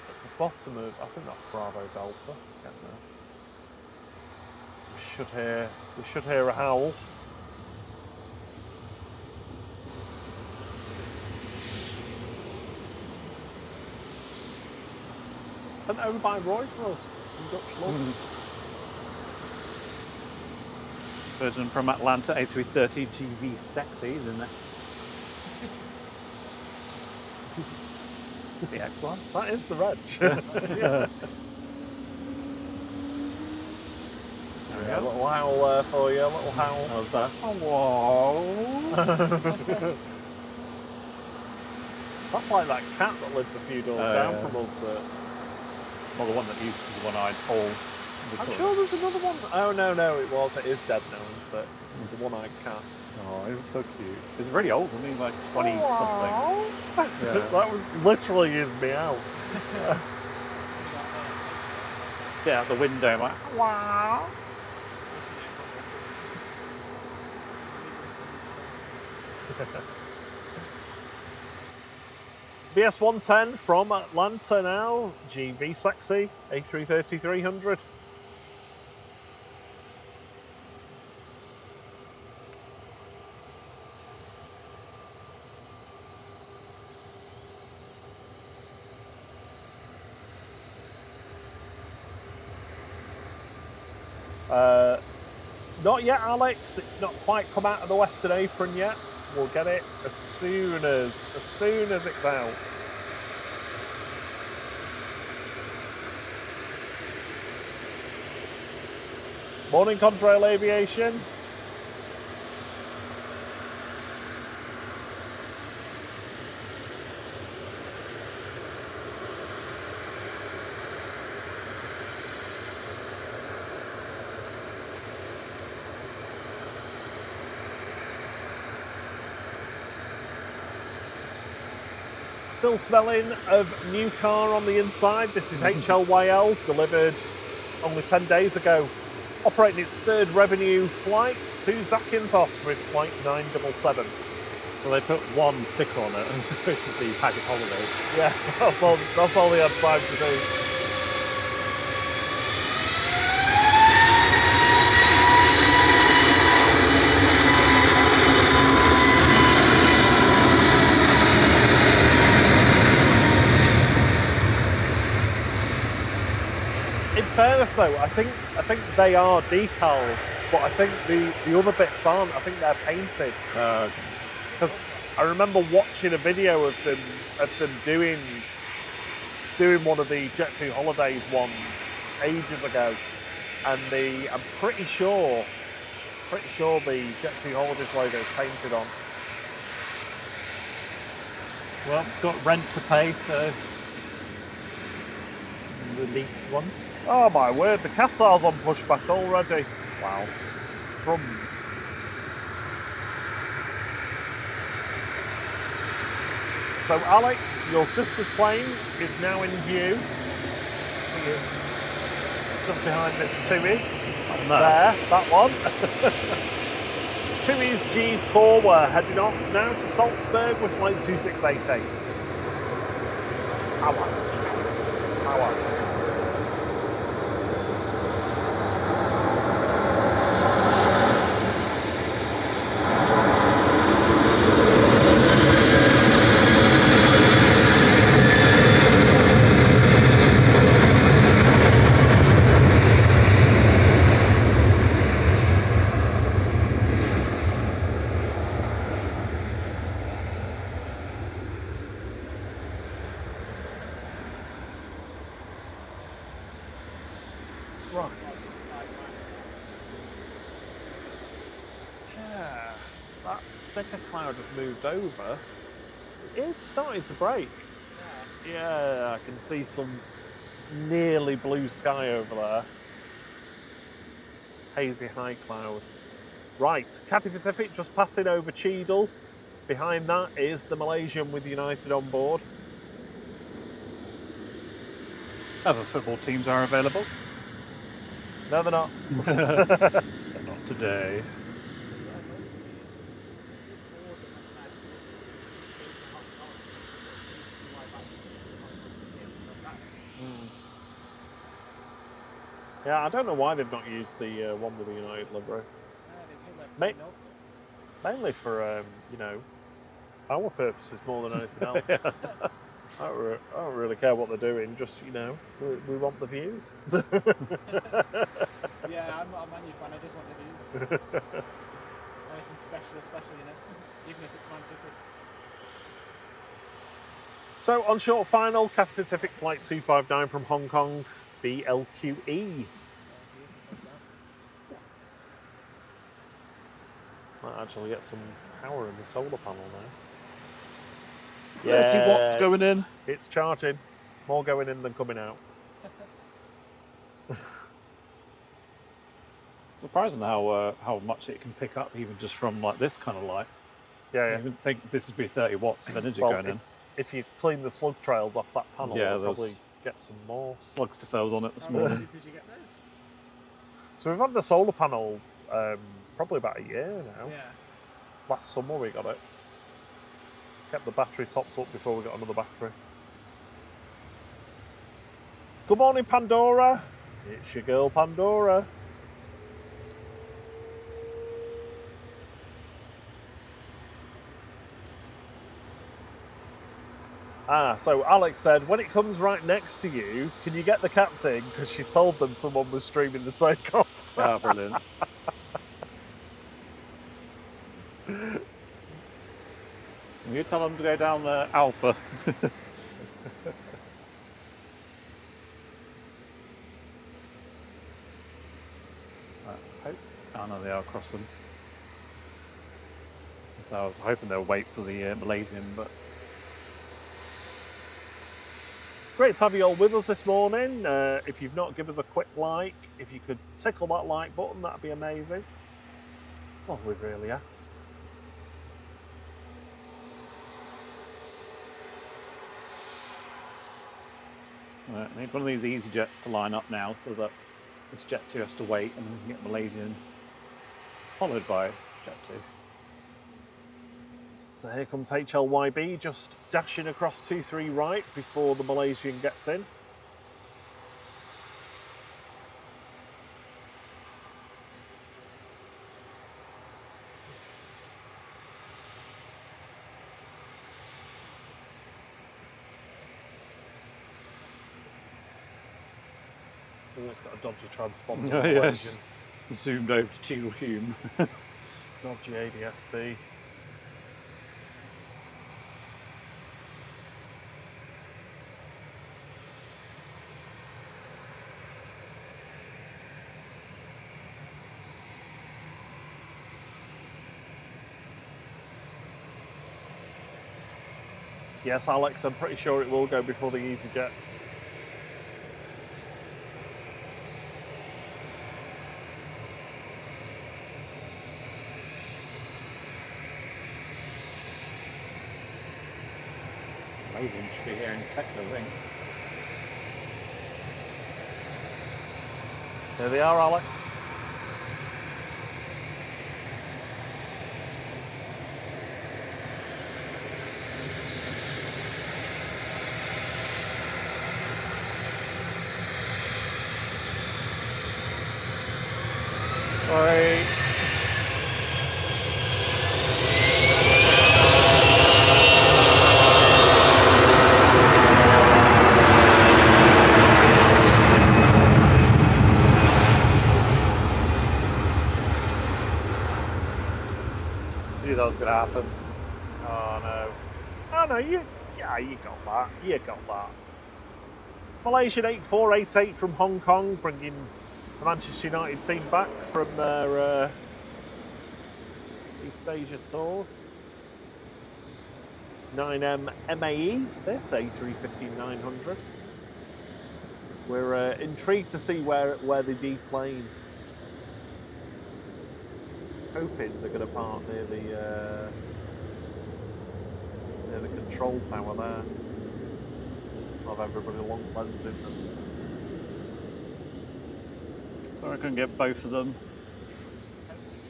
at the bottom of, I think that's Bravo Delta. Getting there. We should hear a howl. Sent over by Roy for us. Some Dutch love. Virgin from Atlanta, A330 GV Sexy is in next. It's the X1. That is the reg. Yeah. Yeah, a little howl there for you, a little howl. How's that? That's like that cat that lives a few doors down yeah. from us. Well, the one that used to be one-eyed Paul. I'm sure there's another one. Oh, no, it is dead now, isn't it? It's a one-eyed cat. Oh, he was so cute. He was really old, wasn't he? Like 20-something. Yeah. That was literally his meow. Just sit out the window like, wow. VS 110 from Atlanta now. GV Sexy, A330 300. Not yet, Alex. It's not quite come out of the Western apron yet. We'll get it as soon as it's out. Morning, Contrail Aviation. Still smelling of new car on the inside. This is HLYL, delivered only 10 days ago. Operating its third revenue flight to Zakynthos with flight 977. So they put one sticker on it, which is the package holidays. Yeah, that's all they had time to do. In fairness though, I think they are decals, but I think the other bits aren't. I think they're painted. Because I remember watching a video of them doing one of the Jet2 Holidays ones ages ago, and I'm pretty sure the Jet2 Holidays logo is painted on. Well, it's got rent to pay, so the least ones. Oh my word, the Qatar's on pushback already. Wow. Crumbs. So Alex, your sister's plane is now in view. See you just behind this Tui. There, that one. Tui's G Tower heading off now to Salzburg with flight 2688. Tower. Right. Yeah, that thicker cloud has moved over. It is starting to break. Yeah, I can see some nearly blue sky over there. Hazy high cloud. Right, Cathay Pacific just passing over Cheadle. Behind that is the Malaysian with United on board. Other football teams are available. No, they're not. Not today. Yeah, I don't know why they've not used the one with the United livery. Mainly for, you know, our purposes more than anything else. I don't really care what they're doing, just, you know, we want the views. Yeah, I'm not a Man U fan, I just want the views. Anything special, especially, you know, even if it's Man City. So, on short final, Cathay Pacific Flight 259 from Hong Kong, BLQE. Might actually get some power in the solar panel now. 30 watts going in. It's charging. More going in than coming out. Surprising how much it can pick up even just from like this kind of light. Yeah, I would think this would be 30 watts of energy well, going in. If you clean the slug trails off that panel, Yeah, you'll probably those get some more. slugs to fells on it this How morning. did you get those? So we've had the solar panel probably about a year now. Yeah. Last summer we got it. Kept the battery topped up before we got another battery. Good morning, Pandora. It's your girl, Pandora. So Alex said, when it comes right next to you, can you get the captain? Because she told them someone was streaming the takeoff. Ah, brilliant. You tell them to go down Alpha. Oh no, they are crossing. So I was hoping they'll wait for the Malaysian, but Great to have you all with us this morning. If you've not, give us a quick like. If you could tickle that like button, that'd be amazing. That's all we've really asked. I need one of these EasyJets to line up now so that this Jet 2 has to wait and we can get Malaysian followed by Jet 2. So here comes HLYB just dashing across 2-3 right before the Malaysian gets in. Oh, it's got a dodgy transponder. Oh, yeah, it's just zoomed over to Cheadle Hume. Dodgy ADSB. Yes, Alex, I'm pretty sure it will go before the EasyJet. Malaysian should be here in a second, I think. There they are, Alex. Sorry. Knew that was going to happen. Oh no. Oh no, you got that. You got that. Malaysian 8488 from Hong Kong, bringing the Manchester United team back from their East Asia tour. 9M MAE, this A350-900. We're intrigued to see where they deplane. Hoping they're going to park near the control tower there. Have everybody along lensing them. So I can get both of them.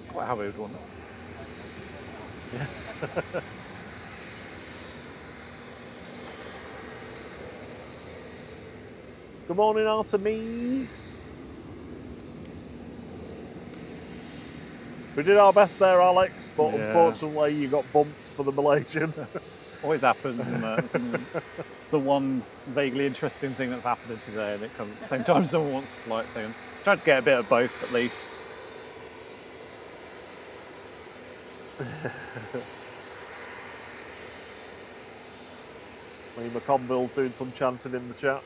Quite how we would want it. Yeah. Good morning, Artemy. We did our best there, Alex, but unfortunately you got bumped for the Malaysian. Always happens, isn't it? It's the one vaguely interesting thing that's happening today, and it comes at the same time someone wants a flight taken. Tried to get a bit of both at least. Lee McConville's doing some chanting in the chat.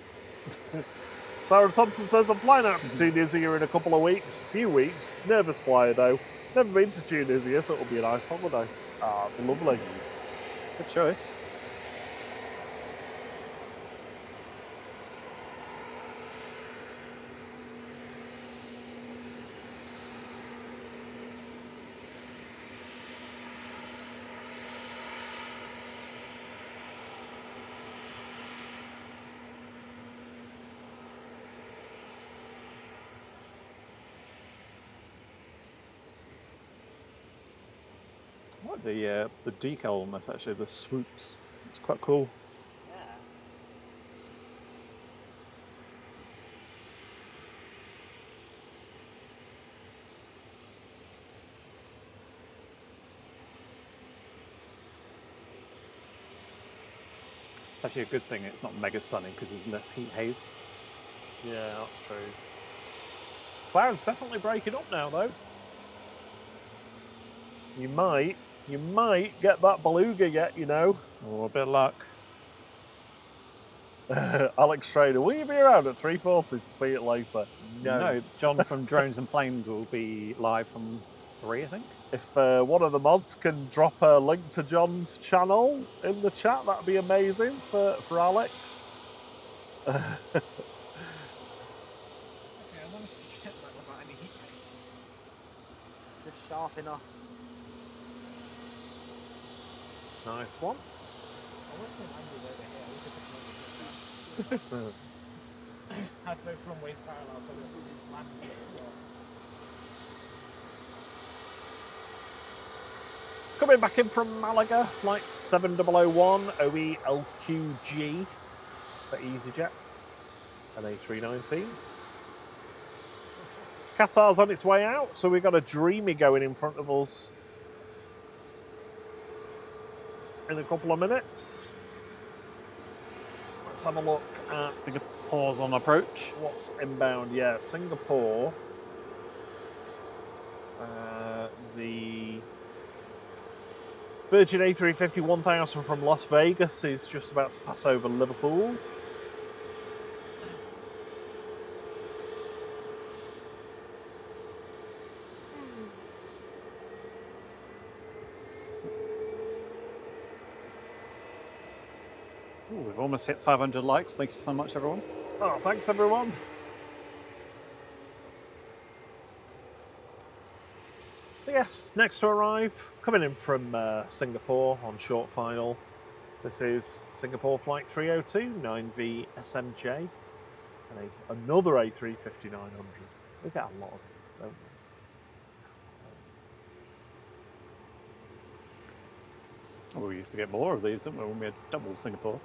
Sarah Thompson says, I'm flying out to Tunisia in a couple of weeks, few weeks. Nervous flyer though. Never been to Tunisia, so it'll be a nice holiday. Ah, it'll be lovely. Good choice. I like the decal on this actually, the swoops. It's quite cool. Yeah. Actually a good thing it's not mega sunny because there's less heat haze. Yeah, that's true. Cloud's definitely breaking up now, though. You might get that beluga yet, you know. Or a bit of luck. Alex Trader, will you be around at 3:40 to see it later? No, John from Drones and Planes will be live from 3, I think. If one of the mods can drop a link to John's channel in the chat, that'd be amazing for Alex. Okay, I managed to get that without any heat rays. Just sharp enough. Nice one. I wish they landed over here. I wish I could land it. Had both runways parallel so that we could land as well. Coming back in from Malaga, flight 7001 OE-LQG for EasyJet and A319. Qatar's on its way out, so we've got a Dreamy going in front of us in a couple of minutes. Let's have a look at Singapore's on approach. what's inbound. Yeah, Singapore. The Virgin A350 1000 from Las Vegas is just about to pass over Liverpool. Ooh, we've almost hit 500 likes. Thank you so much, everyone. Oh, thanks everyone. So yes, next to arrive, coming in from Singapore on short final. This is Singapore Flight 302, 9V SMJ, and another A350-900. We get a lot of these, don't we? Oh, we used to get more of these, didn't we, when we had double Singapore?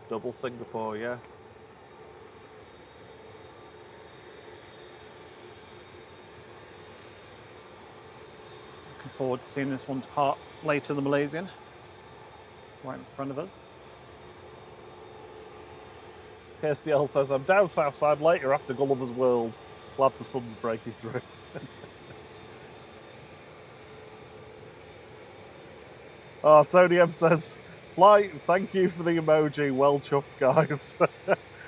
Double Singapore, yeah. Looking forward to seeing this one depart later, the Malaysian. Right in front of us. KSDL says, I'm down south side later after Gulliver's World. Glad the sun's breaking through. Oh, Tony M says, Flight, thank you for the emoji. Well chuffed, guys.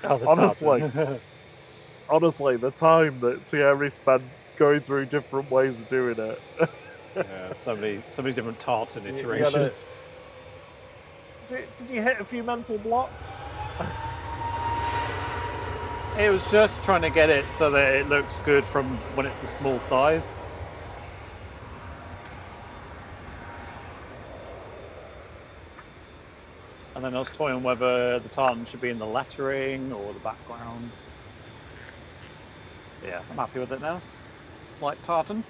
Oh, the Honestly. Honestly, the time that Thierry spent going through different ways of doing it. Yeah, so many different tartan You gotta- iterations. Did you hit a few mental blocks? It was just trying to get it so that it looks good from when it's a small size. And then I was toying whether the tartan should be in the lettering or the background. Yeah, I'm happy with it now. Flight tartan.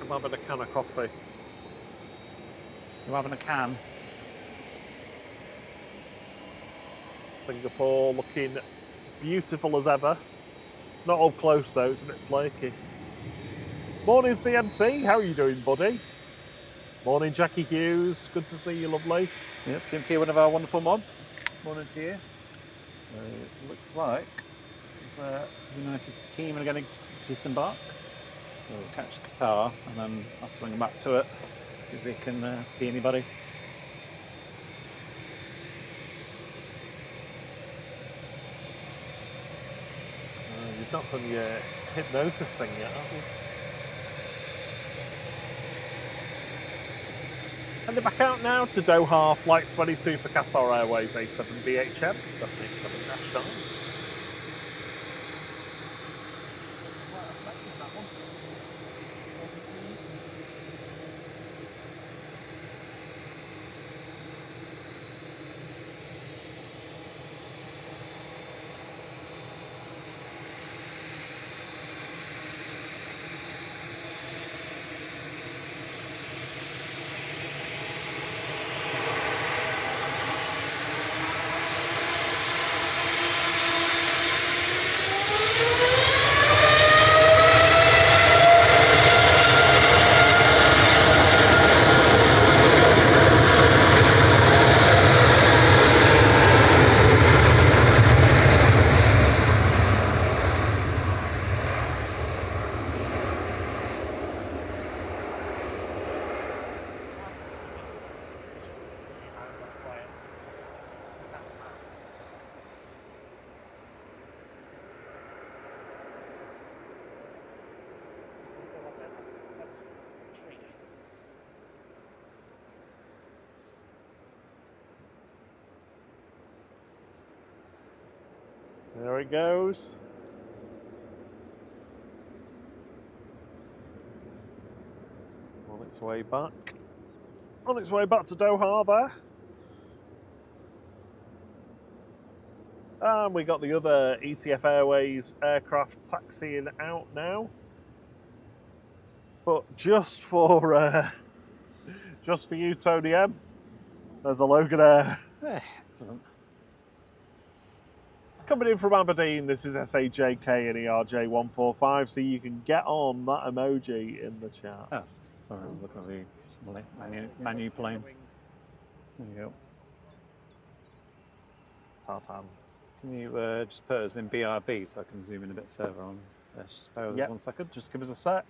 I'm having a can of coffee. You're having a can. Singapore looking beautiful as ever. Not up close though, it's a bit flaky. Morning CMT, how are you doing, buddy? Morning Jackie Hughes, good to see you, lovely. Yep, CMT, one of our wonderful mods. Morning to you. So it looks like this is where the United team are going to disembark. So we'll catch Qatar and then I'll swing back to it, see if we can see anybody. You've not done your hypnosis thing yet, have you? And they're back out now to Doha, flight 22 for Qatar Airways A7 BHM, 787-9. There it goes. On its way back. On its way back to Doha there. And we got the other ETF Airways aircraft taxiing out now. But just for you, Tony M, there's a Logan Air. Excellent. Coming in from Aberdeen, this is SAJK and ERJ145, so you can get on that emoji in the chat. Oh, sorry, I was looking at the menu plane. There you go. Tartan. Can you just put us in BRB so I can zoom in a bit further on? Let's just bear with us 1 second. Just give us a sec.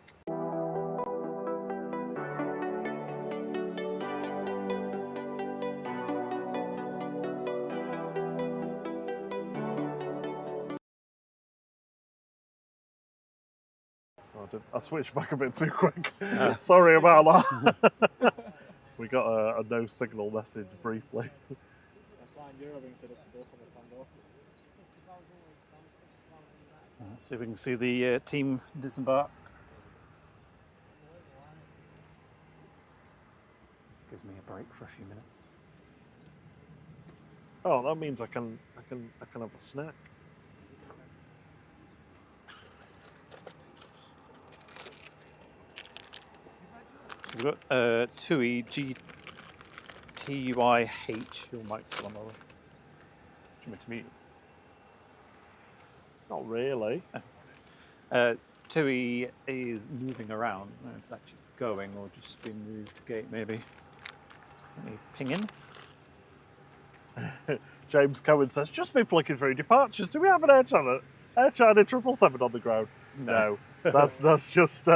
I switched back a bit too quick. Sorry about that. We got a no signal message briefly. Let's see if we can see the team disembark. This gives me a break for a few minutes. Oh, that means I can have a snack. So we've got Tui GTUIH, your mic's still on the way. Do you want me to mute? Not really. Tui is moving around. I don't know if it's actually going or just being moved to gate maybe. It's currently pinging. James Cohen says, just been flicking through departures. Do we have an Air China 777 on the ground? No. That's just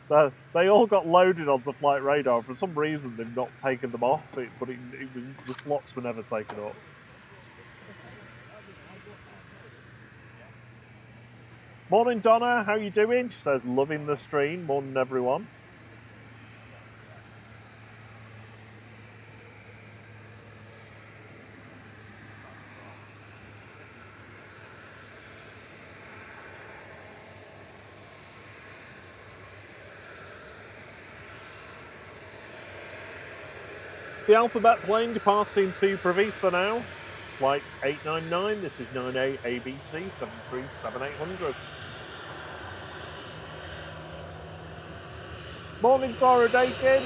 They all got loaded onto flight radar. For some reason, they've not taken them off. But it was the slots were never taken up. Morning, Donna. How you doing? She says, loving the stream. Morning, everyone. The Alphabet plane departing to Provisa now. Flight 899. This is 9A ABC 737-800. Morning, Tara Dakin.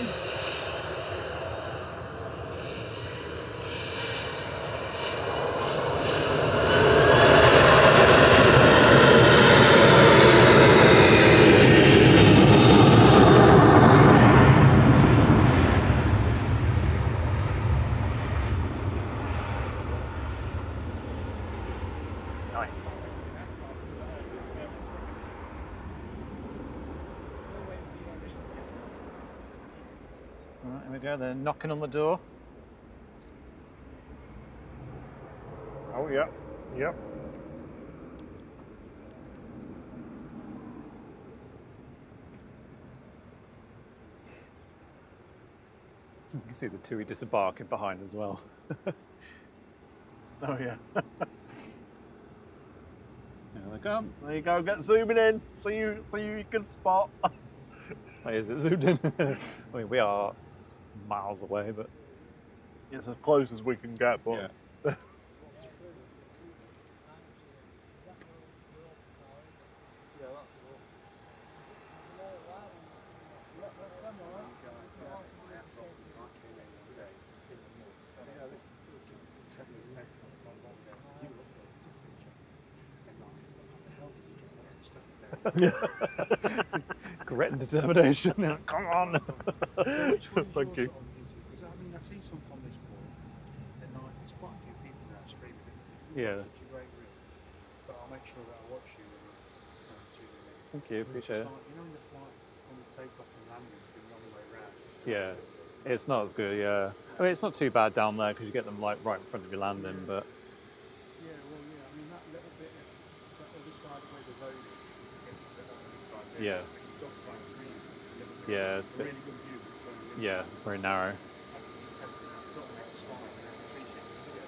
Nice. All right, here we go. They're knocking on the door. Oh, yeah. Yep. You can see the Tui disembarking behind as well. Oh, yeah. There they come. There you go. Get zooming in. See you can spot. Oh, is it zoomed in? I mean, we are miles away, but It's as close as we can get, but yeah. Grit and determination. Come on. Thank you. Because I mean, I see some from this point, and there's quite a few people now streaming it. Yeah. Such a great reel. But I'll make sure that I watch you when you tune in. Thank you, appreciate it. You know, in the flight, when the takeoff and landing has been the other way around. Yeah, it's not as good, yeah. I mean, it's not too bad down there because you get them like right in front of your landing, but Yeah, well, yeah. I mean, that little bit of that other side where the road is, gets to the opposite side there. Yeah. When you've got like trees, it's a little bit. yeah, it's It's a a bit, really good view. But it's only yeah, it's very narrow. After you test it, I've got the next slide and then 360 video.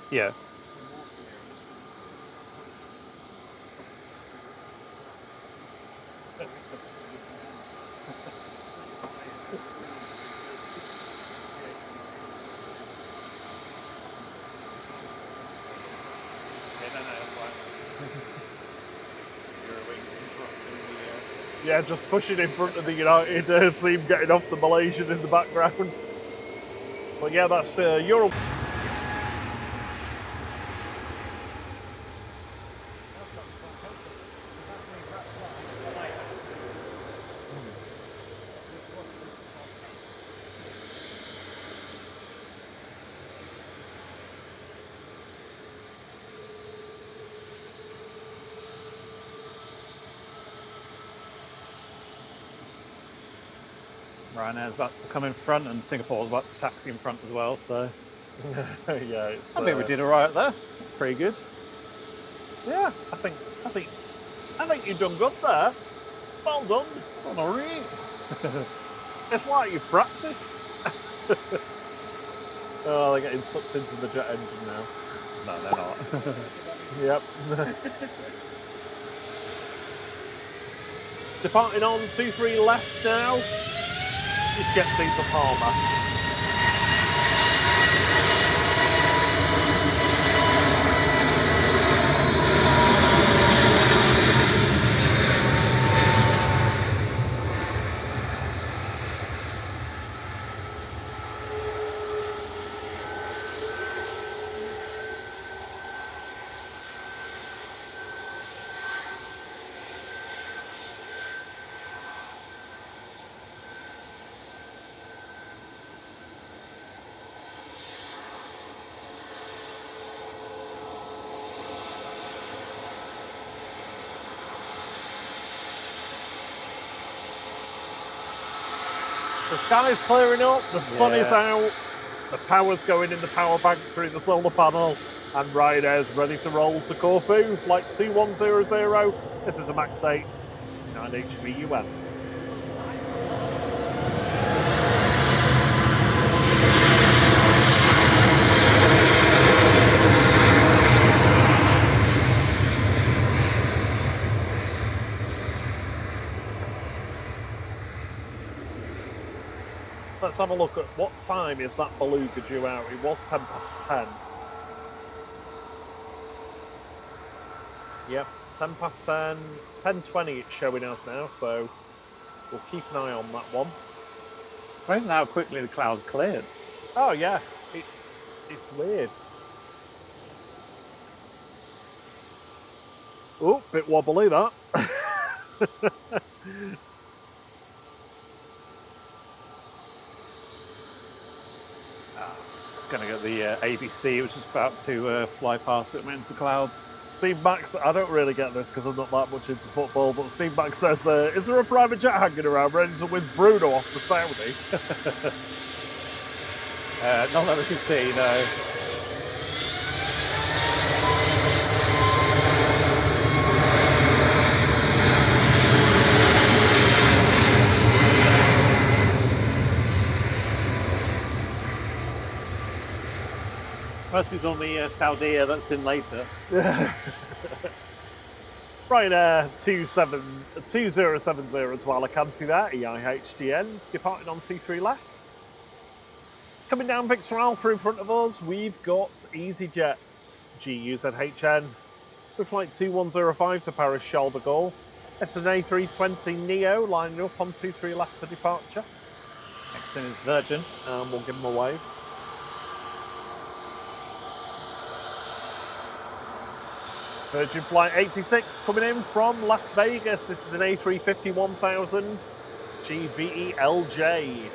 Yeah. Just been walking there, just been. Yeah, just pushing in front of the United team, getting off the Malaysian in the background. But yeah, that's Europe. That's got to be quite helpful, because that's the exact flight I like. Which was this? Ryanair's about to come in front and Singapore's about to taxi in front as well, so Yeah, it's. I think we did all right there. That's pretty good. Yeah, I think you've done good there. Well done. Done all right. It's like you've practiced. Oh, they're getting sucked into the jet engine now. No, they're not. Yep. Departing on 23 left now. Just jetting to Palma. The sky's clearing up, the sun is Yeah. out, the power's going in the power bank through the solar panel, and Ryanair's ready to roll to Corfu, flight 2100. This is a MAX 8, 9HVUN. Let's have a look at what time is that beluga due out. It was 10 past 10. Yep, 10 past 10, 10:20 it's showing us now, so we'll keep an eye on that one. It's amazing how quickly the cloud cleared. Oh yeah, it's weird. Oh, bit wobbly that. Going to get the ABC, which is about to fly past, but it went into the clouds. Steve Max, I don't really get this because I'm not that much into football, but Steve Max says, is there a private jet hanging around ready to whiz Bruno off to Saudi? Not that we can see, no. Mercy's on the Saudia that's in later. Ryanair 2070 to Alicante there, EIHDN, departing on T3 left. Coming down Victor Alpha in front of us, we've got EasyJet's GUZHN with flight 2105 to Paris Charles de Gaulle. It's an A320 Neo lining up on T3 left for departure. Next in is Virgin. We'll give them a wave. Virgin Flight 86 coming in from Las Vegas. This is an A350 1000 GVELJ.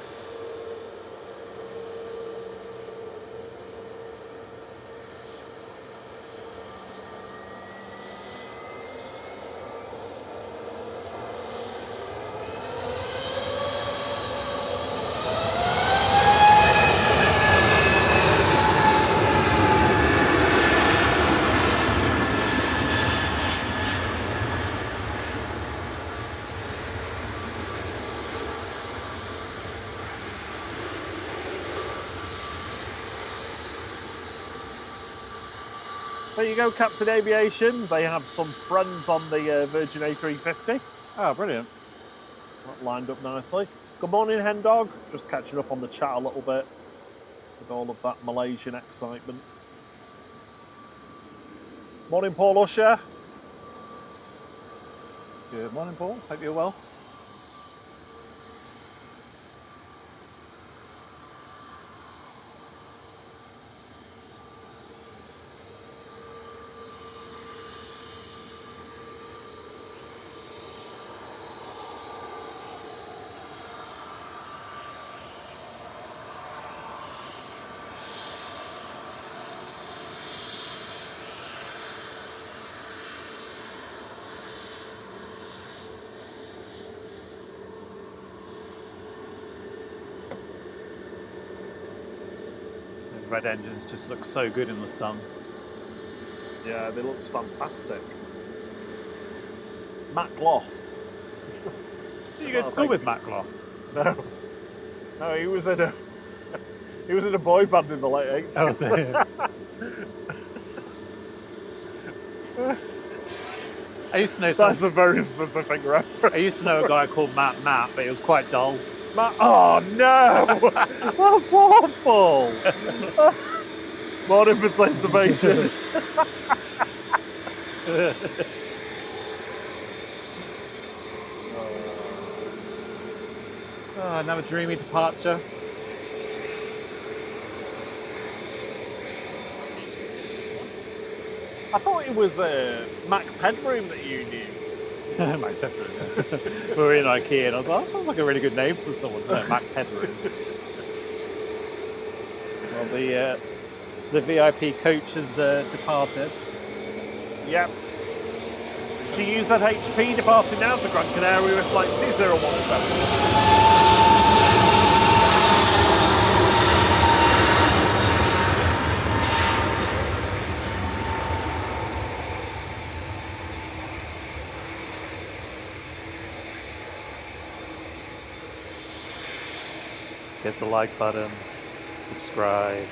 There you go, Captain Aviation. They have some friends on the Virgin A350. Oh, brilliant. That lined up nicely. Good morning, Hen Dog. Just catching up on the chat a little bit with all of that Malaysian excitement. Morning, Paul Usher. Good morning, Paul. Hope you're well. Those red engines just look so good in the sun. Yeah, they looks fantastic. Matt Gloss. Did you go to school with Matt Gloss? No. No, he was in a boy band in the late 80s. Oh, was it? I used to know That's a very specific reference. I used to know a guy called Matt, but he was quite dull. Matt, oh no! That's awful! Morning, potato bacon. Oh, another dreamy departure. I thought it was Max Headroom that you knew. Max Headroom. Yeah. We were in IKEA and I was like, that sounds like a really good name for someone, isn't it? Max Headroom. Well, the VIP coach has departed. Yep. GUZHP departing now to Gran Canaria with flight 2017. Hit the like button, subscribe.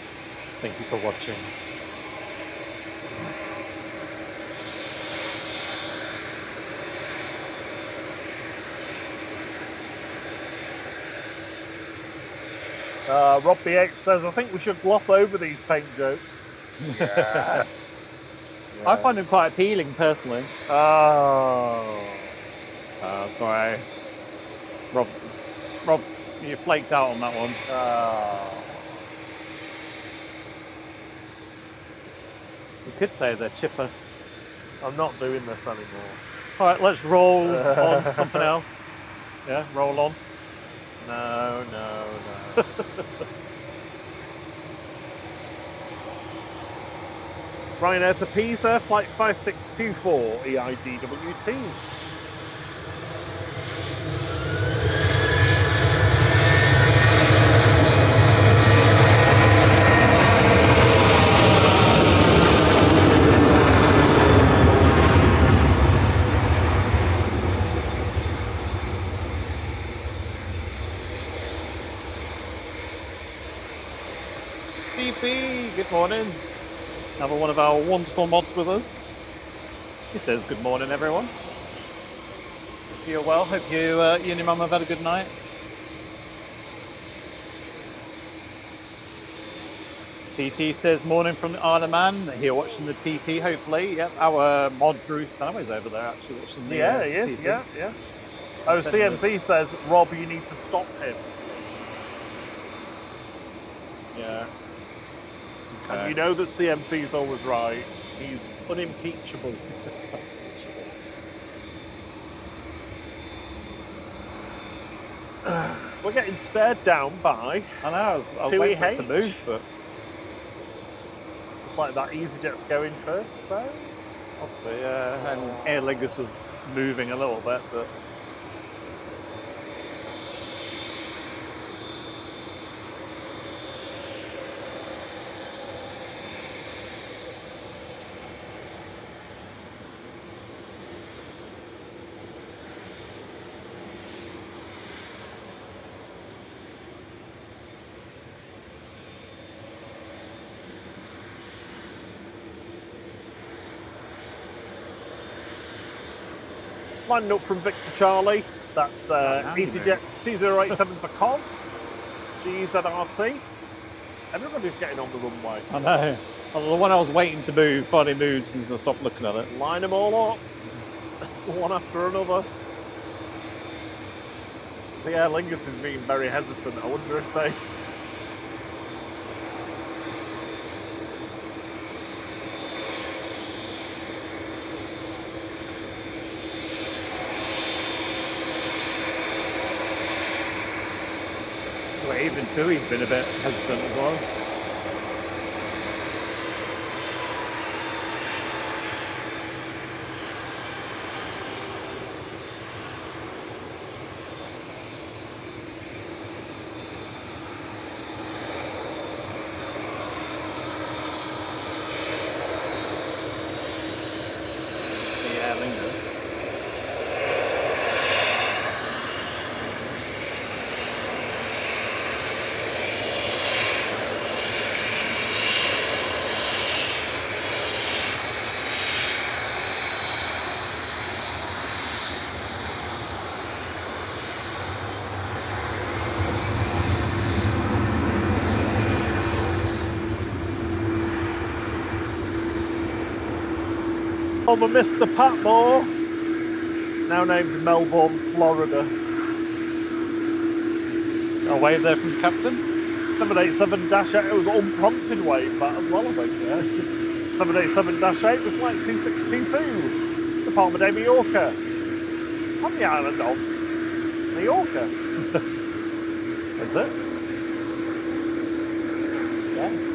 Thank you for watching. Rob BH says, I think we should gloss over these paint jokes. Yes. I find them quite appealing personally. Oh. Sorry. Rob, you flaked out on that one. You could say they're chipper. I'm not doing this anymore. All right, let's roll on to something else. Yeah, roll on. No. Ryanair to Pisa, flight 5624, EIDWT. Steve B, good morning. Another one of our wonderful mods with us. He says, good morning, everyone. Hope you're well. Hope you and your mum have had a good night. TT says, morning from the Isle of Man. Here watching the TT, hopefully. Yep, our mod Drew Stanaway's over there, actually, watching the Yeah, he is, TT. yeah. Oh, CMC says, Rob, you need to stop him. Yeah. And you know that CMT is always right. He's unimpeachable. We're getting stared down by I know, I was Tui waiting for it to H. move, but It's like that EasyJet's going first, though. possibly, yeah. And Aer Lingus was moving a little bit, but Lining up from Victor Charlie. That's handy EasyJet 2087 to COS. GZRT. Everybody's getting on the runway. I know. Well, the one I was waiting to move finally moved since I stopped looking at it. Line them all up. One after another. The Aer Lingus is being very hesitant. I wonder if they... Well, even Tui's been a bit hesitant as well. Yeah, Lingus. Over Mr. Patmore, now named Melbourne, Florida. A wave there from the captain. 787-8, it was unprompted wave that as well, I think, yeah. 787-8 with flight 2622 to Palma de Mallorca on the island of Mallorca. Is it? Yes.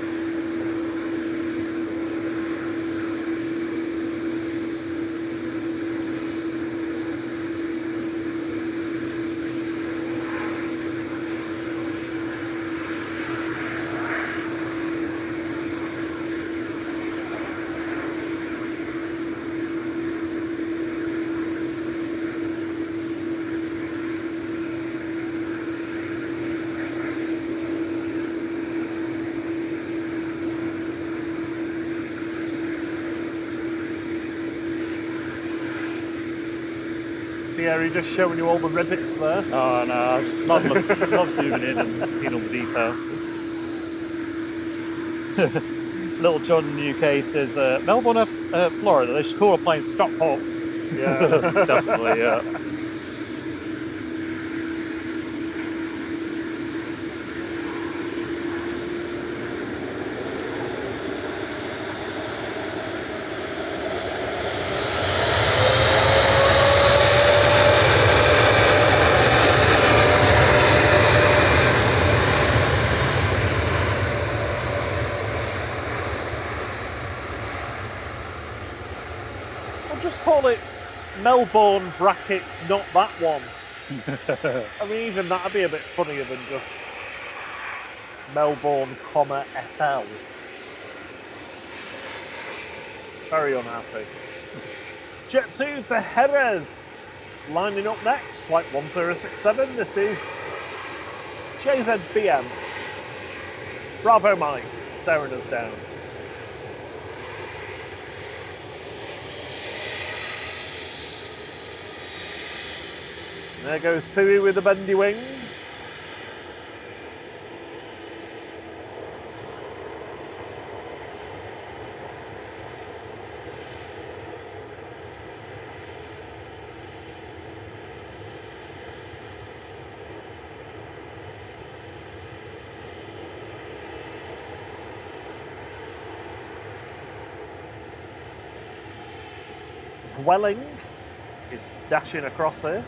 Thierry just showing you all the rivets there. Oh no, I just love zooming in and seeing all the detail. Little John in the UK says, Melbourne, Florida, they should call a plane Stockport. Yeah. Definitely, yeah. I'll just call it Melbourne brackets, not that one. I mean, even that'd be a bit funnier than just Melbourne, FL. Very unhappy. Jet 2 to Heavies. Lining up next, flight 1067. This is JZBM. Bravo Mike, staring us down. There goes Tui with the bendy wings. Welling is dashing across here.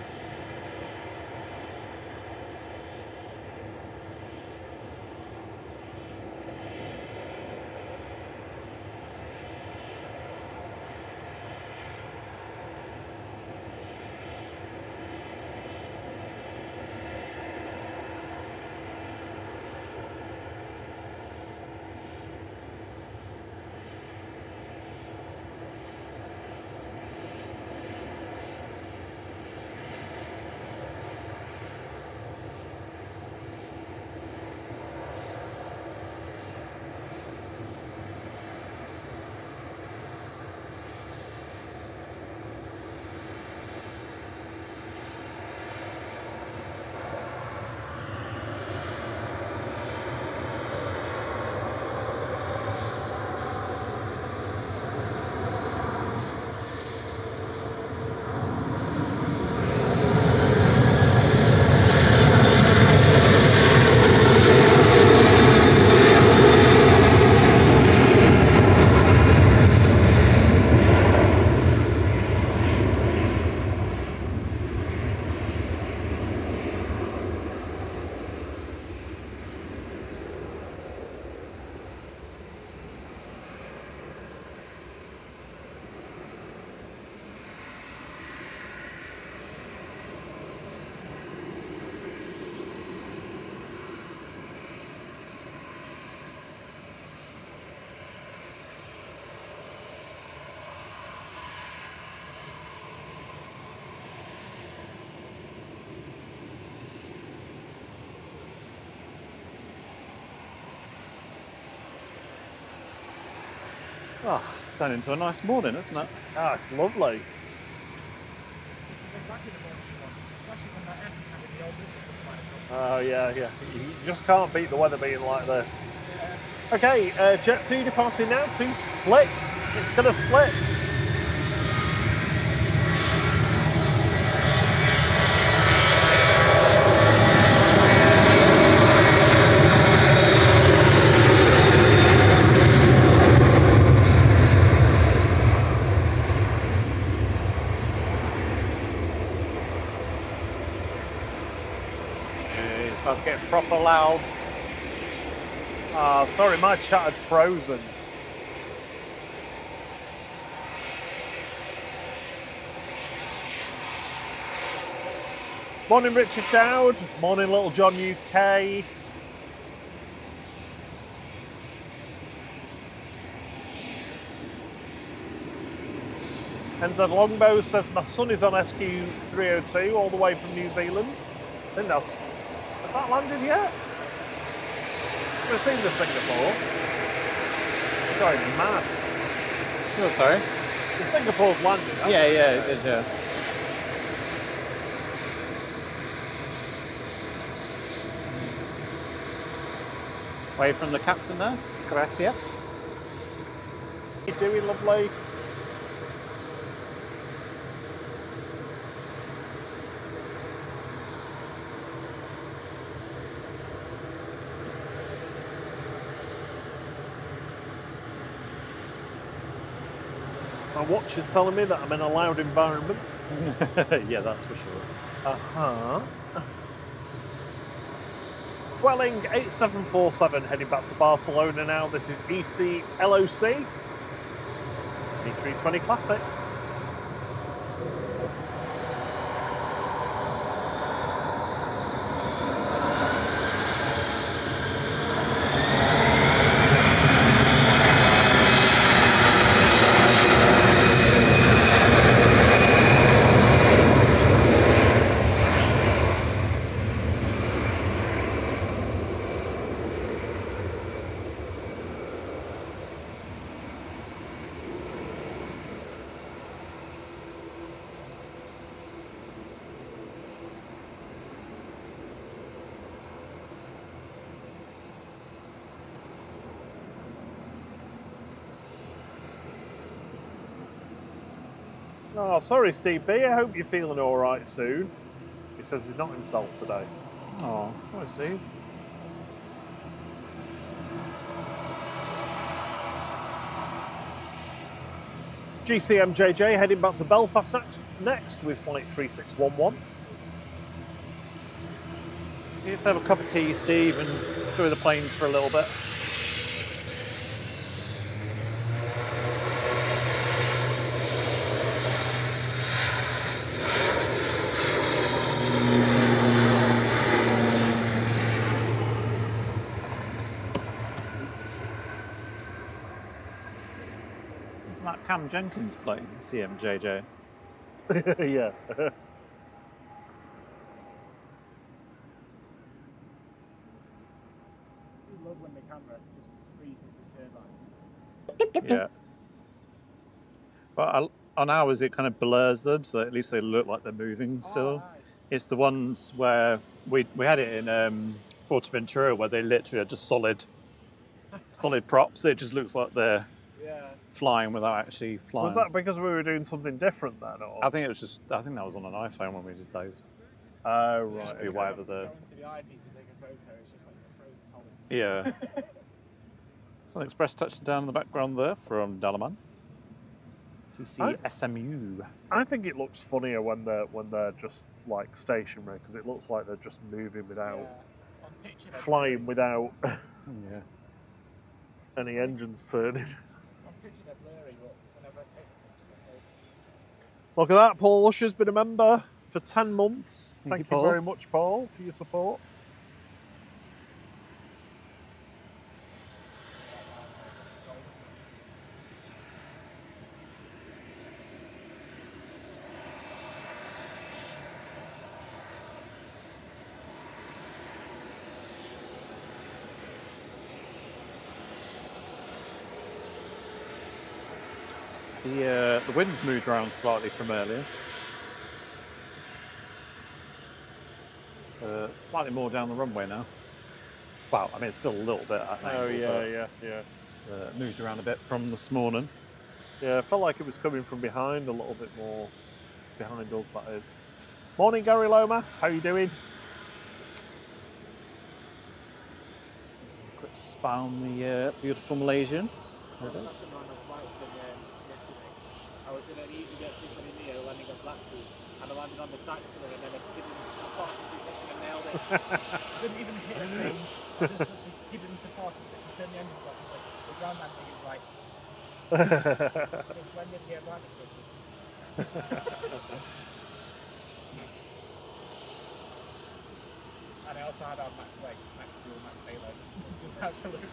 Oh, it's turned into a nice morning, isn't it? Ah, it's lovely. This is exactly the morning you want, especially when that Etihad in the old building comes by. Oh, yeah. You just can't beat the weather being like this. Okay, Jet 2 departing now to Split. It's going to split. It's about to get proper loud. Ah, sorry, my chat had frozen. Morning, Richard Dowd. Morning, Little John UK. NZ Longbow says my son is on SQ302 all the way from New Zealand. I think has that landed yet? We've seen the Singapore. We're going mad. Oh, sorry. The Singapore's landed, hasn't it? Yeah, it did, yeah. Away from the captain there. Gracias. How you doing, lovely? My watch is telling me that I'm in a loud environment. Yeah, that's for sure. Uh-huh. Welling 8747 heading back to Barcelona now. This is EC LOC. A320 Classic. Oh, sorry, Steve B. I hope you're feeling all right soon. He says he's not himself today. Oh, sorry, Steve. GCMJJ heading back to Belfast next with flight 3611. Let's have a cup of tea, Steve, and enjoy the planes for a little bit. Isn't that Cam Jenkins plane, CMJJ? Yeah. I love when the camera just freezes the turbines. Yeah. But on ours, it kind of blurs them, so at least they look like they're moving still. Oh, nice. It's the ones where we had it in Forteventura, where they literally are just solid props. It just looks like they're flying without actually flying. Was that because we were doing something different then? Or? I think it was just. I think that was on an iPhone when we did those. Oh, Just right. be Okay. whatever the. Go into the eyepiece and take a photo, it's just like a frozen solid. Yeah. Sun Express touching down in the background there from Dalaman. To see SMU. I think it looks funnier when they're just like stationary because it looks like they're just moving without On picture, they're flying without Yeah. any engines turning. On picture they're blurry, but whenever I take a picture they're frozen. Look at that, Paul Usher's been a member for 10 months. Thank you, you Paul. very much, Paul, for your support. The wind's moved around slightly from earlier. It's slightly more down the runway now. Well, I mean, it's still a little bit at an angle, but yeah. it's moved around a bit from this morning. Yeah, I felt like it was coming from behind a little bit more. Behind us, that is. Morning, Gary Lomas. How you doing? Quick spy on the beautiful Malaysian. There it That's is. the amount of flights yesterday. I was in an EasyJet A380 Neo landing at Blackpool, and I landed on the taxiway and then I skidded into the parking position and nailed it. Didn't even hit a thing. I just literally skidded into parking position, turned the engines off, and the ground landing is like, since when did we get driver's skill? And I also had our max weight, max fuel, max payload. Just absolutely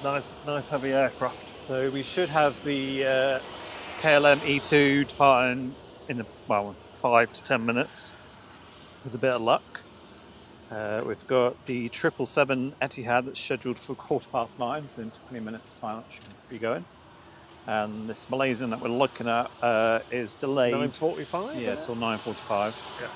nuts. Nice heavy aircraft. So we should have the KLM E2 departing in 5 to 10 minutes, with a bit of luck. We've got the 777 Etihad that's scheduled for 9:15, so in 20 minutes time it should be going. And this Malaysian that we're looking at is delayed. 9:45? Yeah, till 9:45. Yeah.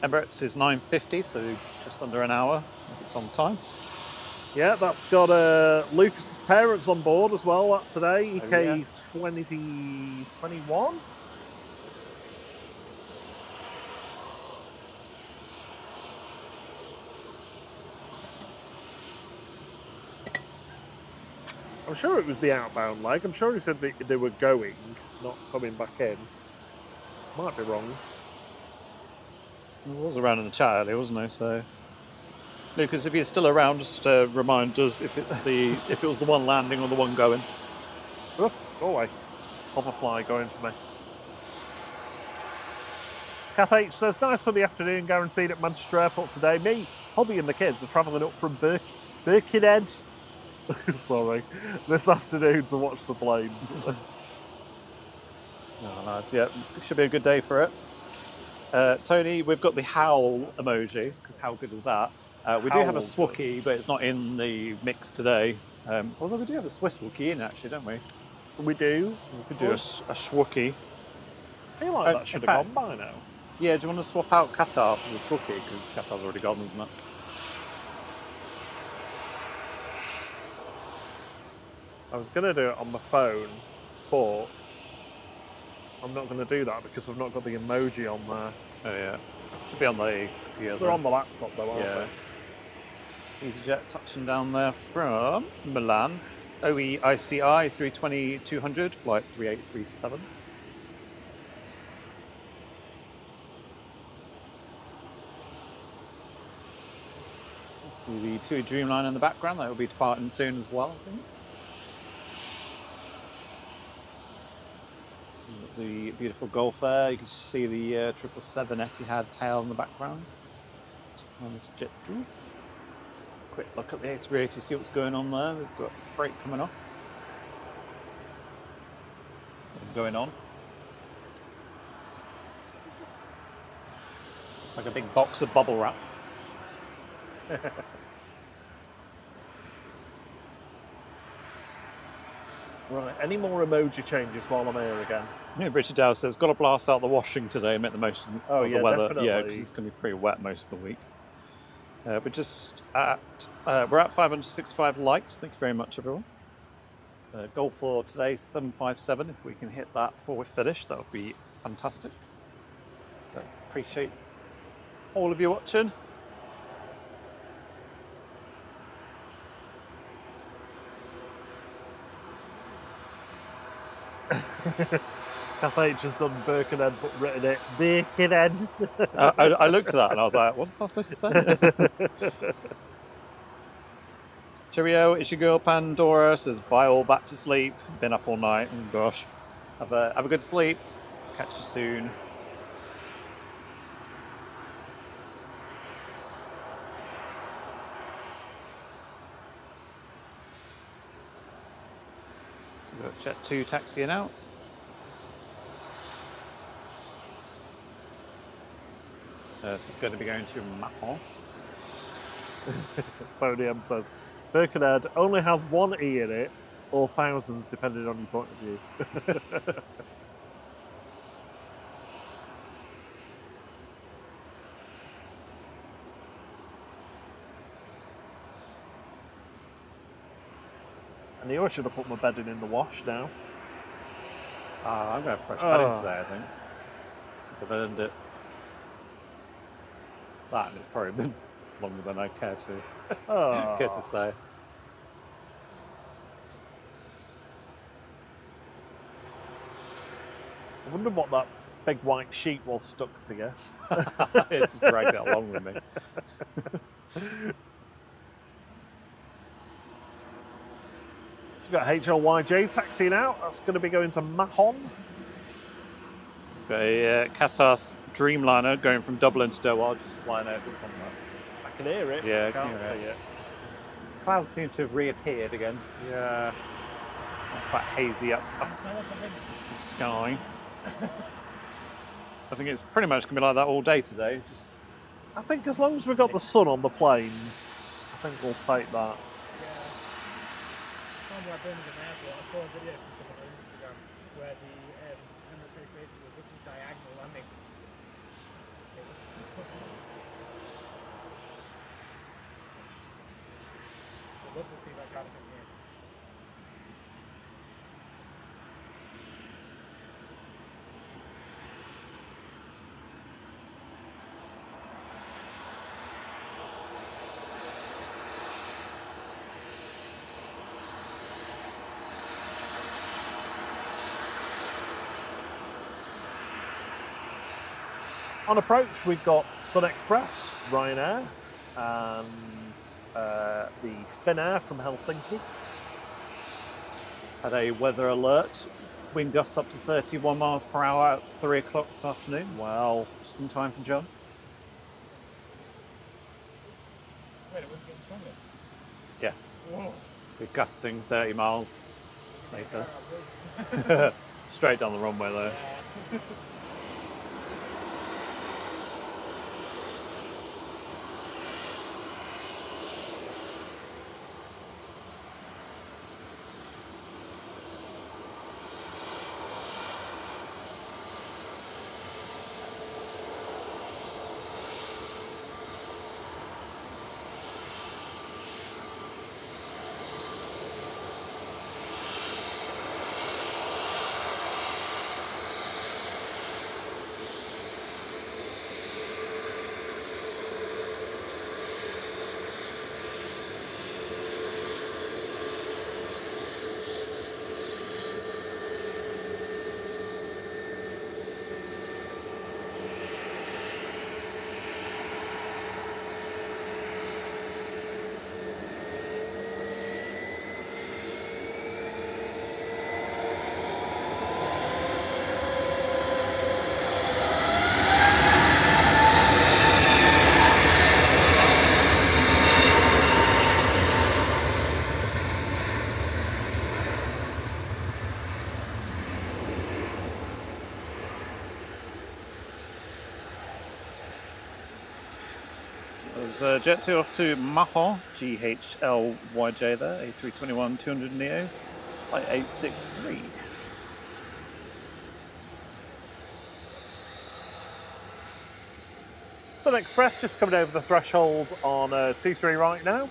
Emirates is 9:50, so just under an hour if it's on time. Yeah, that's got Lucas's parents on board as well. That today, Oh, yeah. EK 2021. I'm sure it was the outbound leg. I'm sure he said they were going, not coming back in. Might be wrong. He was around in the chat earlier, wasn't he? So, Lucas, if you're still around, just remind us if it was the one landing or the one going. Oh, go away. Hoverfly going for me. Kath H says, nice sunny afternoon guaranteed at Manchester Airport today. Me, Hobby and the kids are travelling up from Birkenhead. Sorry. This afternoon to watch the planes. Oh, nice. Yeah, should be a good day for it. Tony, we've got the howl emoji, because how good is that? We do have a Swookie, but it's not in the mix today. Although we do have a Swiss Wookie in, actually, don't we? We do. So we could do a Swookie. I feel like that should have gone by now. Yeah, do you want to swap out Qatar for the Swookie? Because Qatar's already gone, isn't it? I was going to do it on my phone, but I'm not going to do that because I've not got the emoji on there. Oh, yeah. Should be on the computer. They're on the laptop, though, aren't Yeah. they? EasyJet touching down there from Milan. OE ICI 320-200, flight 3837. See the Tui Dreamliner in the background. That will be departing soon as well, I think. The beautiful Gulf there. You can see the 777 Etihad tail in the background. Just on this jet tool. Quick look at the A380, see what's going on there. We've got freight coming off. Going on. It's like a big box of bubble wrap. Right, any more emoji changes while I'm here again? Yeah, Richard Dow says, got to blast out the washing today, make the most of the weather. Definitely. Yeah, because it's going to be pretty wet most of the week. We're just at, we're at 565 likes. Thank you very much, everyone. Goal for today, 757. If we can hit that before we finish, that would be fantastic. But appreciate all of you watching. Kath H has done Birkenhead but written it Birkenhead. I looked at that and I was like, what's that supposed to say? Cheerio, it's your girl Pandora. Says, bye all, back to sleep. Been up all night. Oh gosh. Have a good sleep. Catch you soon. So we've got Jet 2 taxiing out. This is going to be going to Mahon. Tony M says, Birkenhead only has one E in it, or thousands depending on your point of view. I knew I should have put my bedding in the wash now. I'm going to have fresh bedding today, I think. I've earned it. That and it's probably been longer than I care to say. I wonder what that big white sheet was stuck to you. It just dragged it along with me. You've got HLYJ taxiing out. That's going to be going to Mahon. Got a Qatar Dreamliner going from Dublin to Doha, just flying over somewhere. I can hear it. Yeah, I can't can see hear it. Clouds seem to have reappeared again. Yeah. It's quite hazy up the sky. I think it's pretty much going to be like that all day today. Just I think as long as we've got the sun on the planes, I think we'll take that. From Birmingham Airport, I saw a video from someone on Instagram where the Emirates A380 was literally diagonal landing. I'd love to see that kind of thing here. On approach, we've got Sun Express, Ryanair, and the Finnair from Helsinki. Just had a weather alert. Wind gusts up to 31 miles per hour at 3 o'clock this afternoon. Well, Just in time for John. Wait, the wind's getting stronger. Yeah. Whoa. We're gusting 30 miles later. Straight down the runway though. Yeah. There's Jet 2 off to Mahon, GHLYJ there, A321 200 Neo, flight 863. Sun Express just coming over the threshold on 23 right now.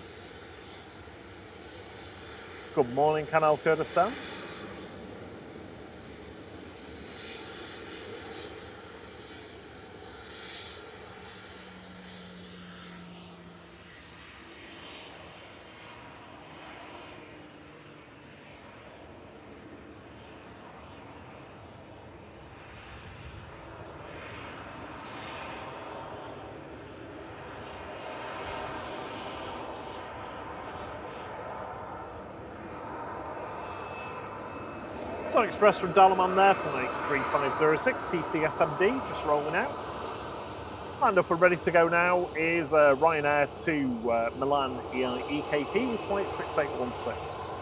Good morning, Canal Kurdistan. Sun Express from Dalaman there for 3506 TCSMD, just rolling out. Lined up and ready to go now is Ryanair to Milan EKP with flight 6816.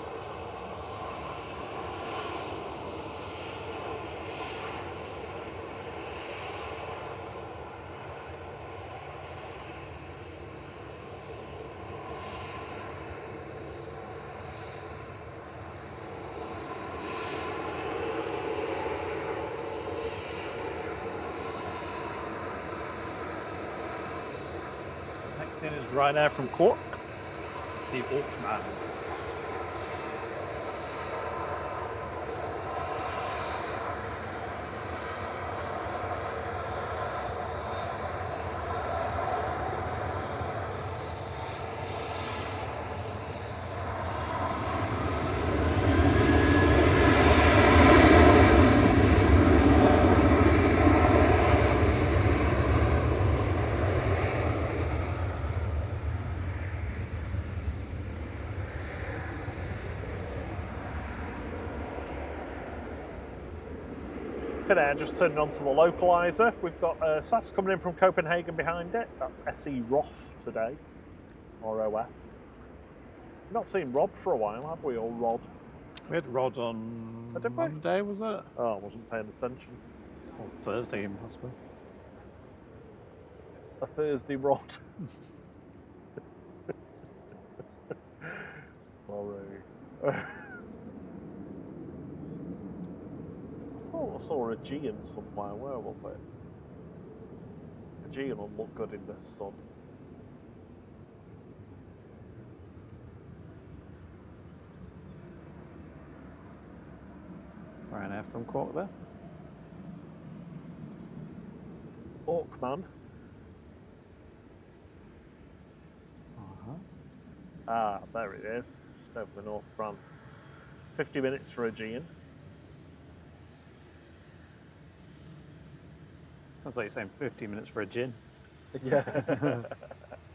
Next in is Ryanair from Cork. It's the Orkman. Finnair just turning onto the localizer. We've got SAS coming in from Copenhagen behind it. That's SE ROF today, or OF. Not seen Rob for a while, have we? Or Rod? We had Rod on did we? Monday, was it? Oh, I wasn't paying attention. Or Thursday, impossible. A Thursday Rod. Sorry. I thought I saw a GM somewhere. Where was it? Aegean will look good in this sun. Ryanair from Cork there. Orkman. Uh-huh. Ah, there it is. Just over the North of France. 50 minutes for Aegean. Sounds like you're saying 50 minutes for a gin. Yeah.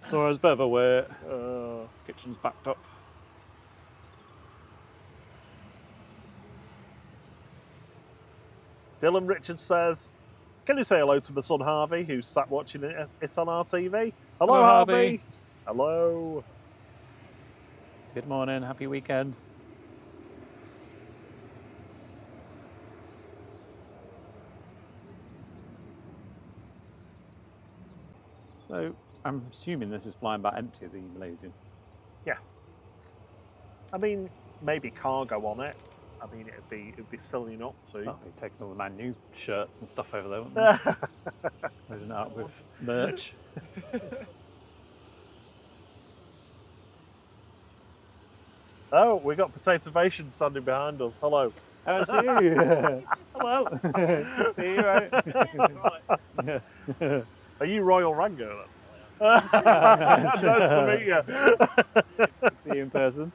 So I was a bit of a wait. Kitchen's backed up. Dylan Richards says, can you say hello to my son Harvey, who's sat watching it on our TV? Hello, Hello, Harvey. Harvey. Hello. Good morning, happy weekend. So I'm assuming this is flying back empty, the Malaysian. Yes. I mean, maybe cargo on it. I mean, it'd be silly not to. That'll be taking all the Man U shirts and stuff over there, wouldn't they? Loading it up with merch. Oh, we got Potatovation standing behind us. Hello. Oh, it's you. Hello. Good to see you, right? Are you Royal Rango then? Nice to meet you. See you in person.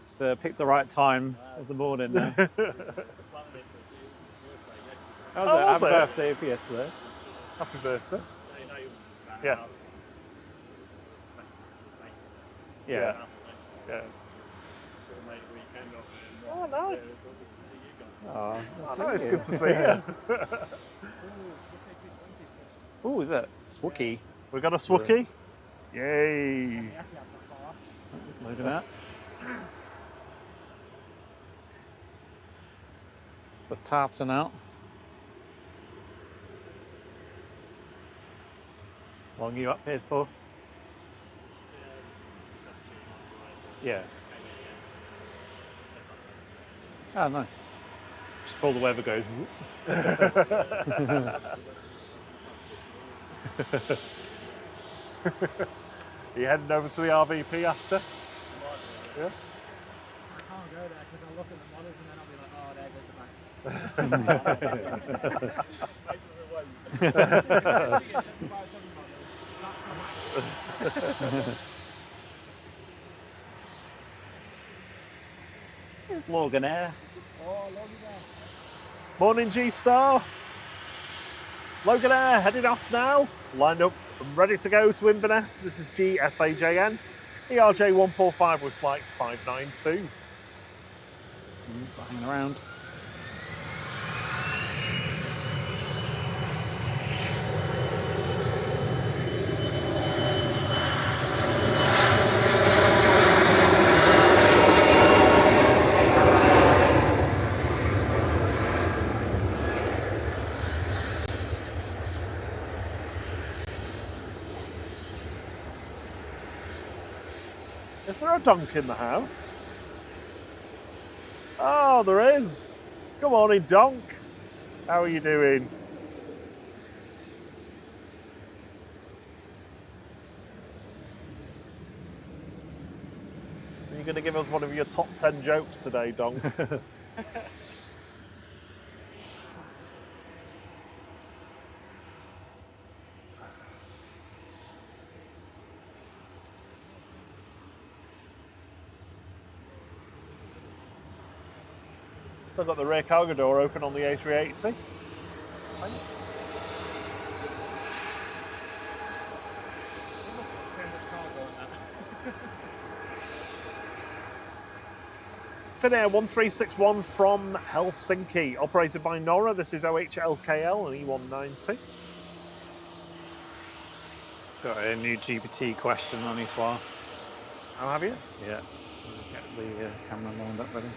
Just pick the right time of the morning now. How was it? was Happy it? birthday for yesterday. Happy birthday. Yeah. Yeah. Yeah. Oh, nice. Oh, I know, it's good to see you. Oh, is that Swookie? We got a Swookie. Yay. Look at that. The tartan out. How long are you up here for? Yeah. Ah, nice. Just before the weather goes. Are you heading over to the RVP after? Yeah. I can't go there because I'll look at the models and then I'll be like, oh, there goes the bank. It's Logan Air. Oh, Logan there. Morning, G-Star. Logan Air heading off now. Lined up and ready to go to Inverness. This is GSAJN. ERJ 145 with flight 592. Hanging around. Is there a donk in the house? Oh, there is. Good morning, donk. How are you doing? Are you going to give us one of your top 10 jokes today, donk? Still got the rear cargo door open on the A380. Finnair 1361 from Helsinki, operated by Nora. This is OHLKL and E190. I've got a new GPT question I need to ask. How have you? Yeah. Get the camera lined up ready.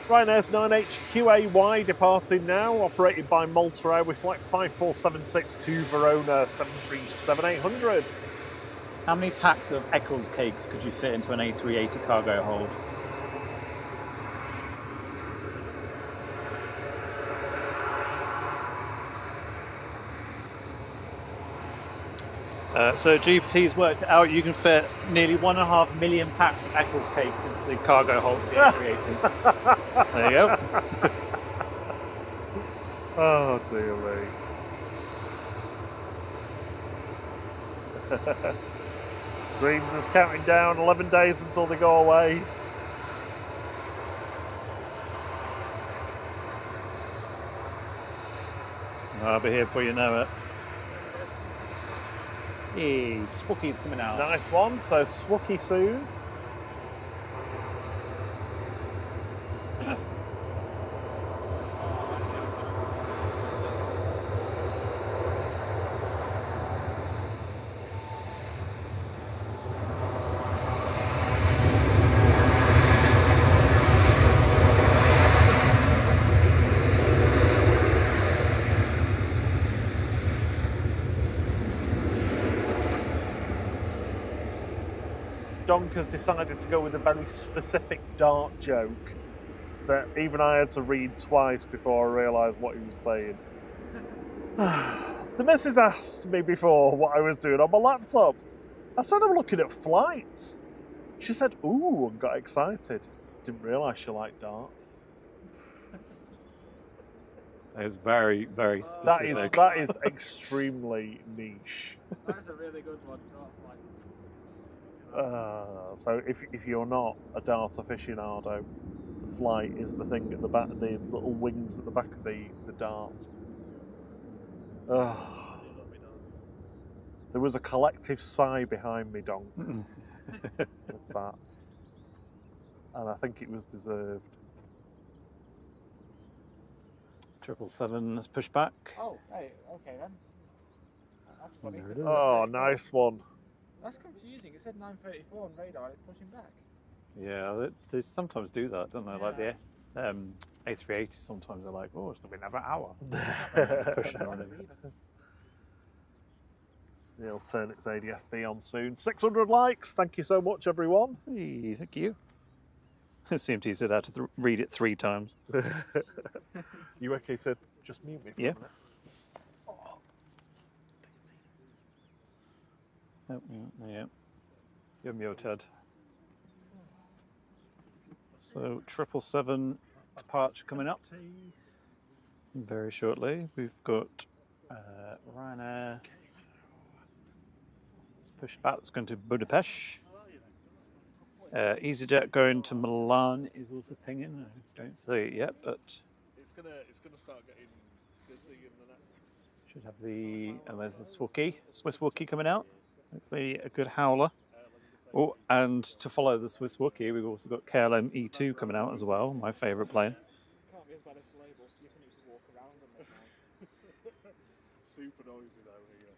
Ryanair's 9HQAY departing now, operated by Malta Air with flight 5476 to Verona 737-800. How many packs of Eccles cakes could you fit into an A380 cargo hold? So GPT's worked it out. You can fit nearly 1.5 million packs of Eccles cakes into the cargo hold of the A380. There you go. Oh dear me. Dreams is counting down 11 days until they go away. I'll be here before you know it. Hey, Swooky's coming out. Nice one. So Swooky soon. Donk has decided to go with a very specific dart joke that even I had to read twice before I realised what he was saying. The missus asked me before what I was doing on my laptop. I said I'm looking at flights. She said, ooh, and got excited. Didn't realise she liked darts. That is very, very specific. That is extremely niche. That's a really good one. Dart flights. So if you're not a dart aficionado, the flight is the thing at the back, the little wings at the back of the dart. There was a collective sigh behind me, Donk, with that, and I think it was deserved. 777 has pushed back. Oh, right, okay then. That's funny. There it is. Oh, nice one. That's confusing. It said 9:34 on radar and it's pushing back. Yeah, they sometimes do that, don't they? Like the A380, sometimes they're like, oh, it's going to be another hour. Pushing on it. It'll turn its ADS-B on soon. 600 likes. Thank you so much, everyone. Hey, thank you. CMT said I had to read it 3 times. You okay to just mute me for a minute? Yeah. You're muted. So 777 departure coming up very shortly. We've got Ryanair. Let's push back. It's going to Budapest. EasyJet going to Milan is also pinging. I don't see it yet, but It's gonna start getting busy in the next. should have and there's the Swiss Wookie coming out. Hopefully a good howler. Oh, and to follow the Swiss Wookie, we've also got KLM E2 coming out as well, my favourite plane. Can't be as bad as label. You can need to walk around and make noise. Super noisy though here.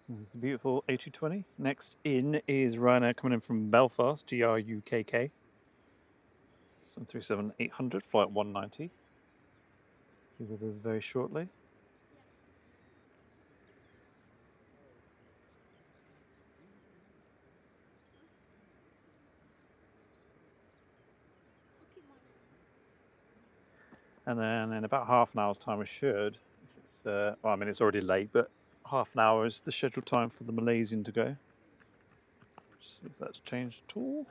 There's the beautiful A220. Next in is Ryanair coming in from Belfast, GRUKK. 737-800, flight 190. Be with us very shortly. And then in about half an hour's time, we should, if it's, well, I mean, it's already late, but half an hour is the scheduled time for the Malaysian to go. Just see if that's changed at all.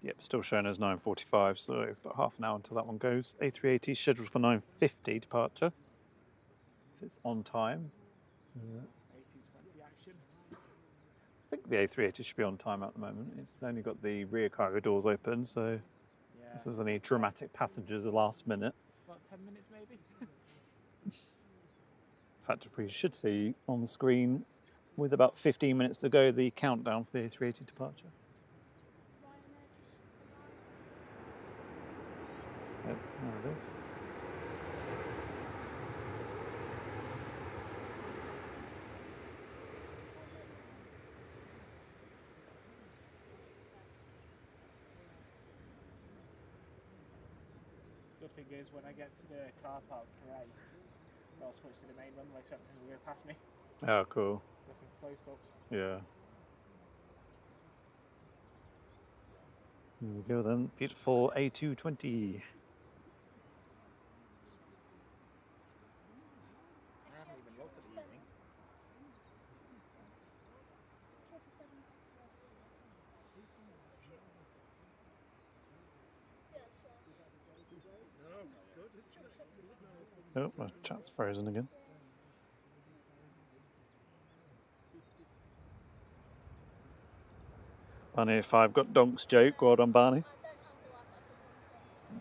Yep, still showing as 9:45, so about half an hour until that one goes. A380 scheduled for 9:50 departure. If it's on time. A220 action. I think the A380 should be on time at the moment. It's only got the rear cargo doors open, so if there's any dramatic passengers at the last minute. About 10 minutes maybe? In fact, we should see on the screen, with about 15 minutes to go, the countdown for the A380 departure. Yep, there it is. Good thing is when I get to the car park for 8, I'll switch to the main runway so everything will go past me. Oh, cool. Get some close-ups. Yeah. Here we go then. Beautiful A220. Oh, my chat's frozen again. Barney, if I've got Donk's joke, well done, Barney.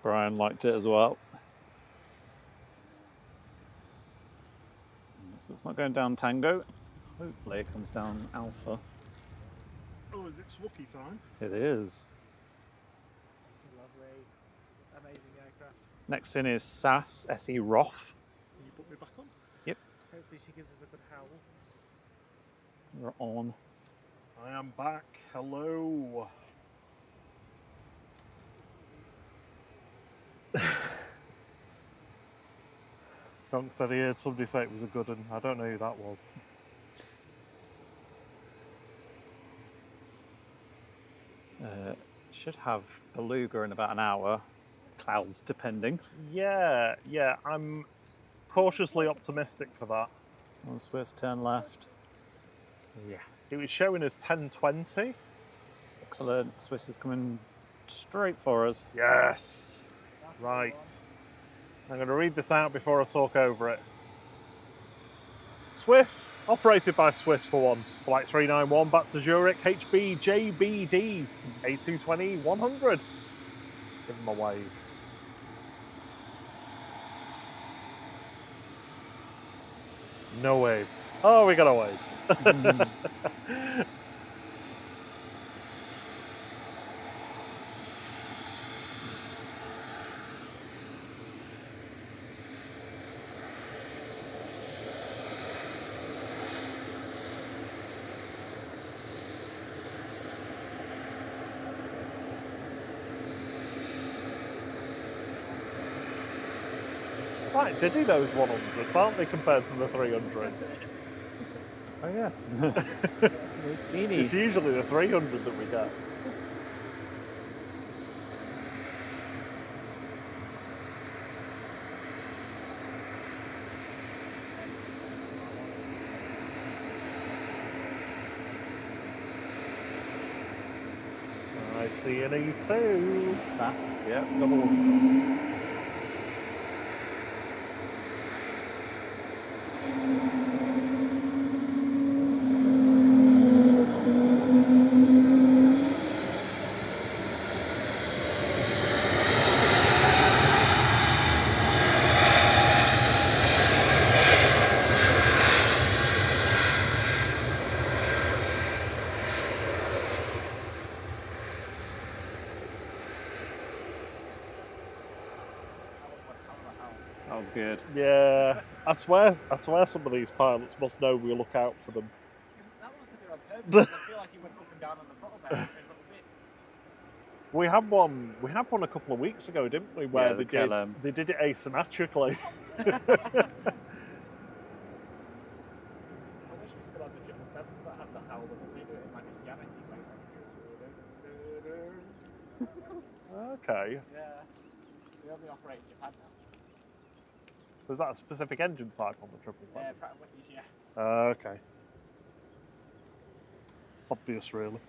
Brian liked it as well. So it's not going down Tango. Hopefully it comes down Alpha. Oh, is it Swookie time? It is. Lovely. Amazing aircraft. Next in is SAS SE Roth. Can you put me back on? Yep, Hopefully she gives us a good howl. we're on. I am back. Hello. Donk said he heard somebody say it was a good one. I don't know who that was. Should have Beluga in about an hour. Clouds depending. Yeah, I'm cautiously optimistic for that. On Swiss, turn left. It was showing us 10:20. Excellent. Swiss is coming straight for us. Yes. Right. I'm going to read this out before I talk over it. Swiss, operated by Swiss for once. Flight 391 back to Zurich, HB JBD, A320 100. Give them a wave. No wave. Oh, we got a wave. Quite diddy those 100s, aren't they, compared to the 300s? Oh yeah. It's teeny. It's usually the 300 that we get. I see an E2. SAS, yeah, double. That was good. Yeah, I swear some of these pilots must know we look out for them. That must have been on purpose. I feel like he went up and down on the throttle there in little bits. We had one a couple of weeks ago, didn't we? Where Yeah, the KLM. they did it asymmetrically. I wish we still had the 777s that had the howl because they do it in like a Yannicky place. Okay. Yeah. They only operate in Japan now. Was that a specific engine type on the 777? Yeah, Pratt & Whitney's, yeah. Okay. Obvious, really.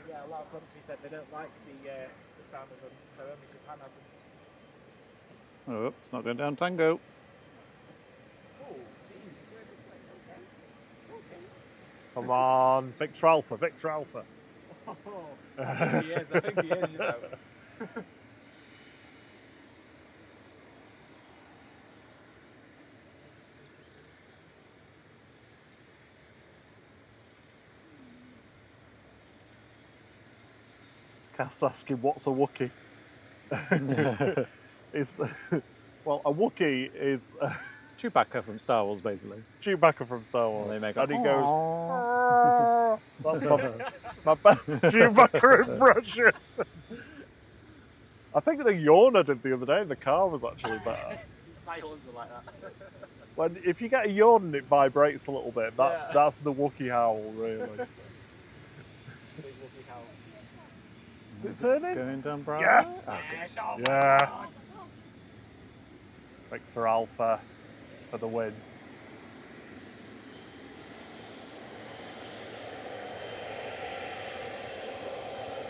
Yeah, a lot of countries said they don't like the sound of them, so only Japan have them. Oh, it's not going down Tango. Oh, jeez, he's going this way. Okay. Come on, Victor Alpha, Victor Alpha. Oh, I think he is, you know. Cat's asking, what's a Wookiee? Well, a Wookiee is It's Chewbacca from Star Wars, basically. Chewbacca from Star Wars. And they make and he goes, "Aww." that's my best Chewbacca impression. I think the yawn I did the other day in the car was actually better. My horns are like that. If you get a yawn and it vibrates a little bit, that's the Wookiee howl, really. Big Wookiee howl. Is it turning? Going down Bravo? Yes! Oh, good. Oh my Yes! Victor Alpha for the win.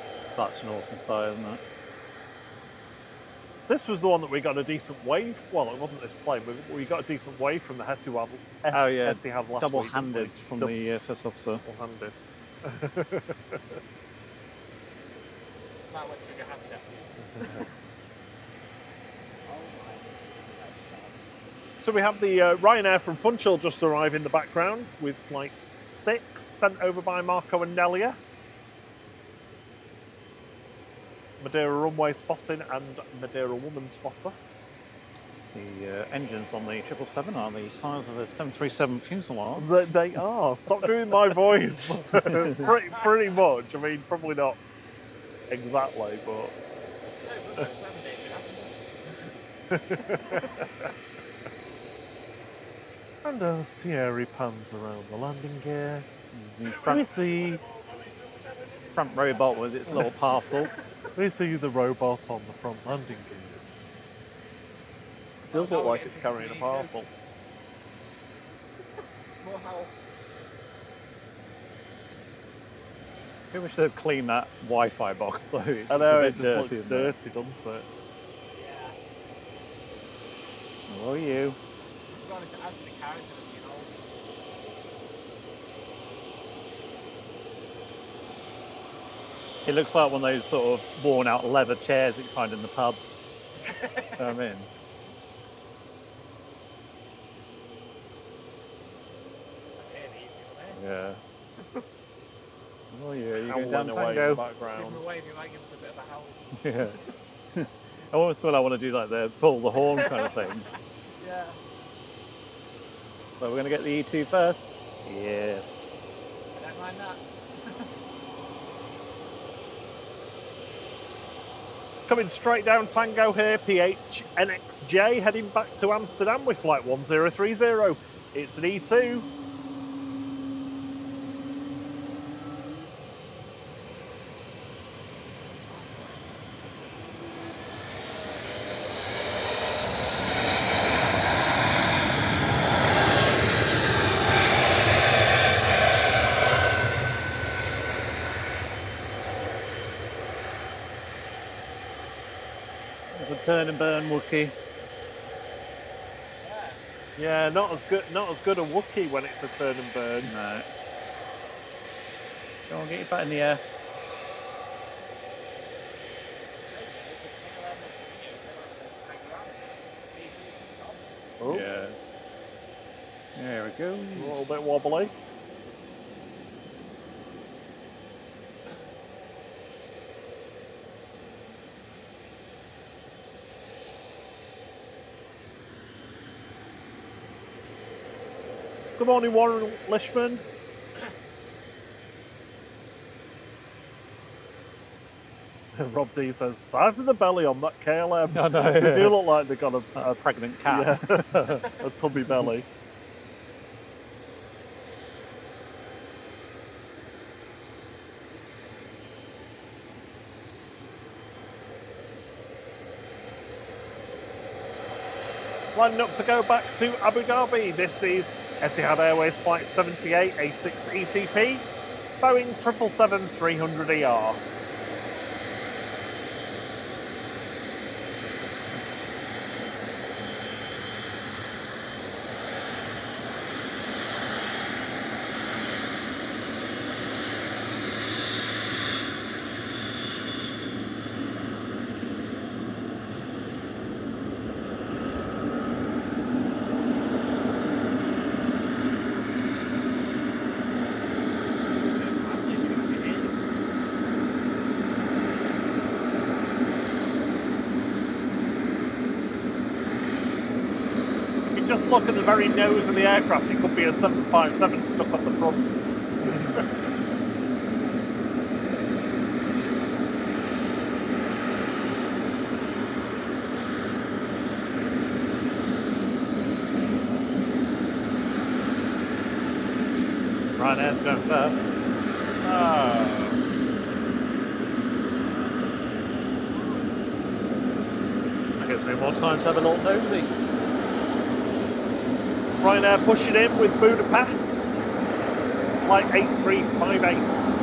Such an awesome sight, isn't it? This was the one that we got a decent wave. Well, it wasn't this plane, but we got a decent wave from the Etihad. Oh yeah, Etihad last double-handed week, from the first officer. Double-handed. Might want to trigger happy that. So we have the Ryanair from Funchal just arrived in the background with flight 6 sent over by Marco and Nelia. Madeira runway spotting and Madeira woman spotter. The engines on the 777 are the size of a 737 fuselage. They are. Stop doing my voice. pretty much. I mean, probably not exactly, but. And as Thierry pans around the landing gear, The we see robot with its little parcel. we see the robot on the front landing gear. It does look like it's carrying a parcel. More how. I wish they'd clean that Wi-Fi box though. It's I know, a it bit just looks dirty, dirty, doesn't it? Yeah. Oh, you. To be honest, it adds to the character of being old. It looks like one of those sort of worn-out leather chairs that you find in the pub. You know what I mean? Really easy for them. Yeah. Oh yeah, you Howling go down away in the tango. Give background. him a wave, he might give us a bit of a howl. Yeah. I always feel I want to do like the pull the horn kind of thing. Yeah. So we're going to get the E2 first. Yes. I don't mind that. Coming straight down Tango here, PHNXJ heading back to Amsterdam with flight 1030. It's an E2. There's a turn and burn Wookie. Yeah, not as good a Wookiee when it's a turn and burn. No. Go on, get your butt in the air. Oh, Yeah. There we go. a little bit wobbly. Good morning, Warren Lishman. Rob D says, size of the belly on that KLM. I know, They yeah. do look like they've got A pregnant cat. yeah, a tubby belly. Lining up to go back to Abu Dhabi. This is Etihad Airways Flight 78 A6 ETP, Boeing 777-300ER. Just look at the very nose of the aircraft, it could be a 757 stuck on the front. Ryanair's going first. That gives me more time to have a little nosy. Ryanair pushing in with Budapest, flight 8358.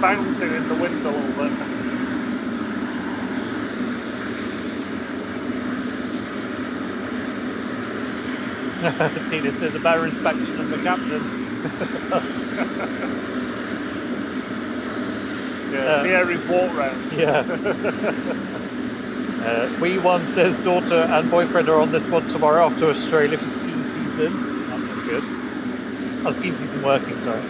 bouncing in the wind a little bit. Tina says a better inspection than the captain. Yeah, Thierry's walk round. Yeah. Wee One says daughter and boyfriend are on this one tomorrow off to Australia for ski season. That sounds good. Oh, ski season working, sorry.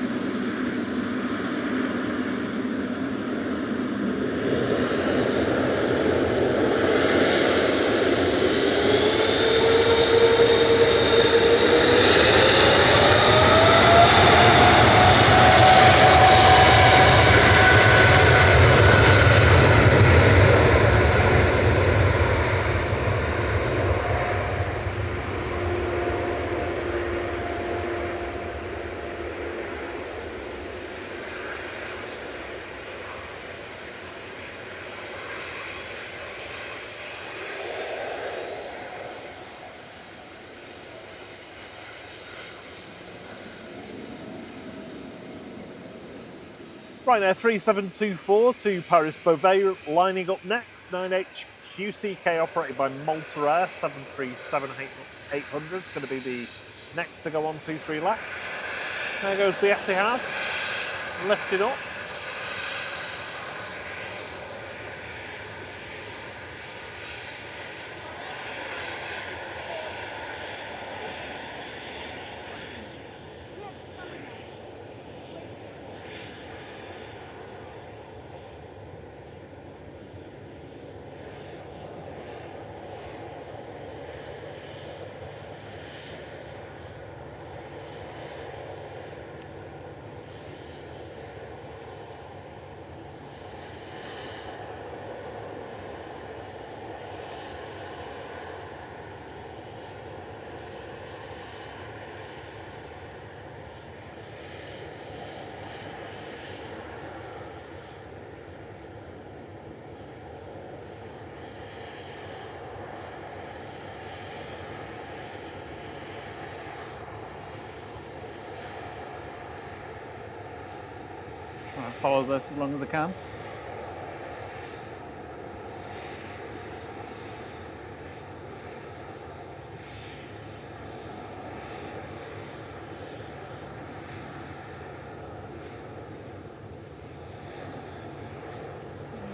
Ryanair 3724 to Paris Beauvais lining up next. 9HQCK operated by Malta Air 737-800 is going to be the next to go on 23 left. There goes the Etihad, lifting up. Try and follow this as long as I can.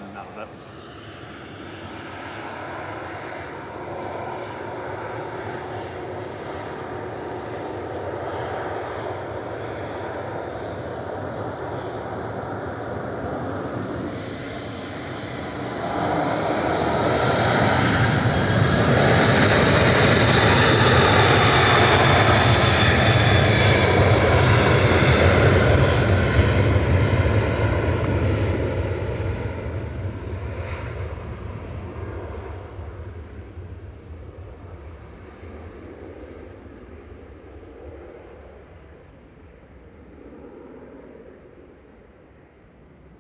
And that was it.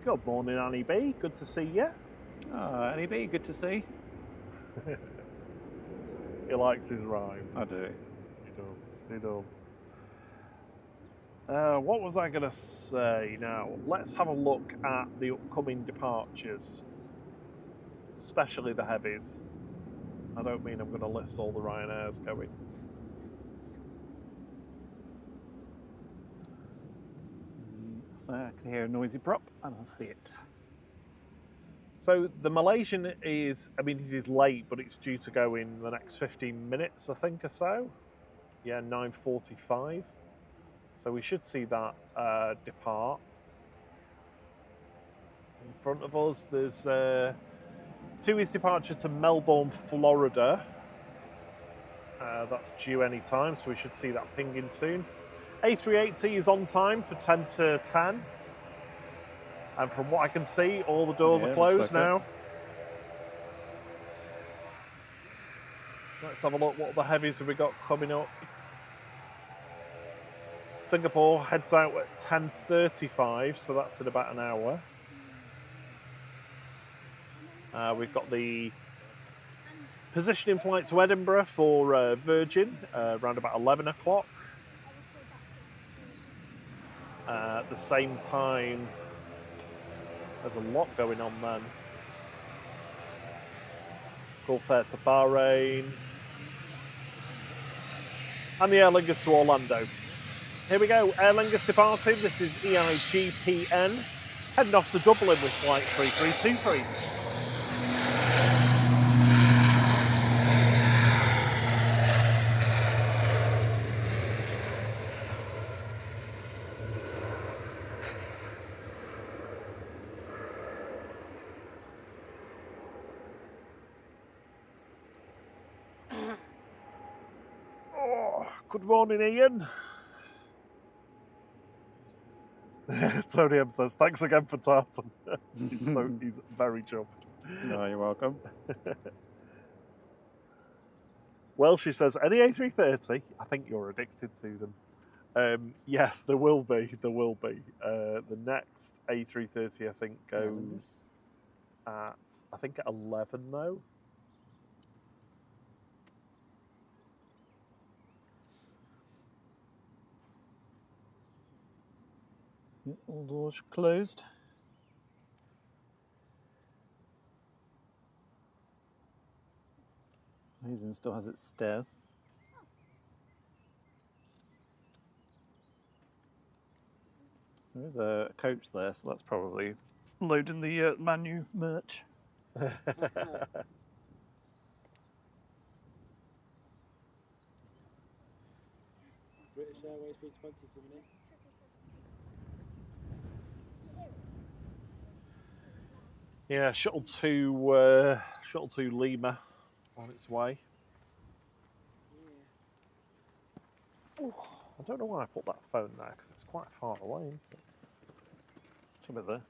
Good morning, Annie B. Good to see you. Annie B, good to see. He likes his rhymes. I do. He does. He does. What was I going to say now? Let's have a look at the upcoming departures, especially the heavies. I don't mean I'm going to list all the Ryanairs going. So I can hear a noisy prop and I'll see it. So the Malaysian is, I mean, it is late, but it's due to go in the next 15 minutes, I think, or so. Yeah, 9:45. So we should see that depart. In front of us, there's Tui's departure to Melbourne, Florida. That's due any time, so we should see that pinging soon. A380 is on time for 10 to 10. And from what I can see, all the doors are closed like now. Let's have a look. What the heavies have we got coming up? Singapore heads out at 10:35, so that's in about an hour. We've got the positioning flight to Edinburgh for Virgin around about 11 o'clock. At the same time, There's a lot going on then. Gulf Air to Bahrain. And the Aer Lingus to Orlando. Here we go, Aer Lingus departing. This is EIGPN. Heading off to Dublin with flight 3323. Good morning, Ian. Tony M says, thanks again for tartan. he's very chuffed. No, you're welcome. Well, she says, any A330? I think you're addicted to them. Yes, there will be. There will be. The next A330, I think, goes at 11, though. All doors closed. Amazing still has its stairs. There is a coach there, so that's probably loading the menu merch. British Airways 320 coming in. Yeah, shuttle to Lima on its way. Yeah. I don't know why I put that phone there because it's quite far away, isn't it? It's a bit there.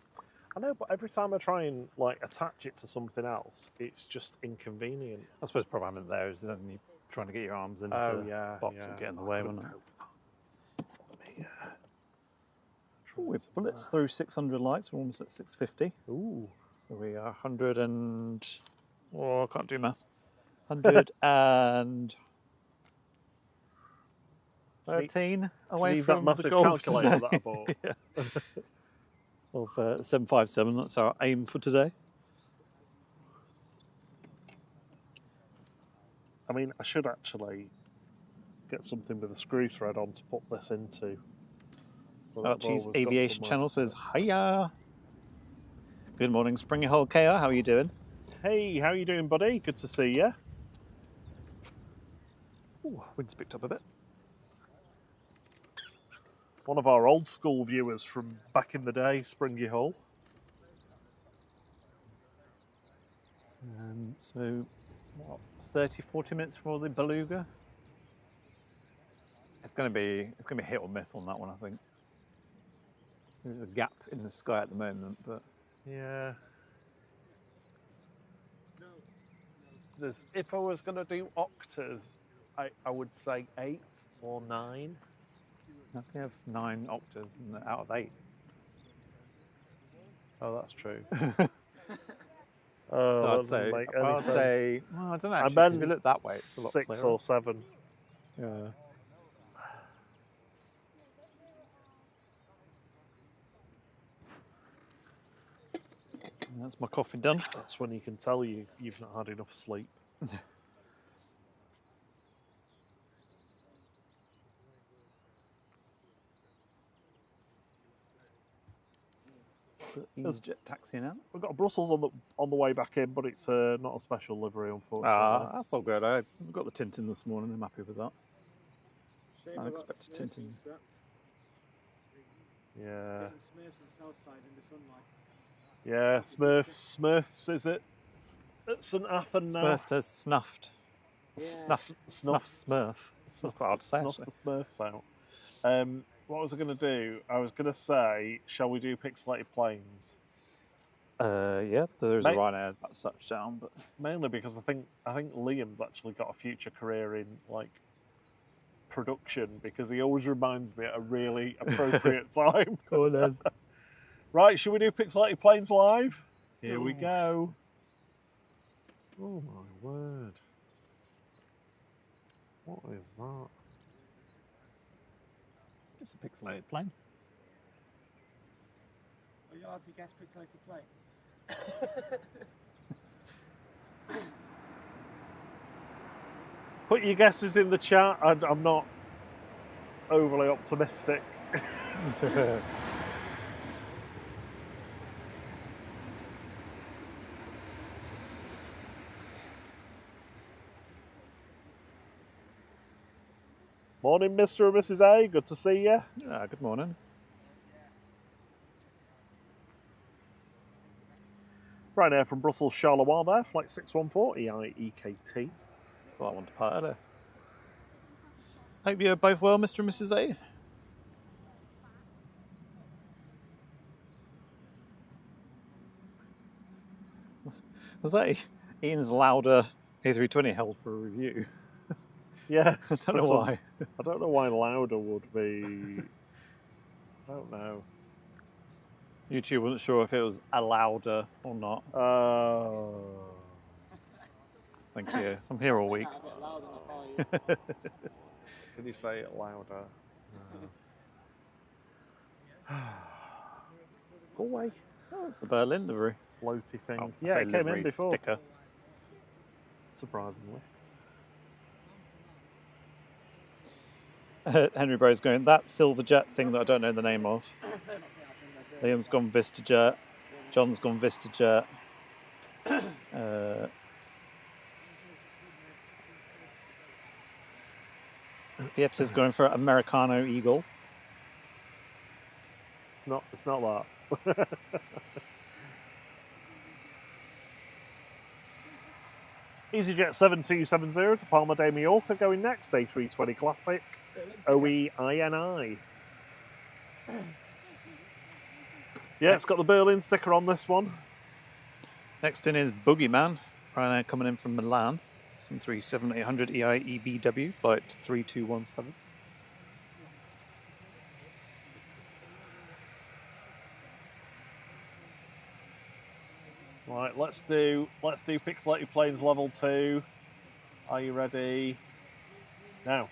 I know, but every time I try and like attach it to something else, it's just inconvenient. I suppose the problem there is then you're trying to get your arms into the box and get in the way, wouldn't it? We've blitzed through 600 lights. We're almost at 650. Ooh. So we are 100 and... Oh, I can't do maths. 100 and... 13 away from that massive the Gulf calculator today. that I bought. Yeah. Well, for 757, that's our aim for today. I mean, I should actually get something with a screw thread on to put this into. So that Archie's I've always got Aviation somewhere channel to says, put it. hiya. Good morning, Springy Hole KR. How are you doing? Hey, how you doing, buddy? Good to see you. Ooh, wind's picked up a bit. One of our old school viewers from back in the day, Springy Hole. So, what, 30, 40 minutes for the Beluga? It's going to be hit or miss on that one, I think. There's a gap in the sky at the moment, but Yeah. If I was going to do octas, I would say 8 or 9. I think we have 9 octas out of 8. Oh, that's true. So that I'd doesn't say, make any I'd sense. say, well, I don't know. I Actually, 'cause meant if you look that way, it's a lot 6 clearer. or 7. Yeah. And that's my coffee done. That's when you can tell you've not had enough sleep. EasyJet taxiing out. We've got a Brussels on the way back in, but it's not a special livery, unfortunately. Ah, that's all good. I've got the tinting this morning. I'm happy with that. Shame Unexpected about Smurfs tinting. and scraps. Yeah. Getting Smurfs on Southside in the sunlight. Yeah, Smurfs, is it? At St Athan now. Smurfed has snuffed. Yeah. Snuff Smurf. That's quite hard to say, Snuff actually. the Smurfs out. What was I going to do? I was going to say, shall we do pixelated planes? Yeah, there's a Ryanair touchdown, but Mainly because I think Liam's actually got a future career in like production because he always reminds me at a really appropriate time. go on then. Right, should we do pixelated planes live? Here we go. Oh my word! What is that? It's a pixelated plane. Are you allowed to guess pixelated plane? Put your guesses in the chat. I'm not overly optimistic. Morning, Mr. and Mrs. A. Good to see you. Good morning. Ryanair from Brussels, Charleroi there, flight 614, EIEKT. That's all I want to part of. Hope you're both well, Mr. and Mrs. A. Was that Ian's louder A320 held for a review? Yeah, I don't know why. I don't know why louder would be. I don't know. YouTube wasn't sure if it was a louder or not. Thank you. I'm here all week. A bit loud enough, are you? Can you say it louder? Go away. Oh, it's the Berlin livery. Floaty thing. Oh, Yeah, it came in livery before. sticker. Surprisingly. Henry Bro's going, that SilverJet thing that I don't know the name of. Liam's gone VistaJet. John's gone VistaJet. Pieter's going for Americano Eagle. It's not that. EasyJet 7270 to Palma de Mallorca going next. A320 Classic. OEINI. Yeah, it's got the Berlin sticker on this one. Next in is Boogeyman. Ryanair coming in from Milan. It's 37800 EIEBW, flight 3217. Right, let's do Pixelated Planes level 2. Are you ready? Now.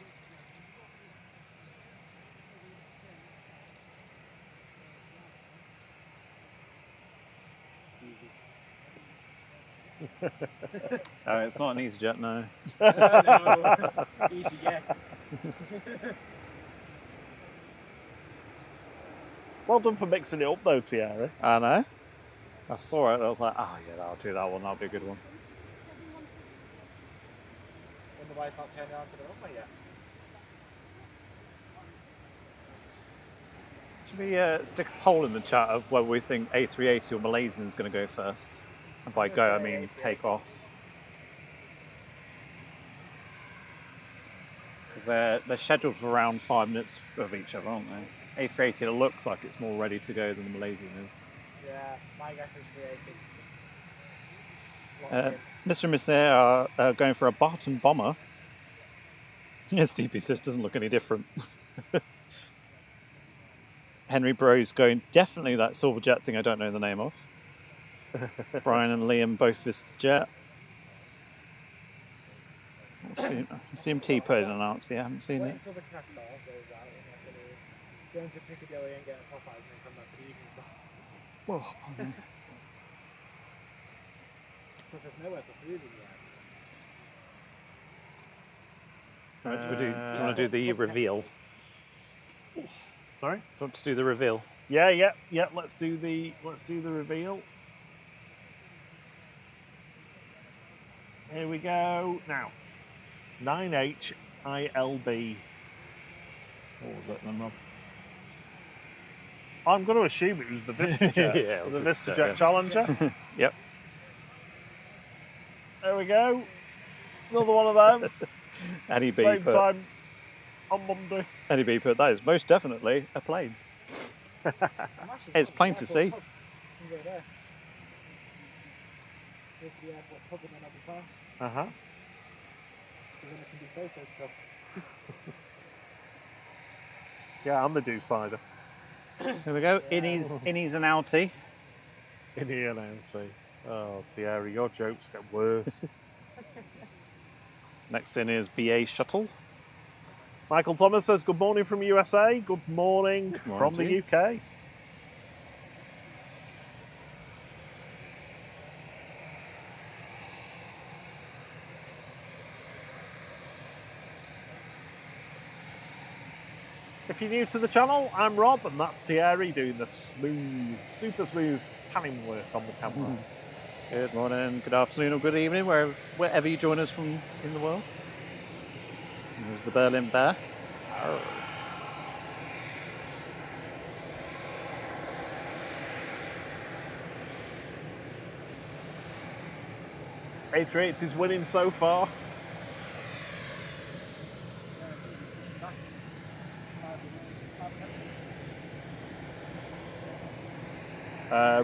It's not an EasyJet, no. No, easy guess. Well done for mixing it up though, Thierry. I know. I saw it, I was like, oh yeah, I'll do that one, that'll be a good one. Wonder why it's not turning on to the runway yet. Should we stick a poll in the chat of whether we think A380 or Malaysian is going to go first? And by go, I mean take off. Because they're scheduled for around 5 minutes of each other, aren't they? A380, it looks like it's more ready to go than the Malaysian is. Yeah, my guess is 380. Mr. and Miss Air are going for a Barton bomber. Yes, DP says doesn't look any different. Henry Bro's going definitely that SilverJet thing I don't know the name of. Brian and Liam both VistaJet. CMT put in an answer, I haven't seen Wait it. until the Qatar goes out in the afternoon. Go into Piccadilly and get a Popeyes and then come back for the evening stuff. Whoa. Because there's nowhere for food in the end. Right, do you want to do the reveal? Sorry? Do you want to do the reveal? Yeah. Let's do the reveal. Here we go. Now, 9HILB. What was that then, Rob? I'm going to assume it was the VistaJet. Yeah, it was the VistaJet, VistaJet yeah. Challenger. Yep. There we go. Another one of them. Eddie B Same put, time on Monday. Eddie B put, that is most definitely a plane. It's plain to see. Go there. Go to the airport pub and then I'll be fine. Uh-huh. Because then it can be photo stuff. Yeah, I'm the do-sider. Here we go. Innies and outie. In here and outie. Oh, Thierry, your jokes get worse. Next in is BA Shuttle. Michael Thomas says, good morning from USA. Good morning morning from to the you. UK. If you're new to the channel, I'm Rob, and that's Thierry doing the smooth, super smooth panning work on the camera. Good morning, good afternoon, or good evening, wherever you join us from in the world. And there's the Berlin Bear. Arr. A380 is winning so far.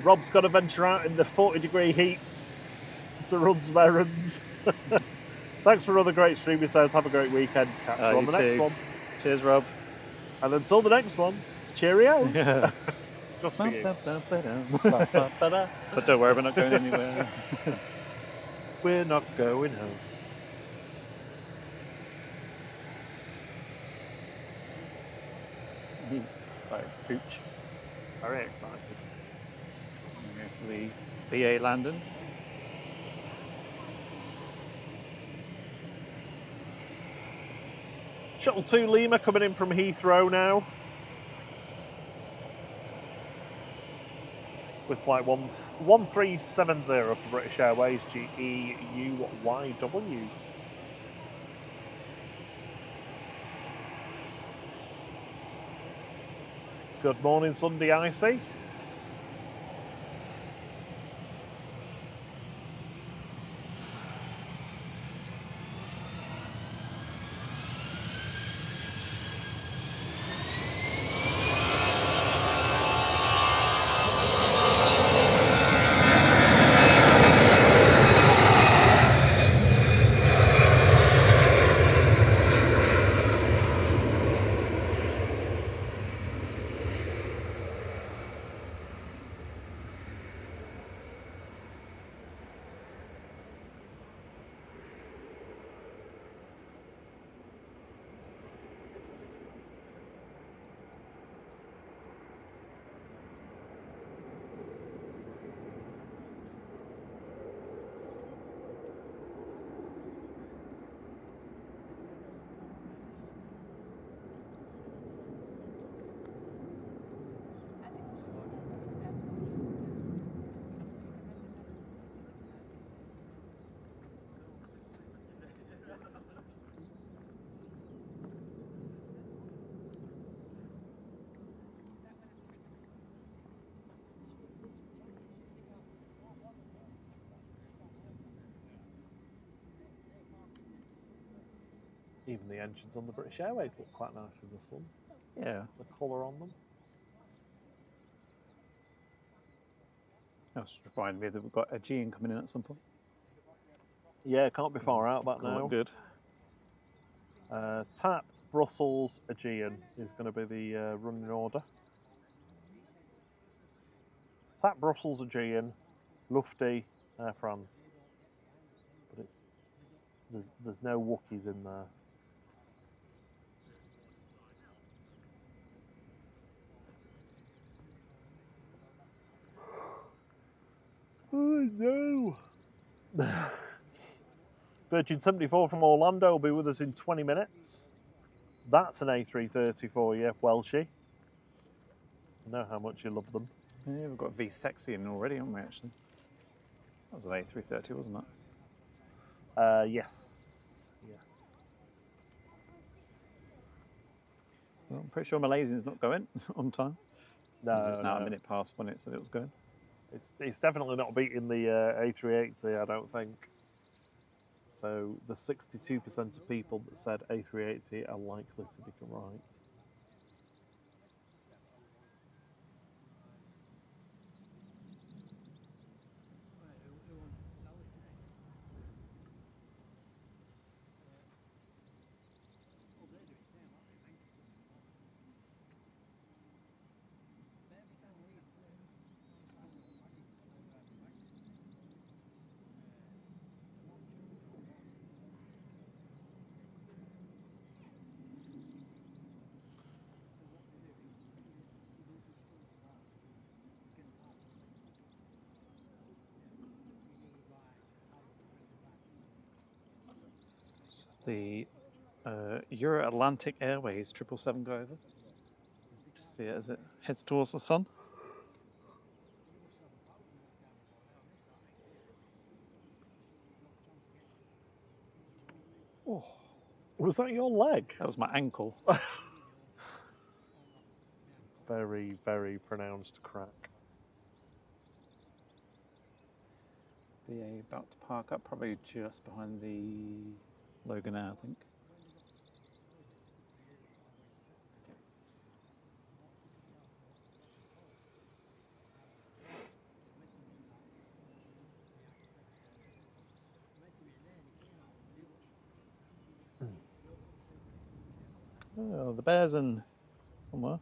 Rob's got to venture out in the 40-degree heat to run some errands. Thanks for another great stream, he says. Have a great weekend. Catch you on the next one. Cheers, Rob. And until the next one, cheerio. Just for you. But don't worry, we're not going anywhere. We're not going home. Sorry, pooch. Very excited. Go for the BA landing. Shuttle 2 Lima coming in from Heathrow now. With flight 1370 for British Airways, GEUYW. Good morning, Sunday Icy. Even the engines on the British Airways look quite nice in the sun. Yeah. The colour on them. That just reminded me that we've got Aegean coming in at some point. Yeah, can't be far out that now. Look good. TAP Brussels Aegean is going to be the running order. TAP Brussels Aegean, Lufty, Air France. But there's no Wookiees in there. Oh no! Virgin 74 from Orlando will be with us in 20 minutes. That's an A330 for you, Welshie. I know how much you love them. Yeah, we've got V-Sexy in already, haven't we, actually? That was an A330, wasn't it? Yes. Yes. Well, I'm pretty sure Malaysian's not going on time. No, It's now no. a minute past when it said it was going. It's definitely not beating the A380, I don't think. So the 62% of people that said A380 are likely to be right. The Euro Atlantic Airways 777 go over. Just see it as it heads towards the sun. Oh, Was that your leg? that was my ankle. Very, very pronounced crack. BA about to park up, probably just behind the Logan Air, I think. Oh, the bear's in somewhere.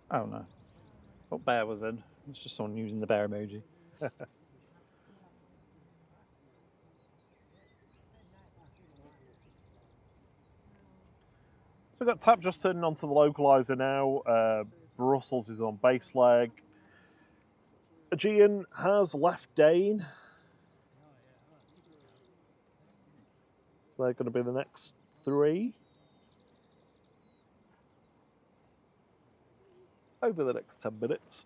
Oh no. Thought bear was in. It's just someone using the bear emoji. So we've got TAP just turning onto the localizer now. Brussels is on base leg. Aegean has left Dane. They're going to be the next 3. Over the next 10 minutes.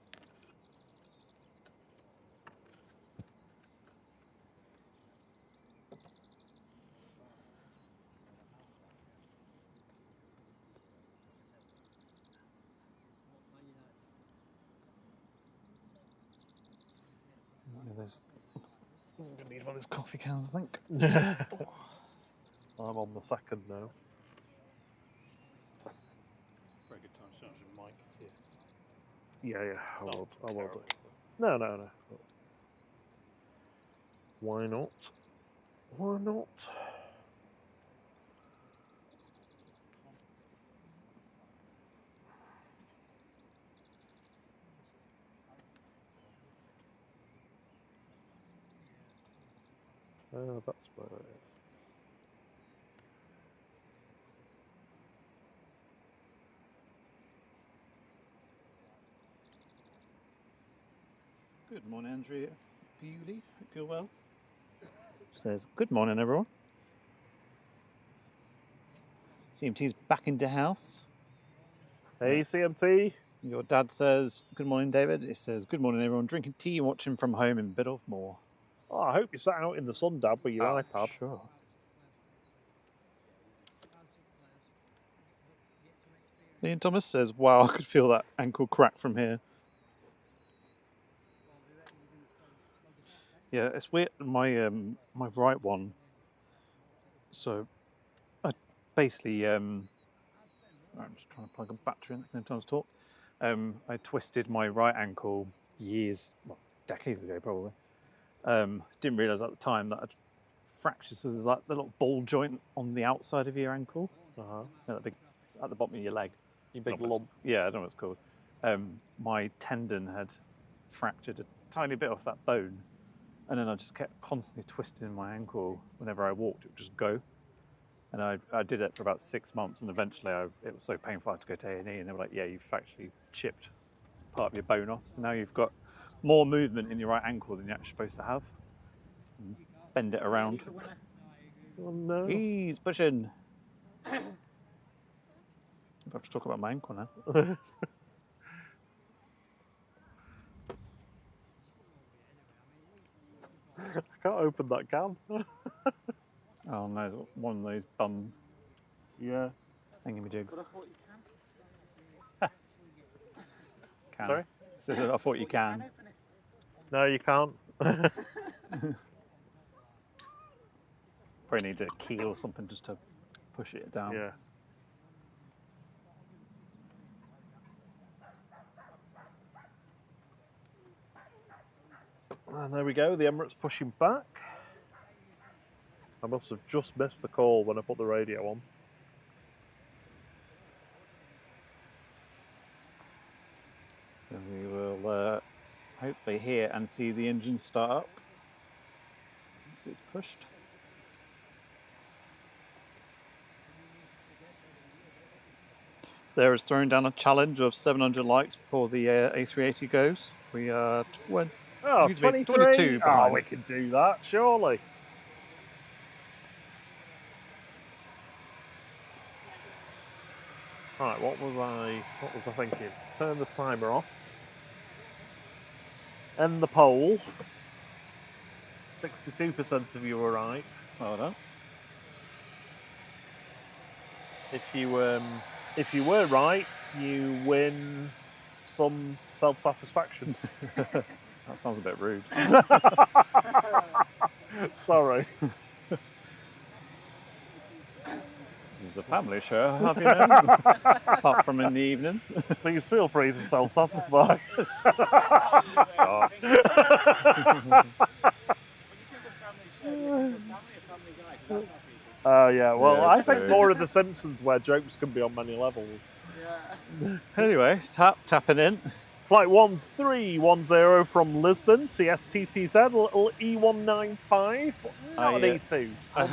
There's, I'm going to need one of those coffee cans, I think. I'm on the second now. Very good time to charge your mic here. Yeah, I It's will not do. terrible. No. Why not? Why not? Oh, that's where it is. Good morning, Andrea Bewley. Hope you're well. Says, good morning, everyone. CMT's back into house. Hey, CMT. Your dad says, good morning, David. It says, good morning, everyone. Drinking tea and watching from home in Biddulph. Oh, I hope you sat out in the sun, Dad, with your iPad. Sure. Ian Thomas says, wow, I could feel that ankle crack from here. Yeah, it's weird. My my right one. So, I basically sorry, I'm just trying to plug a battery in at the same time as talk. I twisted my right ankle decades ago probably. Didn't realise at the time that I'd fractured. So there's like the little ball joint on the outside of your ankle. You know, that big at the bottom of your leg. You big I don't know what lump. yeah, I don't know what it's called. My tendon had fractured a tiny bit off that bone. And then I just kept constantly twisting my ankle. Whenever I walked, it would just go. And I did it for about 6 months, and eventually it was so painful I had to go to A&E, and they were like, yeah, you've actually chipped part of your bone off, so now you've got more movement in your right ankle than you're actually supposed to have. Bend it around. Oh, no. He's pushing. I have to talk about my ankle now. I can't open that can. Oh no, one of those bum Yeah. thingamajigs. But I thought you can. Can. Sorry? So I thought you can. Open it. No, you can't. Probably need a key or something just to push it down. Yeah. And there we go, the Emirates pushing back. I must have just missed the call when I put the radio on. And we will hopefully hear and see the engine start up once it's pushed. Sarah's throwing down a challenge of 700 likes before the A380 goes. We are 20. Oh, Excuse me, 23? 22 Oh, behind. we can do that, surely. Right, what was I thinking? Turn the timer off. End the poll. 62% of you were right. Well done. If you were right, you win some self-satisfaction. That sounds a bit rude. Sorry. This is a family show, have you known? Apart from in the evenings. Please feel free to self-satisfy. Stop. When you think of family show, do you think of family or family guy? 'Cause that's not PG. Oh yeah, well Yeah, I think true. more of The Simpsons where jokes can be on many levels. Yeah. Anyway, tapping in. Flight 1310 from Lisbon, CSTTZ, little E195, but not an E2. I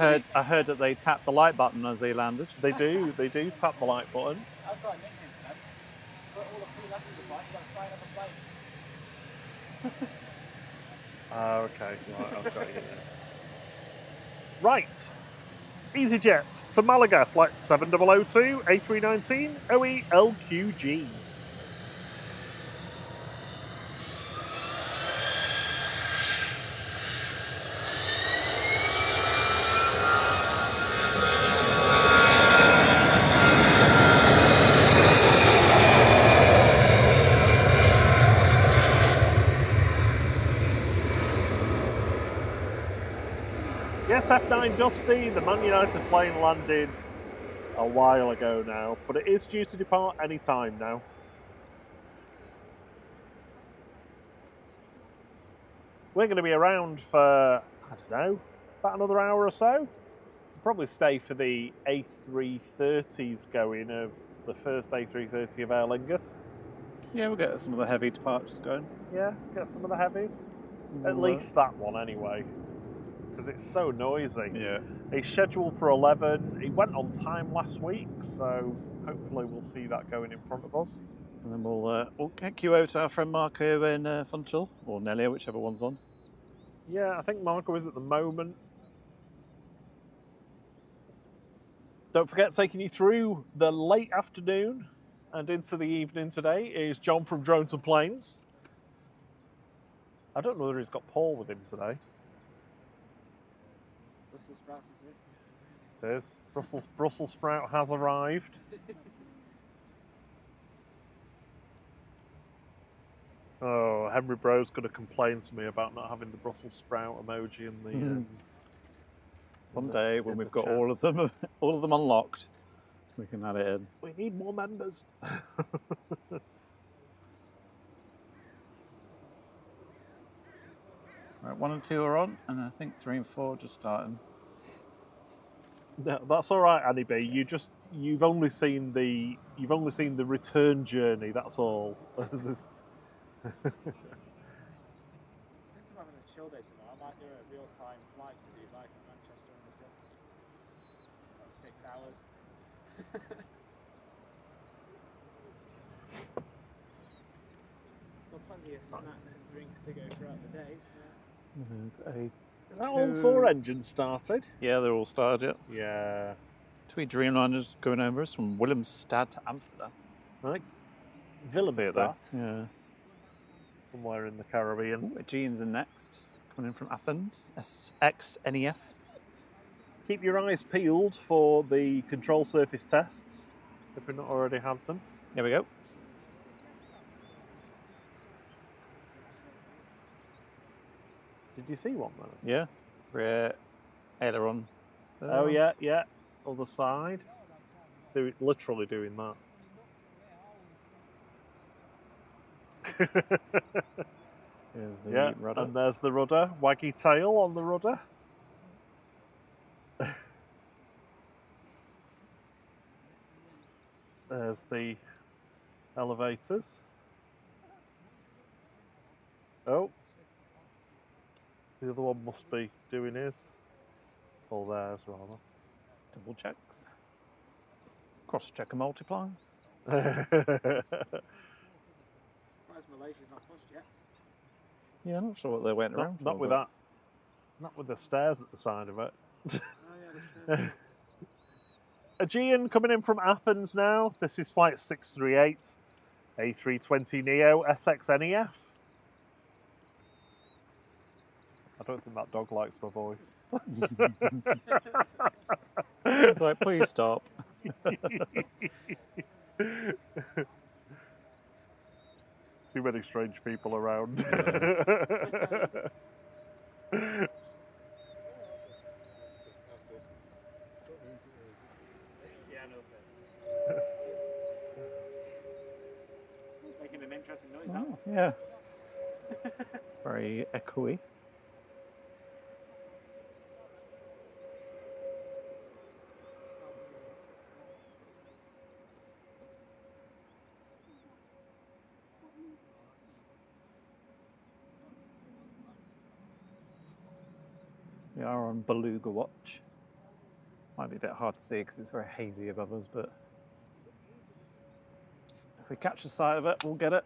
heard that they tapped the light button as they landed. They do tap the light button. I've got a nickname for them. Split all the 3 letters apart, you've got to try another plane. Okay, right, I've got you there. Right, EasyJet to Malaga, flight 7002, A319, OE LQG. Yes, F9 Dusty, the Man United plane landed a while ago now, but it is due to depart any time now. We're going to be around for, I don't know, about another hour or so. We'll probably stay for the A330s going of the first A330 of Aer Lingus. Yeah, we'll get some of the heavy departures going. Yeah, get some of the heavies. At least that one anyway, because it's so noisy. Yeah. He's scheduled for 11. He went on time last week, so hopefully we'll see that going in front of us. And then we'll get you over to our friend Marco in Funchal, or Nelia, whichever one's on. Yeah, I think Marco is at the moment. Don't forget, taking you through the late afternoon and into the evening today is John from Drones and Planes. I don't know whether he's got Paul with him today. Brussels sprouts, is it? It is. Brussels sprout has arrived. Oh, Henry Bro's going to complain to me about not having the Brussels sprout emoji in the. One day when in we've the got chat. all of them unlocked, we can add it in. We need more members. Right, 1 and 2 are on, and I think 3 and 4 are just starting. No, that's all right, Annie B. You've only seen the return journey. That's all. Since I'm having a chill day tomorrow, I might do a real-time flight to Dubai from Manchester on the 7th. About 6 hours. Got plenty of snacks and drinks to go throughout the day. So. Is that all 4 engines started? Yeah, they're all started yet. Yeah. Tui Dreamliner's going over us from Willemstad to Amsterdam. Right. See it there. Willemstad, Yeah. somewhere in the Caribbean. Aegeans are next, coming in from Athens. XNEF. Keep your eyes peeled for the control surface tests, if we've not already had them. There we go. Did you see one, then? Yeah. Rear aileron. Oh, yeah. Other side. It's literally doing that. Here's the Yeah, rudder. and there's the rudder. Waggy tail on the rudder. There's the elevators. Oh. The other one must be doing his. Or theirs, rather. Double checks. Cross check and multiply. Surprised Malaysia's not pushed yet. Yeah, I'm not sure what they went around. Not with that. Not with the stairs at the side of it. Oh yeah, the stairs. Aegean coming in from Athens now. This is flight 638, A320 Neo SXNEF. I don't think that dog likes my voice. It's like, please stop. Too many strange people around. Yeah, no fair. Making an interesting noise, that one. Yeah. Very echoey. We are on Beluga watch. Might be a bit hard to see because it's very hazy above us, but if we catch a sight of it, we'll get it.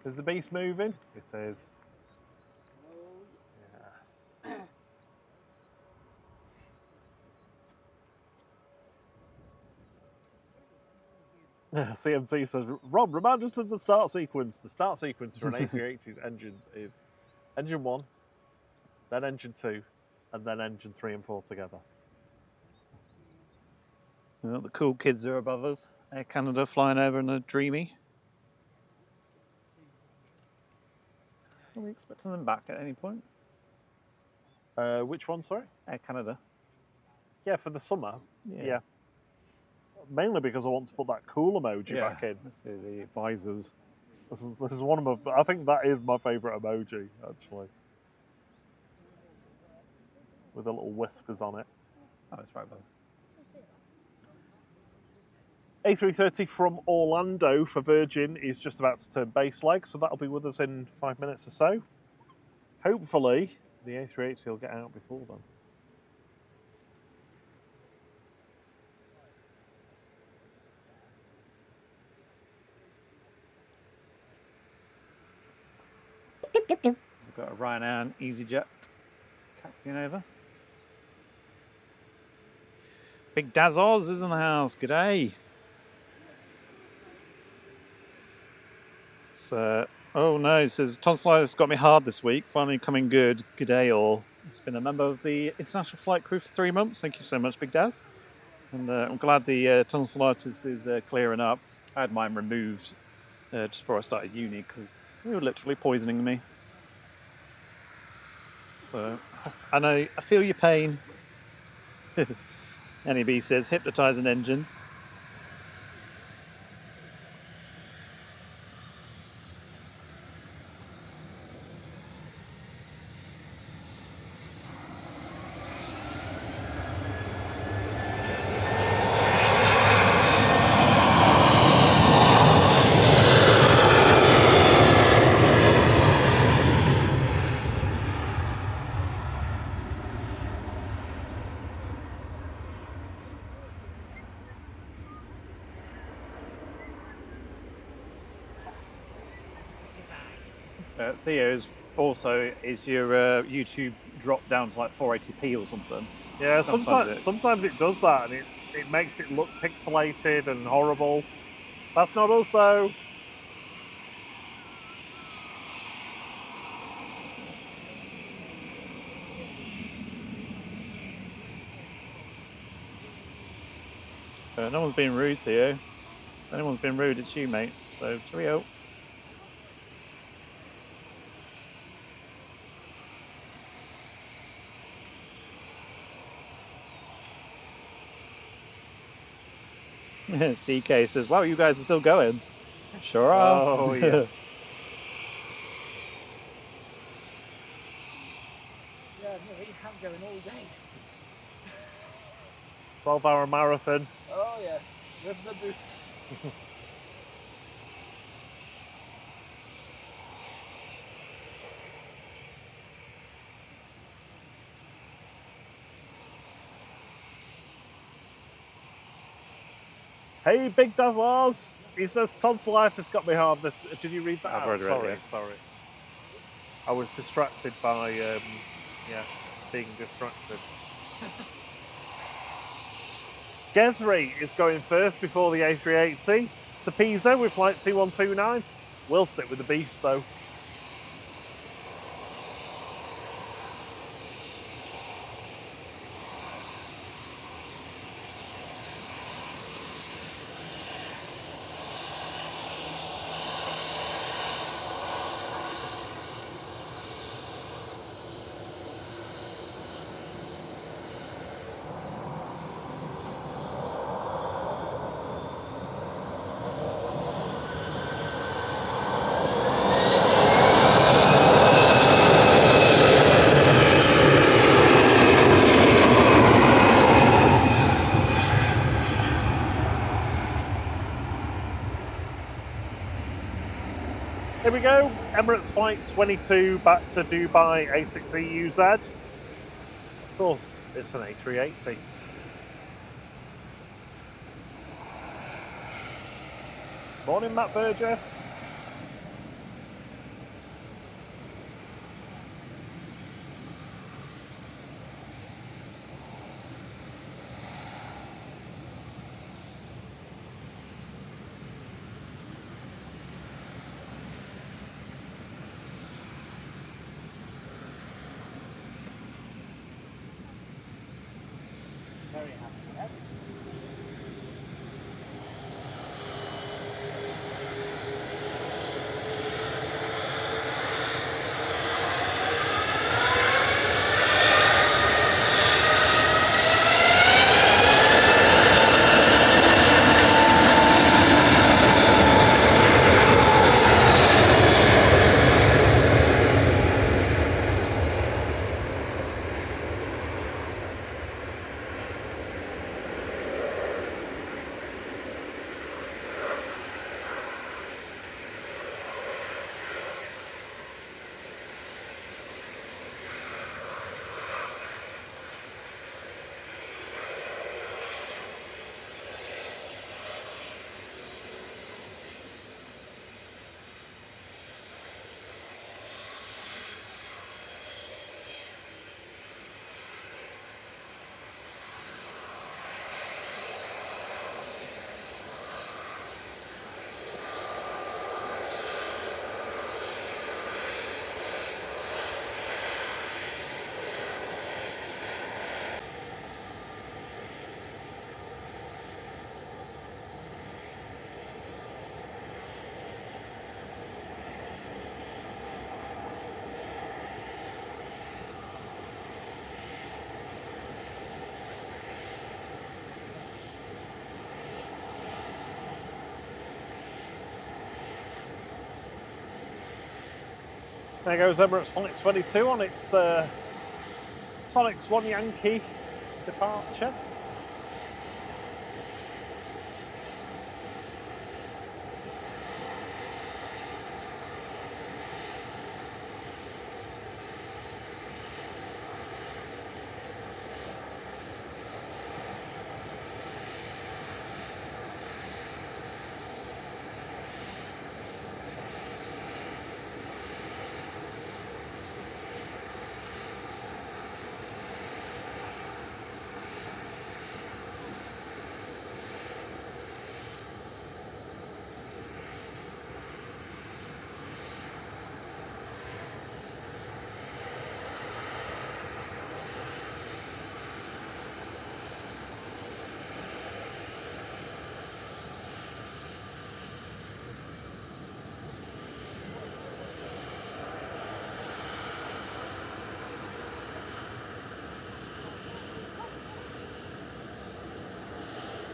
Is the beast moving? It is. Yes. CMT says, Rob, remind us of the start sequence. The start sequence for an A380's engines is engine 1, then engine 2, and then engine 3 and 4 together. Well, the cool kids are above us. Air Canada flying over in a Dreamy. Are we expecting them back at any point? Which one, sorry? Air Canada. Yeah, for the summer. Yeah. Yeah. Mainly because I want to put that cool emoji back in. Let's see the visors. This is one of my. I think that is my favourite emoji, actually. With the little whiskers on it. Oh, it's right above us. A330 from Orlando for Virgin is just about to turn base leg, so that'll be with us in 5 minutes or so. Hopefully, the A380 will get out before then. So we've got a Hainan and EasyJet taxiing over. Big Daz Oz is in the house. G'day. So, oh no, it says tonsillitis got me hard this week. Finally coming good. G'day all. It's been a member of the international flight crew for 3 months. Thank you so much, Big Daz. And I'm glad the tonsillitis is clearing up. I had mine removed just before I started uni because they were literally poisoning me. So, I know, I feel your pain. NEB says hypnotising engines. Theo's also, is your YouTube drop down to like 480p or something? Yeah, sometimes it does that, and it makes it look pixelated and horrible. That's not us, though. No one's being rude, Theo. If anyone's been rude, it's you, mate. So, cheerio. CK says, wow, you guys are still going. Sure are. Oh, yeah. Yeah, me, I'm going all day. 12-hour marathon. Oh yeah, with the boots. Hey, Big Dazzlers! He says tonsillitis got me hard. This. Did you read that? I've out? already read Sorry, it. sorry. I was distracted by, yes, being distracted. Gesri is going first before the A380 to Pisa with flight 2129. We'll stick with the Beast though. Here we go, Emirates Flight 22 back to Dubai A6EUZ. Of course, it's an A380. Morning, Matt Burgess. Very happy. There goes Emirates Flight 22 on its Sonic's 1 Yankee departure.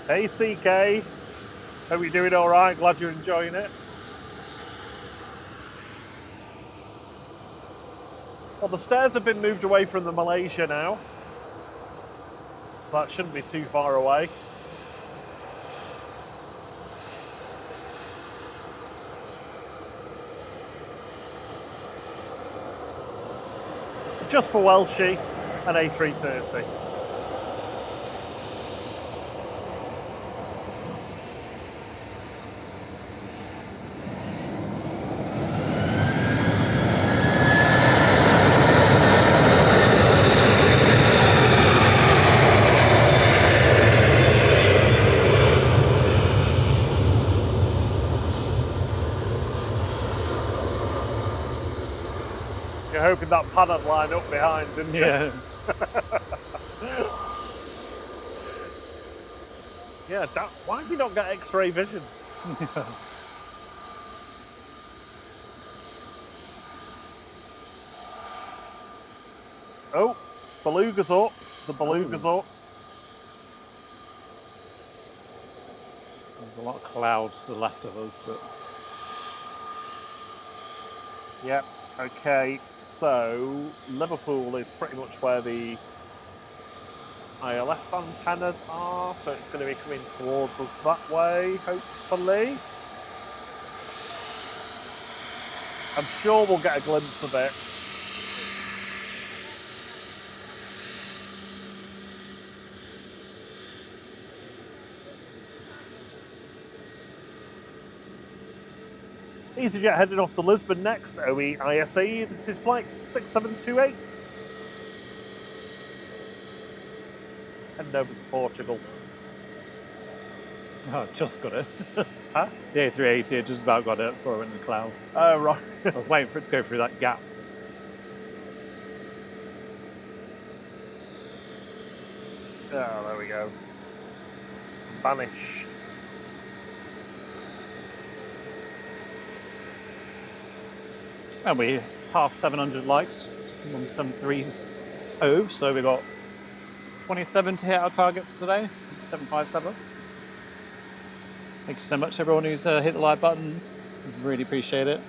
Hey CK, hope you're doing all right. Glad you're enjoying it. Well, the stairs have been moved away from the Malaysia now, so that shouldn't be too far away. Just for Welshie, an A330. You're hoping that paddock line up behind, didn't you? Yeah. Yeah, why have you not got X-ray vision? Oh, beluga's up. The beluga's up. There's a lot of clouds to the left of us, but Yep. Okay, so Liverpool is pretty much where the ILS antennas are, so it's going to be coming towards us that way, hopefully. I'm sure we'll get a glimpse of it. EasyJet heading off to Lisbon next, OE ISE. This is flight 6728. Heading over to Portugal. oh, just got it. Huh? The A380 had just about got it before it went in the cloud. Oh, right. I was waiting for it to go through that gap. Oh, there we go. Vanished. And we passed 700 likes, 1730, so we got 27 to hit our target for today, 757. Thank you so much everyone who's hit the like button, really appreciate it.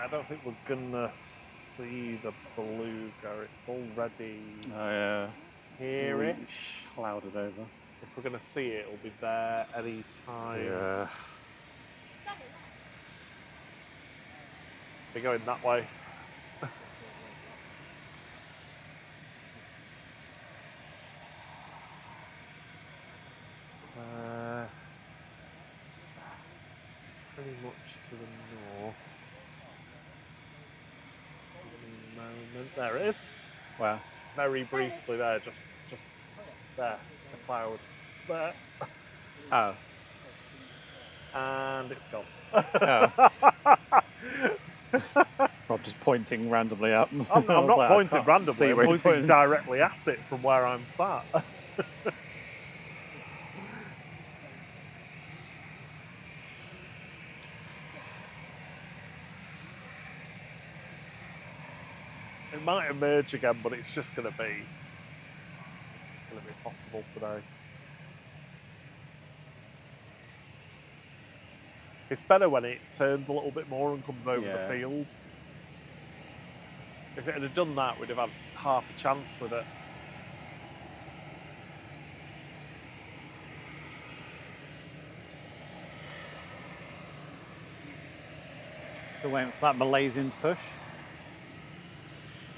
I don't think we're gonna see the beluga. It's already Oh yeah, here-ish. clouded over. If we're gonna see it, it'll be there any time. Yeah. We're going that way. Pretty much to the north. Moment. There it is. Wow. Very briefly there, just there, the cloud there, Oh. and it's gone. Oh. Rob just pointing randomly up. I'm not like, pointing randomly, I'm where you're pointing directly at it from where I'm sat. It might emerge again, but it's just going to be possible today. It's better when it turns a little bit more and comes over the field. If it had done that, we'd have had half a chance with it. Still waiting for that Malaysian to push.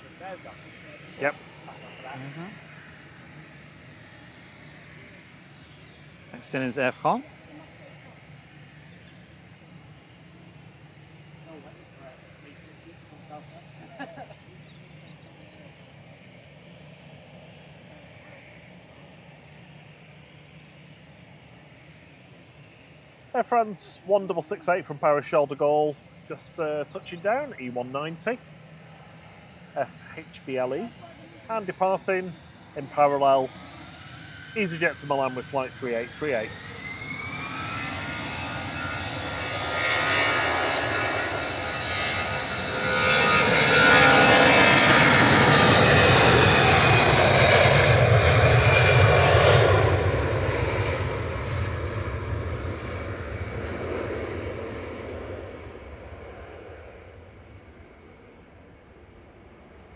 The stairs gone. Yep. Next in is Air France. Oh, waiting for a 350 to come south. Air France 1668 from Paris Charles de Gaulle, just touching down, E190, FHBLE, and departing in parallel, EasyJet to Milan with flight 3838.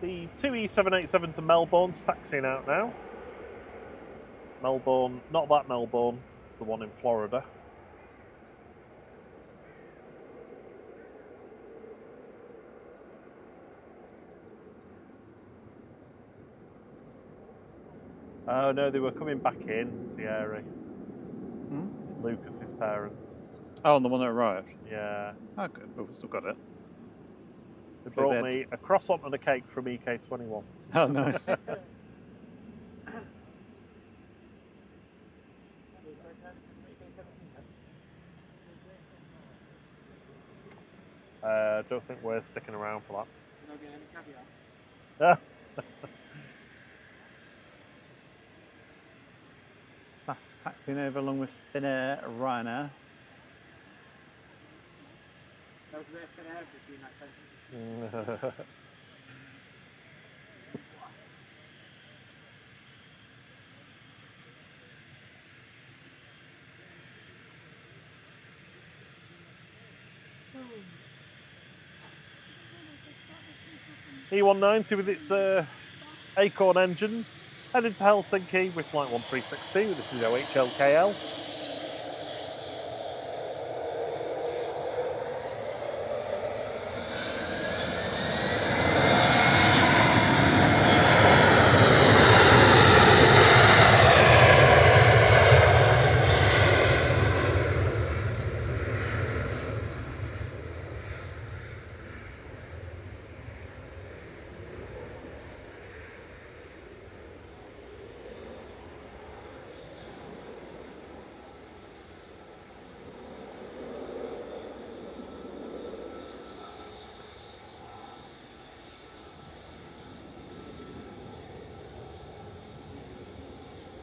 The Tui 787 to Melbourne's taxiing out now. Melbourne, not that Melbourne, the one in Florida. Oh no, they were coming back in, Thierry. Lucas's parents. Oh, and the one that arrived. Yeah. Oh, good. But we've still got it. They brought me a croissant and a cake from EK21. Oh, nice. Don't think we're sticking around for You're not getting any caviar? that. SAS taxiing over along with Finnair, Ryanair. There was a bit of thin air between that sentence. E190 with its Acorn engines, headed to Helsinki with flight 1362. This is OHLKL.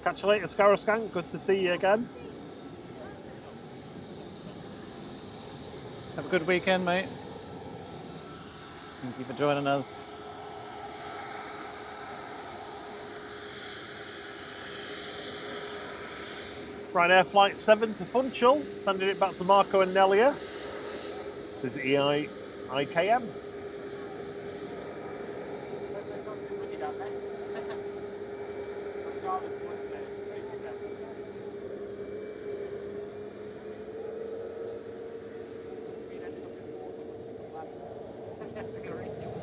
Catch you later, Scaroscan. Good to see you again. Have a good weekend, mate. Thank you for joining us. Ryanair Flight 7 to Funchal, sending it back to Marco and Nelia. This is IKM. Hopefully it's not too windy down there. But Jarvis went there, basically down there. We ended up in water once we landed. We have to get a refuel.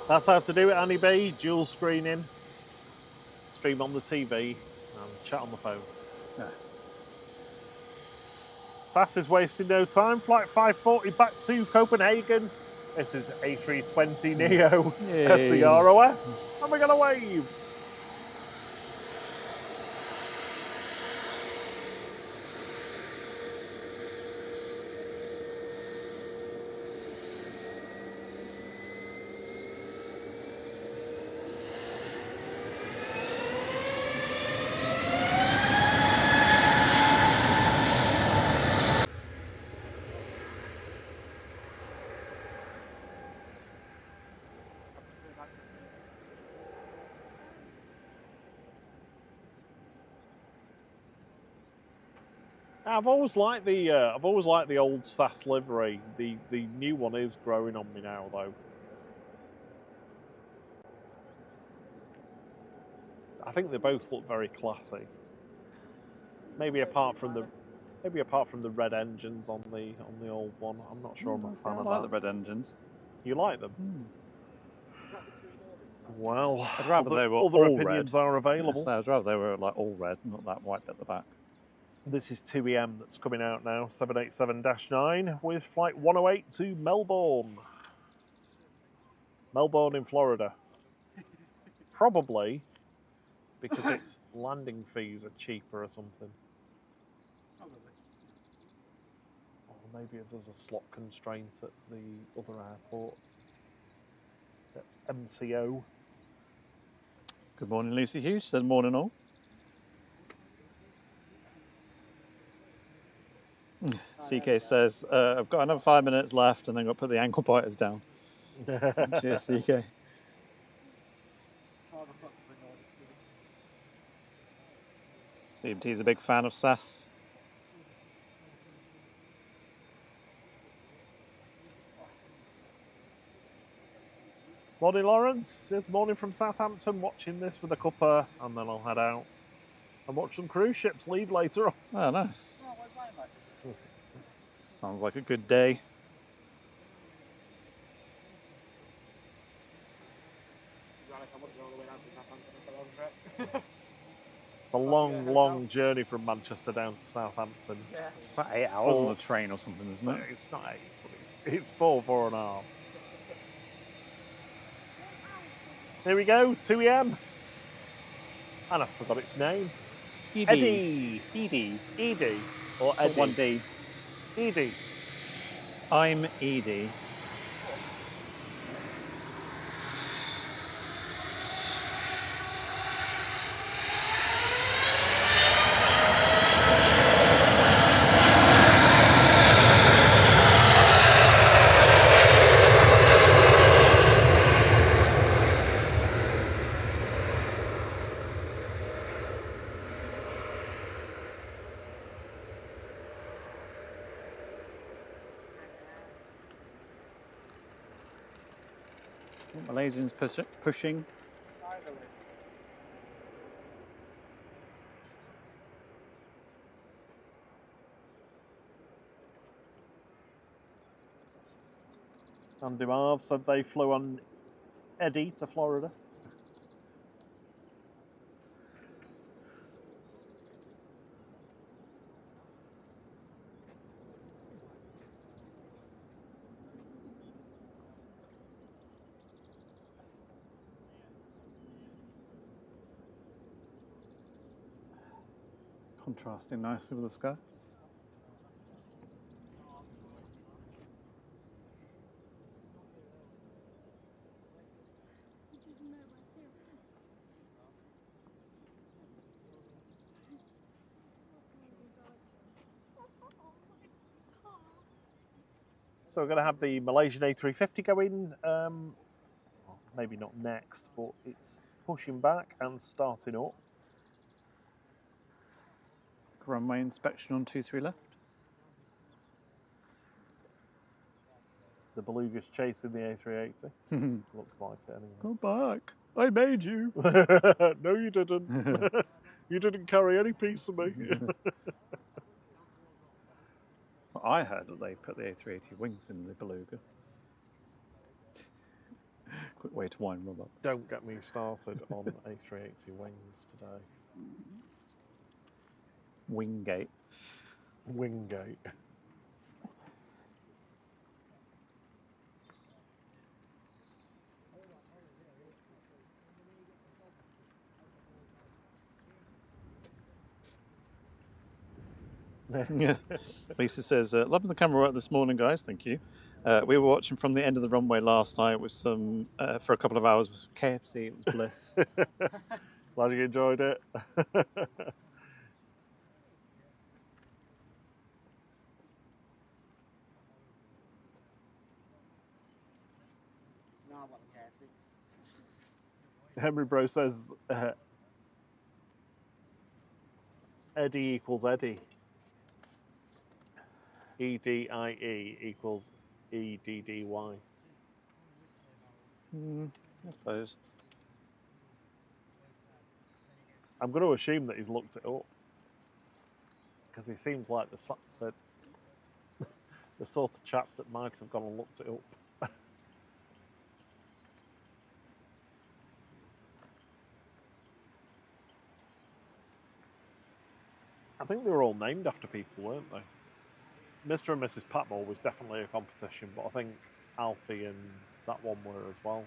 That's how to do it, Annie B. Dual screening, stream on the TV, and chat on the phone. Nice. SAS is wasting no time. Flight 540 back to Copenhagen. This is A320 Neo Yay. SCROF. And we're going to wave. I've always liked the old SAS livery. The new one is growing on me now, though. I think they both look very classy. Maybe apart from the red engines on the old one. I'm not sure I'm a fan I of like that. the red engines. You like them? Well, I'd rather they were other all opinions red. are available. Yes, I'd rather they were like all red, not that white bit at the back. This is Tui M that's coming out now, 787-9 with flight 108 to Melbourne. Melbourne in Florida. Probably because its landing fees are cheaper or something. Or maybe if there's a slot constraint at the other airport. That's MCO. Good morning, Lucy Hughes. Says morning all. CK says, I've got another 5 minutes left and then got to put the ankle biters down. Cheers, CK. CMT is a big fan of SAS. Morning, Lawrence. It's morning from Southampton, watching this with a cuppa, and then I'll head out and watch some cruise ships leave later on. Oh, nice. Sounds like a good day. It's a long, long journey from Manchester down to Southampton. Yeah. It's like 8 hours on a train or something, isn't it? It's not 8, but it's 4.5. Here we go, 2 EM. And I forgot its name. Edie. Edie. Or Eddie. 1D. Edie. I'm Edie. Malaysians pushing. Andy Marv said they flew on Eddie to Florida. Contrasting nicely with the sky. So we're going to have the Malaysian A350 going, well, maybe not next, but it's pushing back and starting up. Runway inspection on 23 left. The Beluga's chasing the A380. Looks like it anyway. Go back. I made you. No, you didn't. You didn't carry any piece of me. Well, I heard that they put the A380 wings in the Beluga. Quick way to wind Rob up. Don't get me started on A380 wings today. Wingate. Wingate. Yeah. Lisa says, loving the camera work this morning, guys. Thank you. We were watching from the end of the runway last night with some for a couple of hours with KFC. It was bliss. Glad you enjoyed it. No, I want the KFC. Henry Bro says Eddie equals Eddie. EDIE equals EDDY. I suppose. I'm going to assume that he's looked it up. Because he seems like the sort of chap that might have gone and looked it up. I think they were all named after people, weren't they? Mr. and Mrs. Patmore was definitely a competition, but I think Alfie and that one were as well.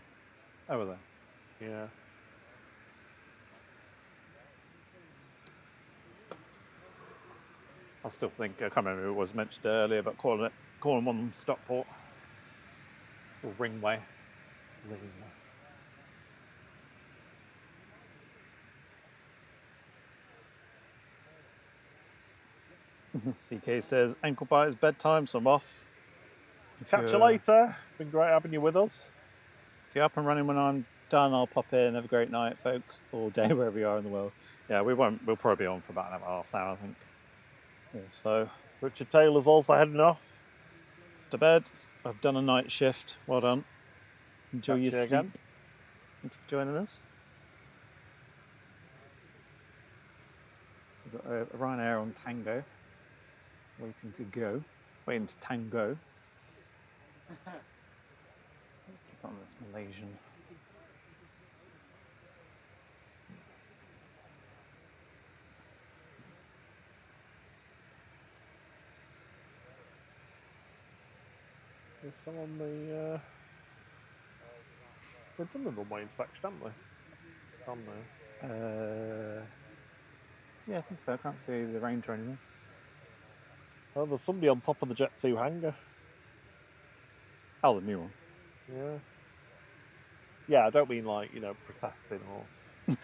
Oh, were they? Yeah. I still think, I can't remember who it was mentioned earlier, but calling one Stockport. Or Ringway. CK says, ankle bite is bedtime, so I'm off. Catch you later. Been great having you with us. If you're up and running when I'm done, I'll pop in. Have a great night, folks. All day, wherever you are in the world. Yeah, we'll probably be on for about half an hour, I think. So, Richard Taylor's also heading off to bed. I've done a night shift. Well done. Enjoy your sleep. Again. Thank you for joining us. So we've got Ryanair on Tango. Waiting to go. Waiting to tango. Keep on this Malaysian. They're still on the... They've done the runway inspection, haven't they? It's gone now. Yeah, I think so. I can't see the Ranger anymore. Oh, there's somebody on top of the Jet 2 hangar. Oh, the new one. Yeah. Yeah, I don't mean like, protesting or...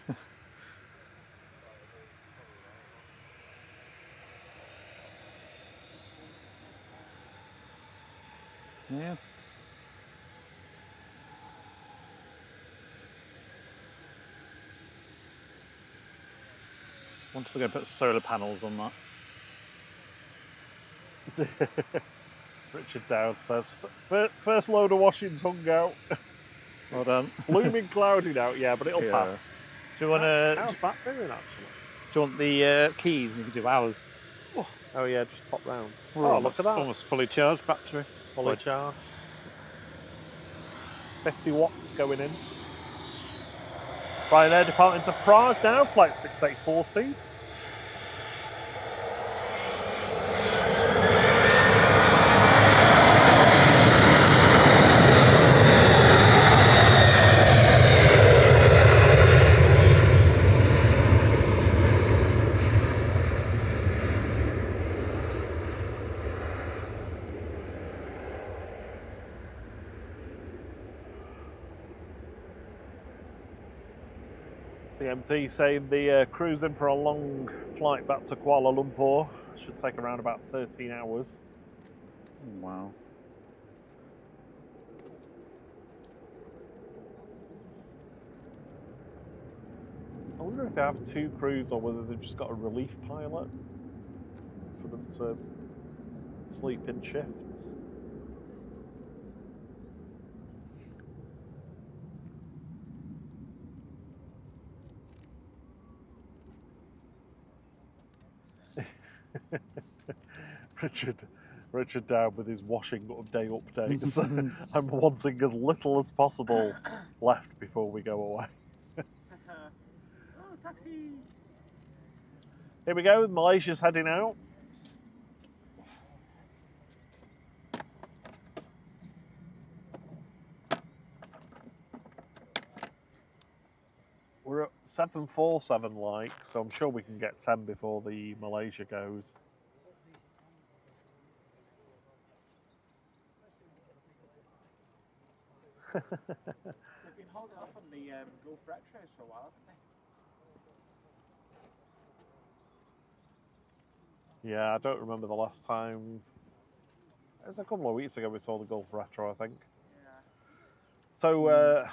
Yeah. Wanted to go put solar panels on that. Richard Dowd says, first load of washing's hung out. Well done. Blooming cloudy out, yeah, but it'll pass. Do you want to? How's that doing, actually? Do you want the keys? You can do ours. Oh yeah, just pop round. We're Look at that. Almost fully charged battery. Fully charged. 50 watts going in. Ryanair departing to Prague now, flight 6840. CMT saying the cruising for a long flight back to Kuala Lumpur should take around about 13 hours. Wow. I wonder if they have two crews or whether they've just got a relief pilot for them to sleep in shifts. Richard Dowd with his washing day updates. I'm wanting as little as possible left before we go away. Oh, taxi! Here we go, Malaysia's heading out. We're at 747 like, so I'm sure we can get 10 before the Malaysia goes. They've been holding off on the Gulf retros for a while, haven't they? Yeah, I don't remember the last time. It was a couple of weeks ago we saw the Gulf Retro, I think. Yeah. So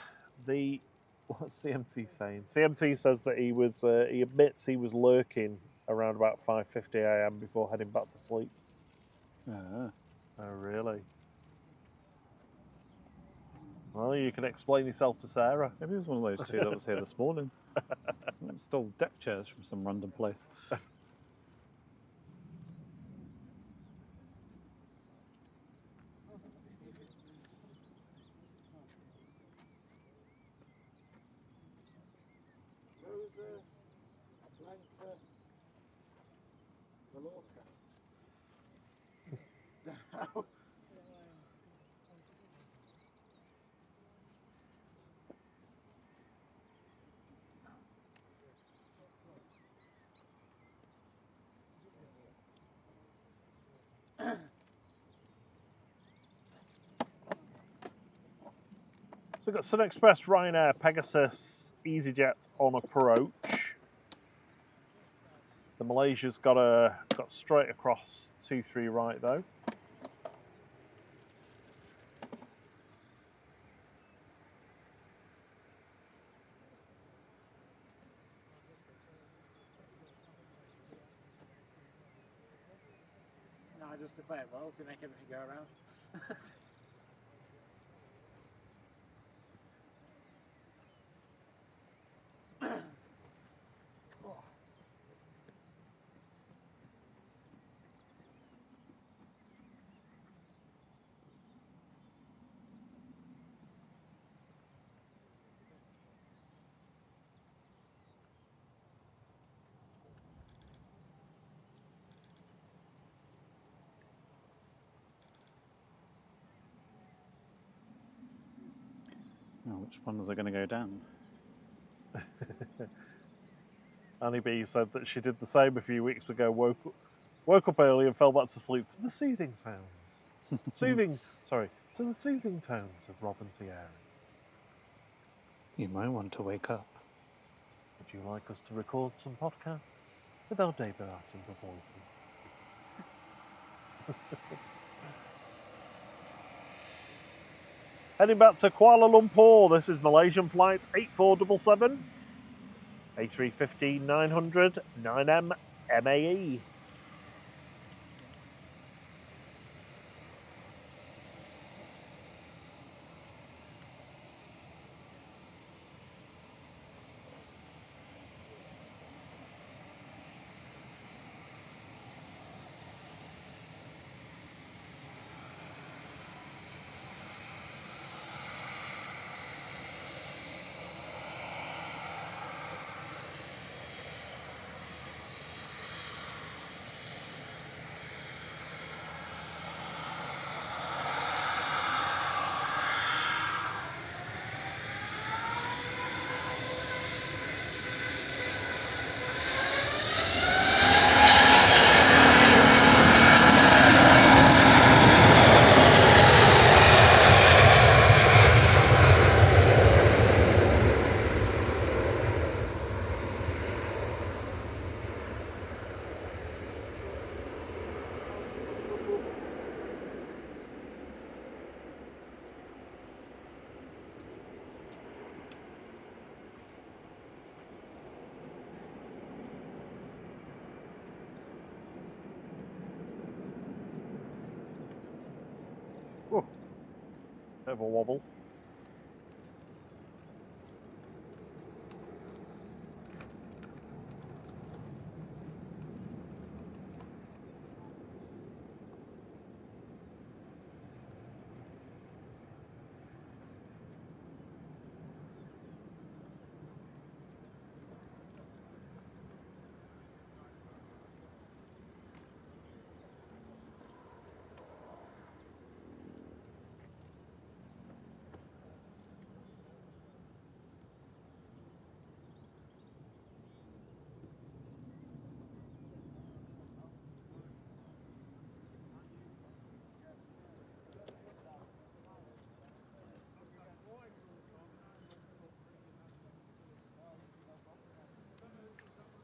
what's CMT saying? CMT says that he admits he was lurking around about 5:50 AM before heading back to sleep. Yeah. Oh, really? Well, you can explain yourself to Sarah. Maybe it was one of those two that was here this morning. Stole deck chairs from some random place. So we've got Sun Express, Ryanair, Pegasus, EasyJet on approach. The Malaysia's got straight across 2-3 right though. No, I just declare roll to make everything go around. Oh, which ones are going to go down? Annie B said that she did the same a few weeks ago, woke up early and fell back to sleep to the soothing sounds. To the soothing tones of Robin Thierry. You might want to wake up. Would you like us to record some podcasts with our debuting voices? Heading back to Kuala Lumpur, this is Malaysian flight 8477, A350-900, 9M MAE. Bit of a wobble.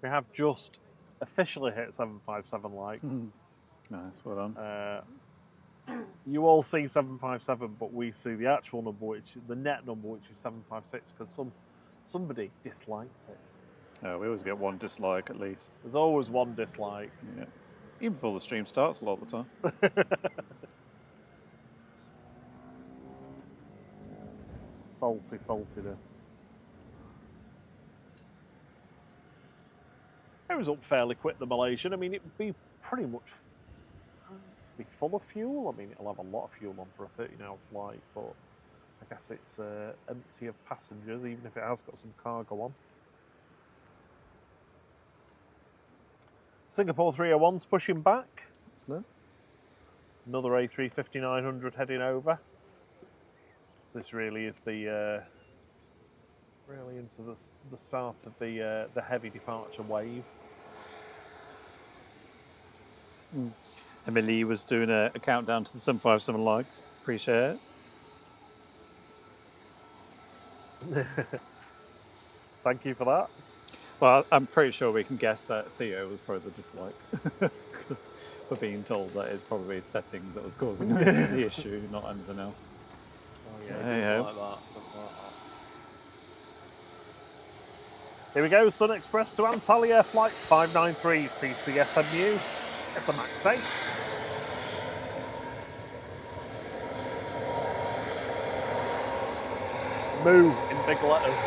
We have just officially hit 757 likes. Nice, well done. You all see 757, but we see the actual number, the net number, which is 756, because somebody disliked it. We always get one dislike at least. There's always one dislike. Yeah. Even before the stream starts a lot of the time. Salty saltiness. It was up fairly quick, the Malaysian. I mean, it'd be pretty much be full of fuel. I mean, it'll have a lot of fuel on for a 13-hour flight, but I guess it's empty of passengers, even if it has got some cargo on. Singapore 301's pushing back. Excellent. Another A350-900 heading over. So this really is the really into the start of the heavy departure wave. Emily was doing a countdown to the 757 likes. Appreciate it. Thank you for that. Well, I'm pretty sure we can guess that Theo was probably the dislike for being told that it's probably settings that was causing the issue, not anything else. Oh yeah, Hey-ho. like that. Here we go, Sun Express to Antalya, flight 593, TCSMU. It's a MAX 8. Moo in big letters.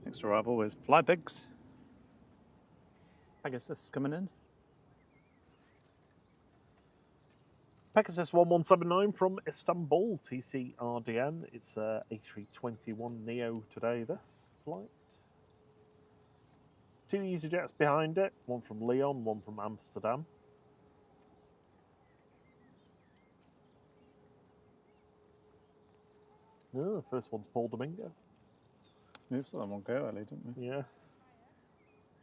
Next arrival is Flybigs. Pegasus coming in. Pegasus 1179 from Istanbul, TCRDN. It's A321 Neo today, this flight. 2 EasyJets behind it, one from Lyon, one from Amsterdam. Oh, the first one's Paul Domingo. We saw that one go early, didn't we? Yeah.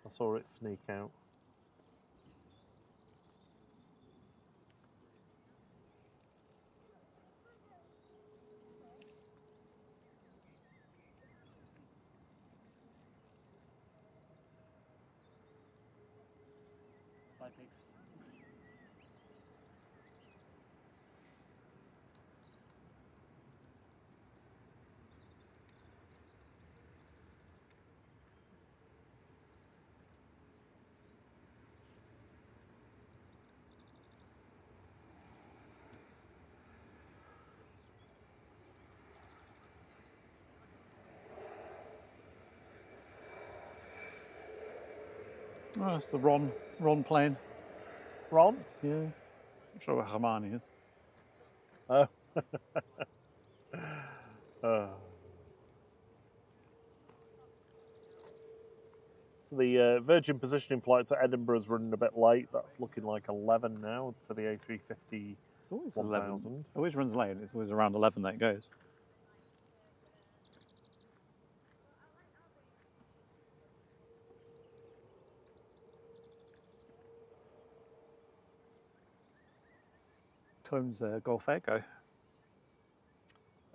I saw it sneak out. Bye, pigs. Oh, that's the Ron plane. Ron? Yeah. I'm sure where Hermione is. Oh. So the Virgin positioning flight to Edinburgh is running a bit late. That's looking like 11 now for the A350. It's always 1000. 11. It always runs late. It's always around 11 that it goes. Time's Golf Echo.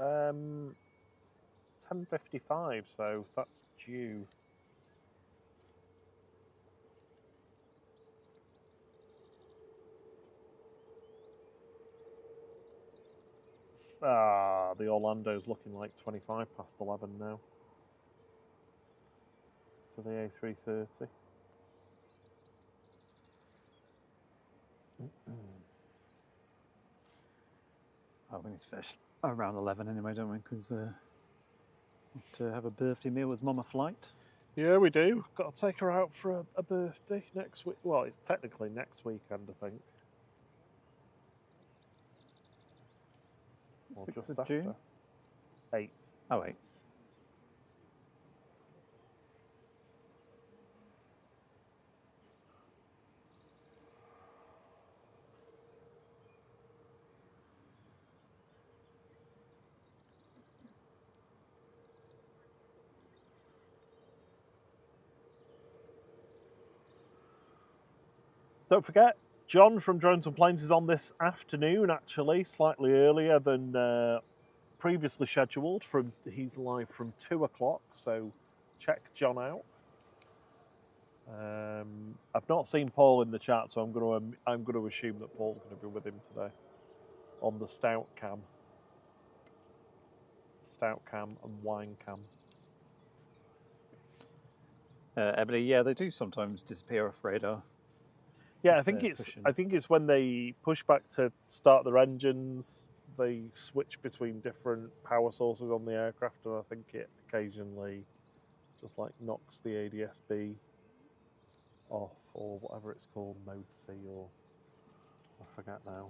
10:55, so that's due. Ah, the Orlando's looking like 25 past 11 now for the A330. Oh, we need to finish around 11 anyway, don't we? Because to have a birthday meal with Mama Flight. Yeah, we do. Got to take her out for a birthday next week. Well, it's technically next weekend, I think. Or 6th just of after. June? 8th. Oh, 8th. Don't forget, John from Drones and Planes is on this afternoon, actually, slightly earlier than previously scheduled. He's live from 2 o'clock, so check John out. I've not seen Paul in the chat, so I'm going to assume that Paul's going to be with him today on the stout cam and wine cam. Ebony, yeah, they do sometimes disappear off radar. Yeah, as I think they're it's pushing. when they push back to start their engines, they switch between different power sources on the aircraft, and I think it occasionally just like knocks the ADS-B off, or whatever it's called, mode C, or I forget now.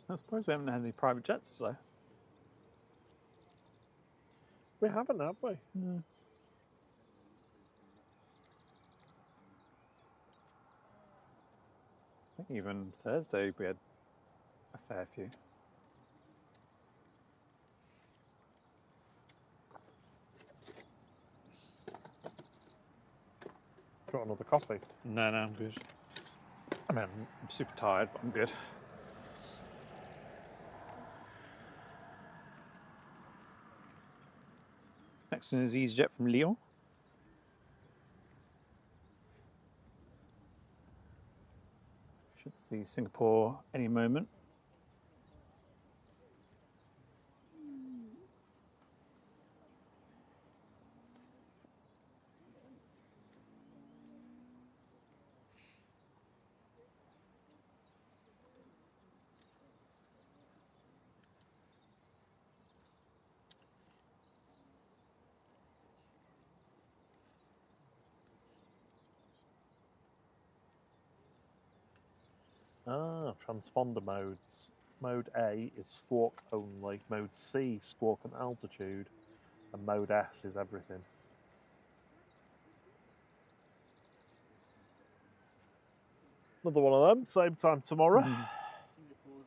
I suppose we haven't had any private jets today. We haven't, have we? No. I think even Thursday we had a fair few. Got another coffee? No, I'm good. I mean, I'm super tired, but I'm good. Next one is EasyJet from Lyon. Should see Singapore any moment. Ah, transponder modes. Mode A is squawk only. Mode C, squawk and altitude. And mode S is everything. Another one of them, same time tomorrow. Singapore's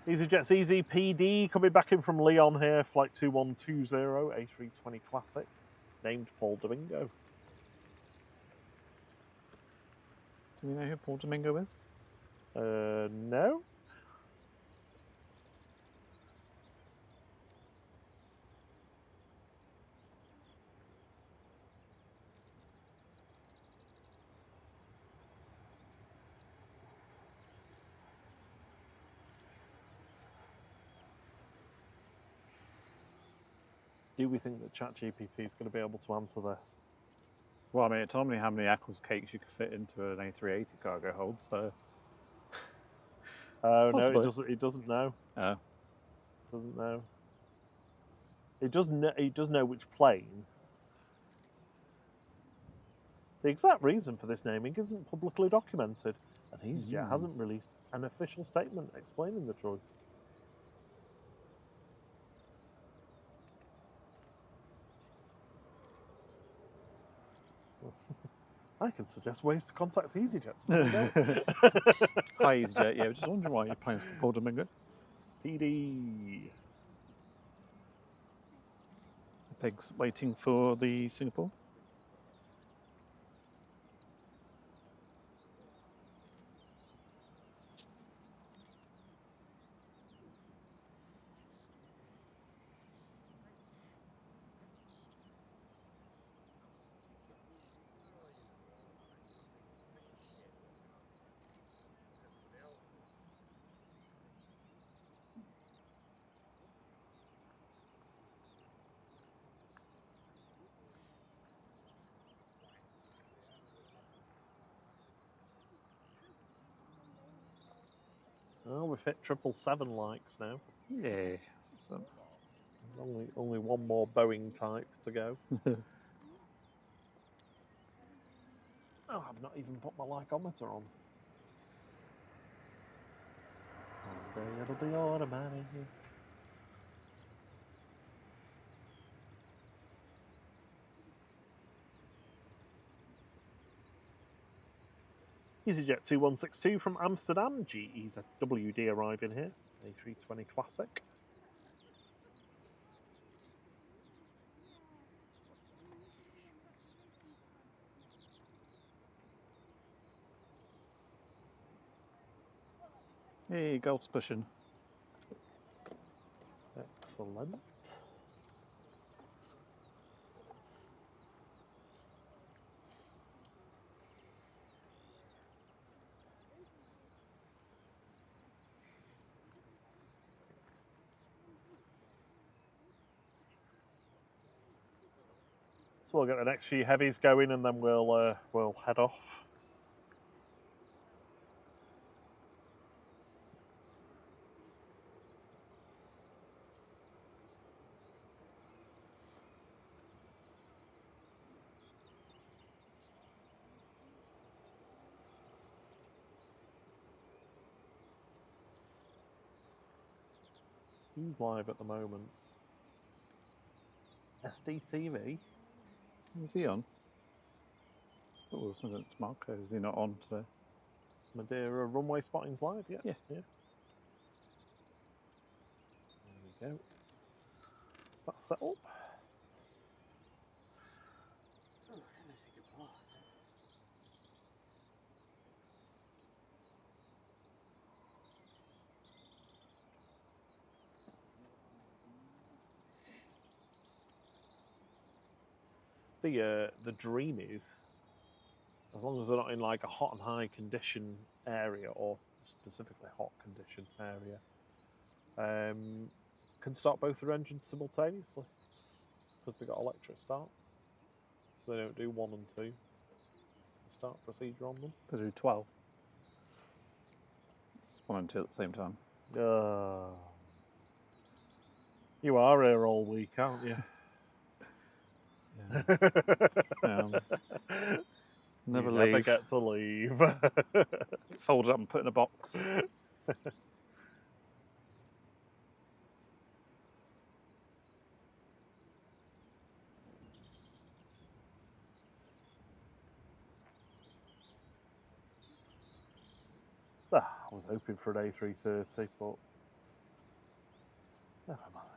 on. EasyJet's Easy PD coming back in from Lyon here, flight 2120, A320 Classic, named Paul Domingo. Do we know who Paul Domingo is? No. Do we think that ChatGPT is going to be able to answer this? Well, I mean, it told me how many Ackles cakes you could fit into an A380 cargo hold, so... Oh, Possibly. no, it doesn't know. Oh. Doesn't know. It does know which plane. The exact reason for this naming isn't publicly documented, and EasyJet hasn't released an official statement explaining the choice. I can suggest ways to contact EasyJet. Hi, EasyJet. Yeah, just wondering why your plane's called Paul Domingo. PD. The pig's waiting for the Singapore. we've hit 777 likes now. Yeah. So, Only one more Boeing type to go. Oh, I've not even put my lycometer on. It'll be automatic. EasyJet 2162 from Amsterdam. GE's a WD arriving here. A320 Classic. hey, Gulf's pushing. Excellent. So we'll get the next few heavies going, and then we'll head off. Who's live at the moment? SDTV? Is he on? Oh, something to Marco. Is he not on today? Madeira runway spotting's live, yeah. Yeah. There we go. Is that set up? The dream is, as long as they're not in like a hot and high condition area, or specifically hot condition area, can start both their engines simultaneously because they've got electric starts, so they don't do 1 and 2. The start procedure on them. They do 12. It's 1 and 2 at the same time. You are here all week, aren't you? Never you leave. Never get to leave. Fold it up and put in a box. I was hoping for an A330, but never mind.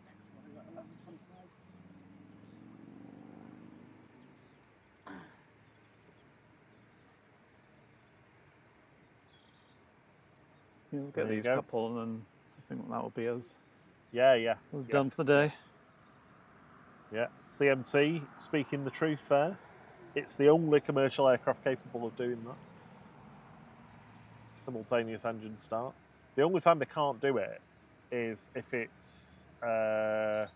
Next one is at 11:25. Yeah, we'll There get you these go. couple, and then I think that will be us. Yeah. Done for the day. Yeah. CMT, speaking the truth there. It's the only commercial aircraft capable of doing that. Simultaneous engine start. The only time they can't do it is if it's hot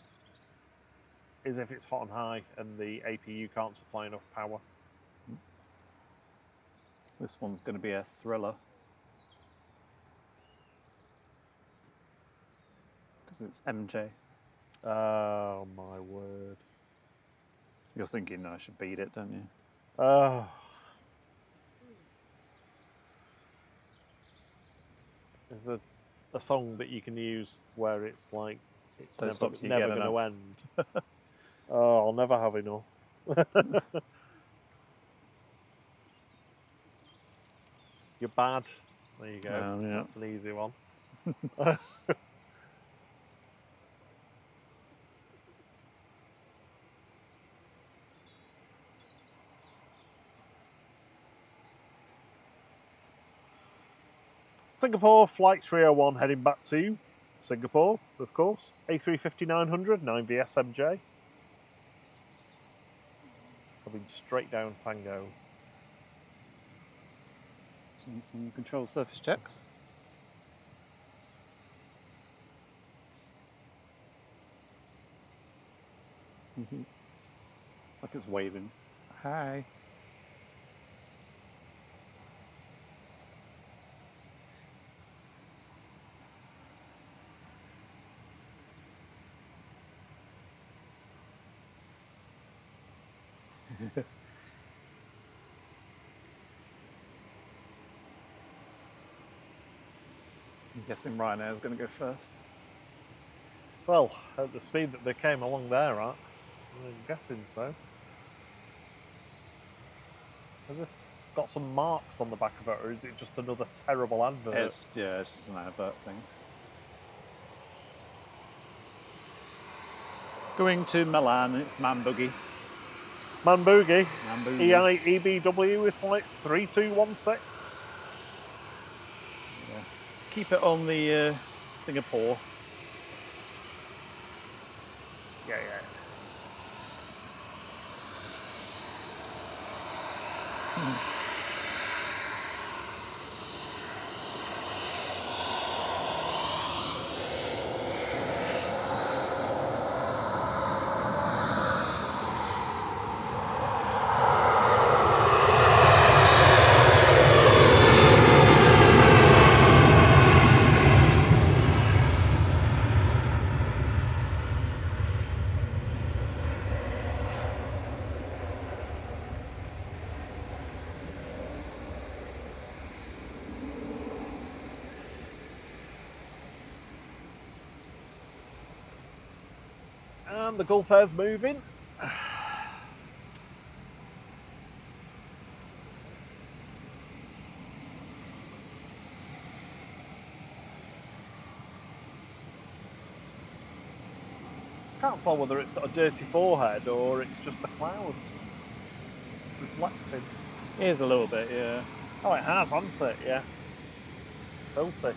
and high and the APU can't supply enough power. This one's going to be a thriller. Because it's MJ. Oh my word. You're thinking I should beat it, don't you? Oh. There's a song that you can use where it's like it's Don't stop till you never get going to enough. end. Oh, I'll never have enough. You're bad. There you go. Yeah. That's an easy one. Singapore, flight 301 heading back to Singapore, of course. A350-900, 9VS MJ. Coming straight down Tango. Some control surface checks. Like it's waving. It's like, hi. I'm guessing Ryanair is going to go first. Well, at the speed that they came along there at, I'm guessing so. Has this got some marks on the back of it, or is it just another terrible advert? It's just an advert thing. Going to Milan, it's Man Boogie. Man Boogie. Man Boogie. EBW with flight 3216. Yeah. Keep it on the Singapore. Yeah. And the Gulf Air's moving. Can't tell whether it's got a dirty forehead or it's just the clouds reflecting. It is a little bit, yeah. Oh, it has, hasn't it? Yeah. Filthy.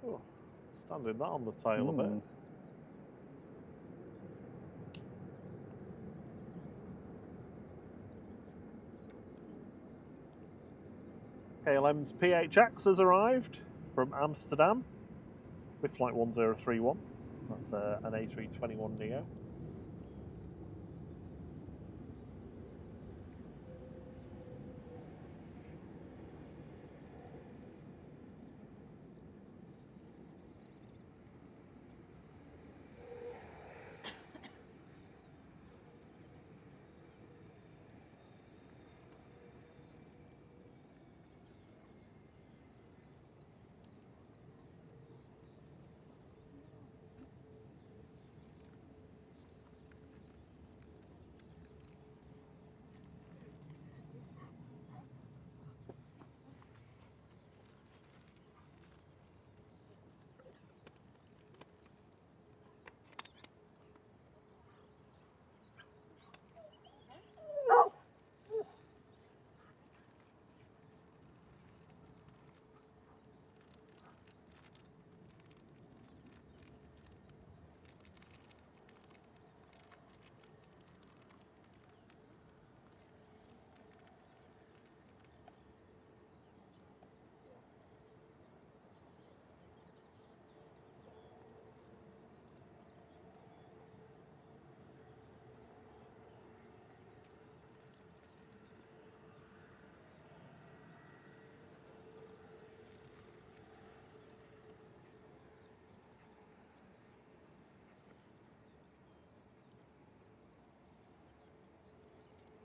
Oh, standing that on the tail a bit. KLM's PHX has arrived from Amsterdam with flight 1031. That's an A321 Neo.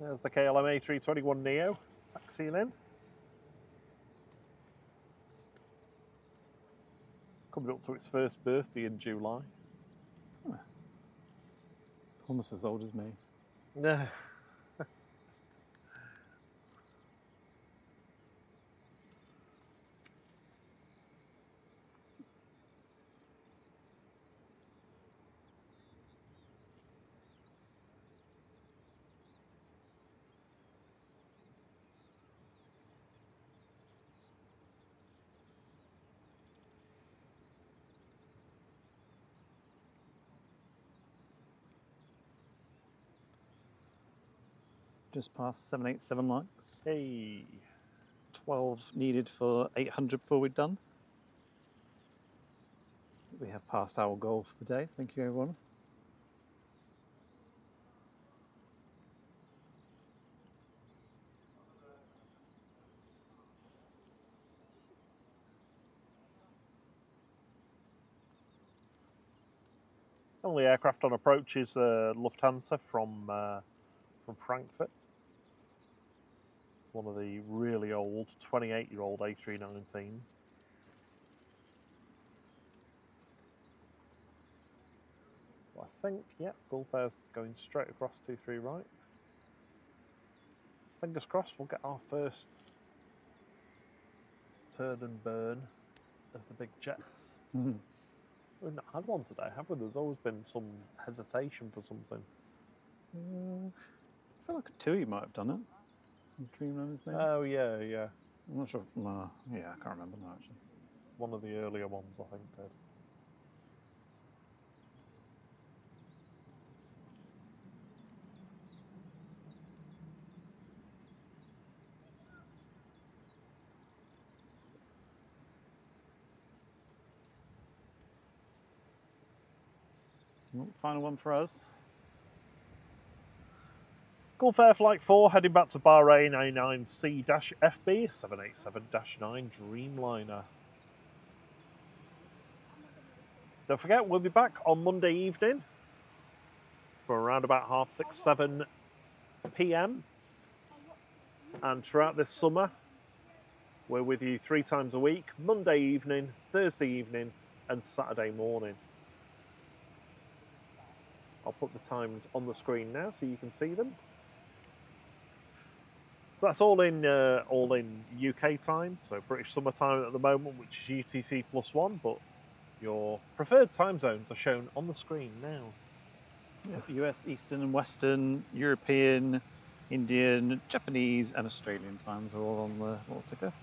There's the KLM A321 Neo taxiing in. Coming up to its first birthday in July. Almost as old as me. No. Just past 787 likes. Hey. 12 needed for 800 before we're done. We have passed our goal for the day. Thank you, everyone. Only aircraft on approach is Lufthansa from Frankfurt. One of the really old 28-year-old A319s. I think, yeah, Gulf Air's going straight across 23 right. Fingers crossed we'll get our first turn and burn of the big jets. Mm-hmm. We've not had one today, have we? There's always been some hesitation for something. I feel like a Tui might have done it. Dreamliners, maybe? Oh, yeah, yeah. I'm not sure. No, yeah, I can't remember now, actually. One of the earlier ones, I think, did. Final one for us. Gulf Air Flight 4 heading back to Bahrain A9C-FB 787-9 Dreamliner. Don't forget, we'll be back on Monday evening for around about 6:30, 7 p.m. And throughout this summer, we're with you 3 times a week, Monday evening, Thursday evening, and Saturday morning. I'll put the times on the screen now so you can see them. So that's all in UK time, so British summer time at the moment, which is UTC +1, but your preferred time zones are shown on the screen now. Yeah. US, Eastern and Western, European, Indian, Japanese and Australian times are all on the little ticker.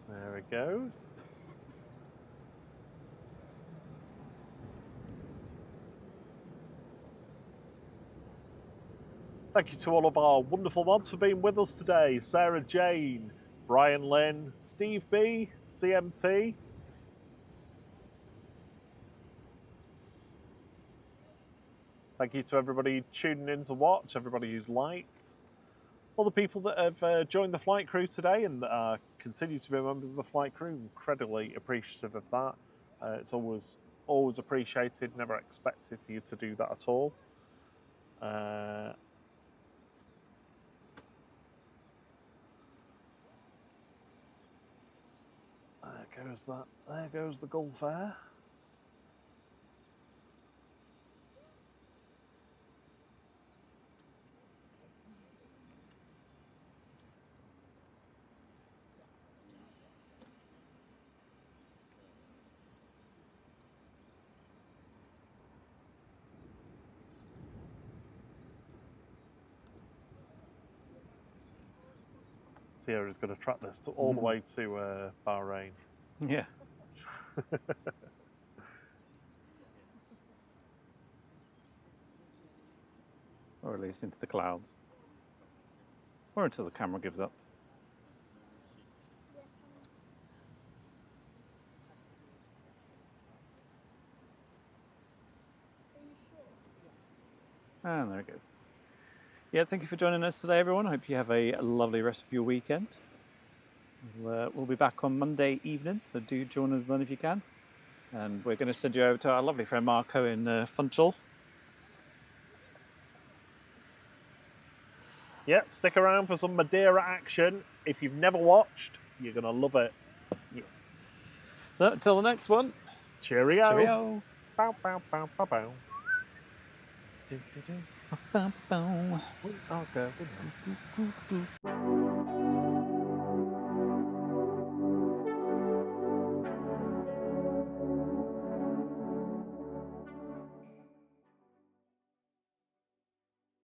There it goes. Thank you to all of our wonderful mods for being with us today. Sarah Jane, Brian Lynn, Steve B, CMT. Thank you to everybody tuning in to watch, everybody who's liked. All the people that have joined the flight crew today and continue to be members of the flight crew, incredibly appreciative of that. It's always appreciated, never expected for you to do that at all. There goes the Gulf Air. Etihad is going to track this all the way to Bahrain. Yeah. Or at least into the clouds. Or until the camera gives up. And there it goes. Yeah, thank you for joining us today, everyone. I hope you have a lovely rest of your weekend. We'll be back on Monday evening, so do join us then if you can. And we're going to send you over to our lovely friend Marco in Funchal. Yeah, stick around for some Madeira action. If you've never watched, you're going to love it. Yes. So until the next one. Cheerio. Cheerio. Bow, bow, bow, bow, bow. Bow, bow. We are going.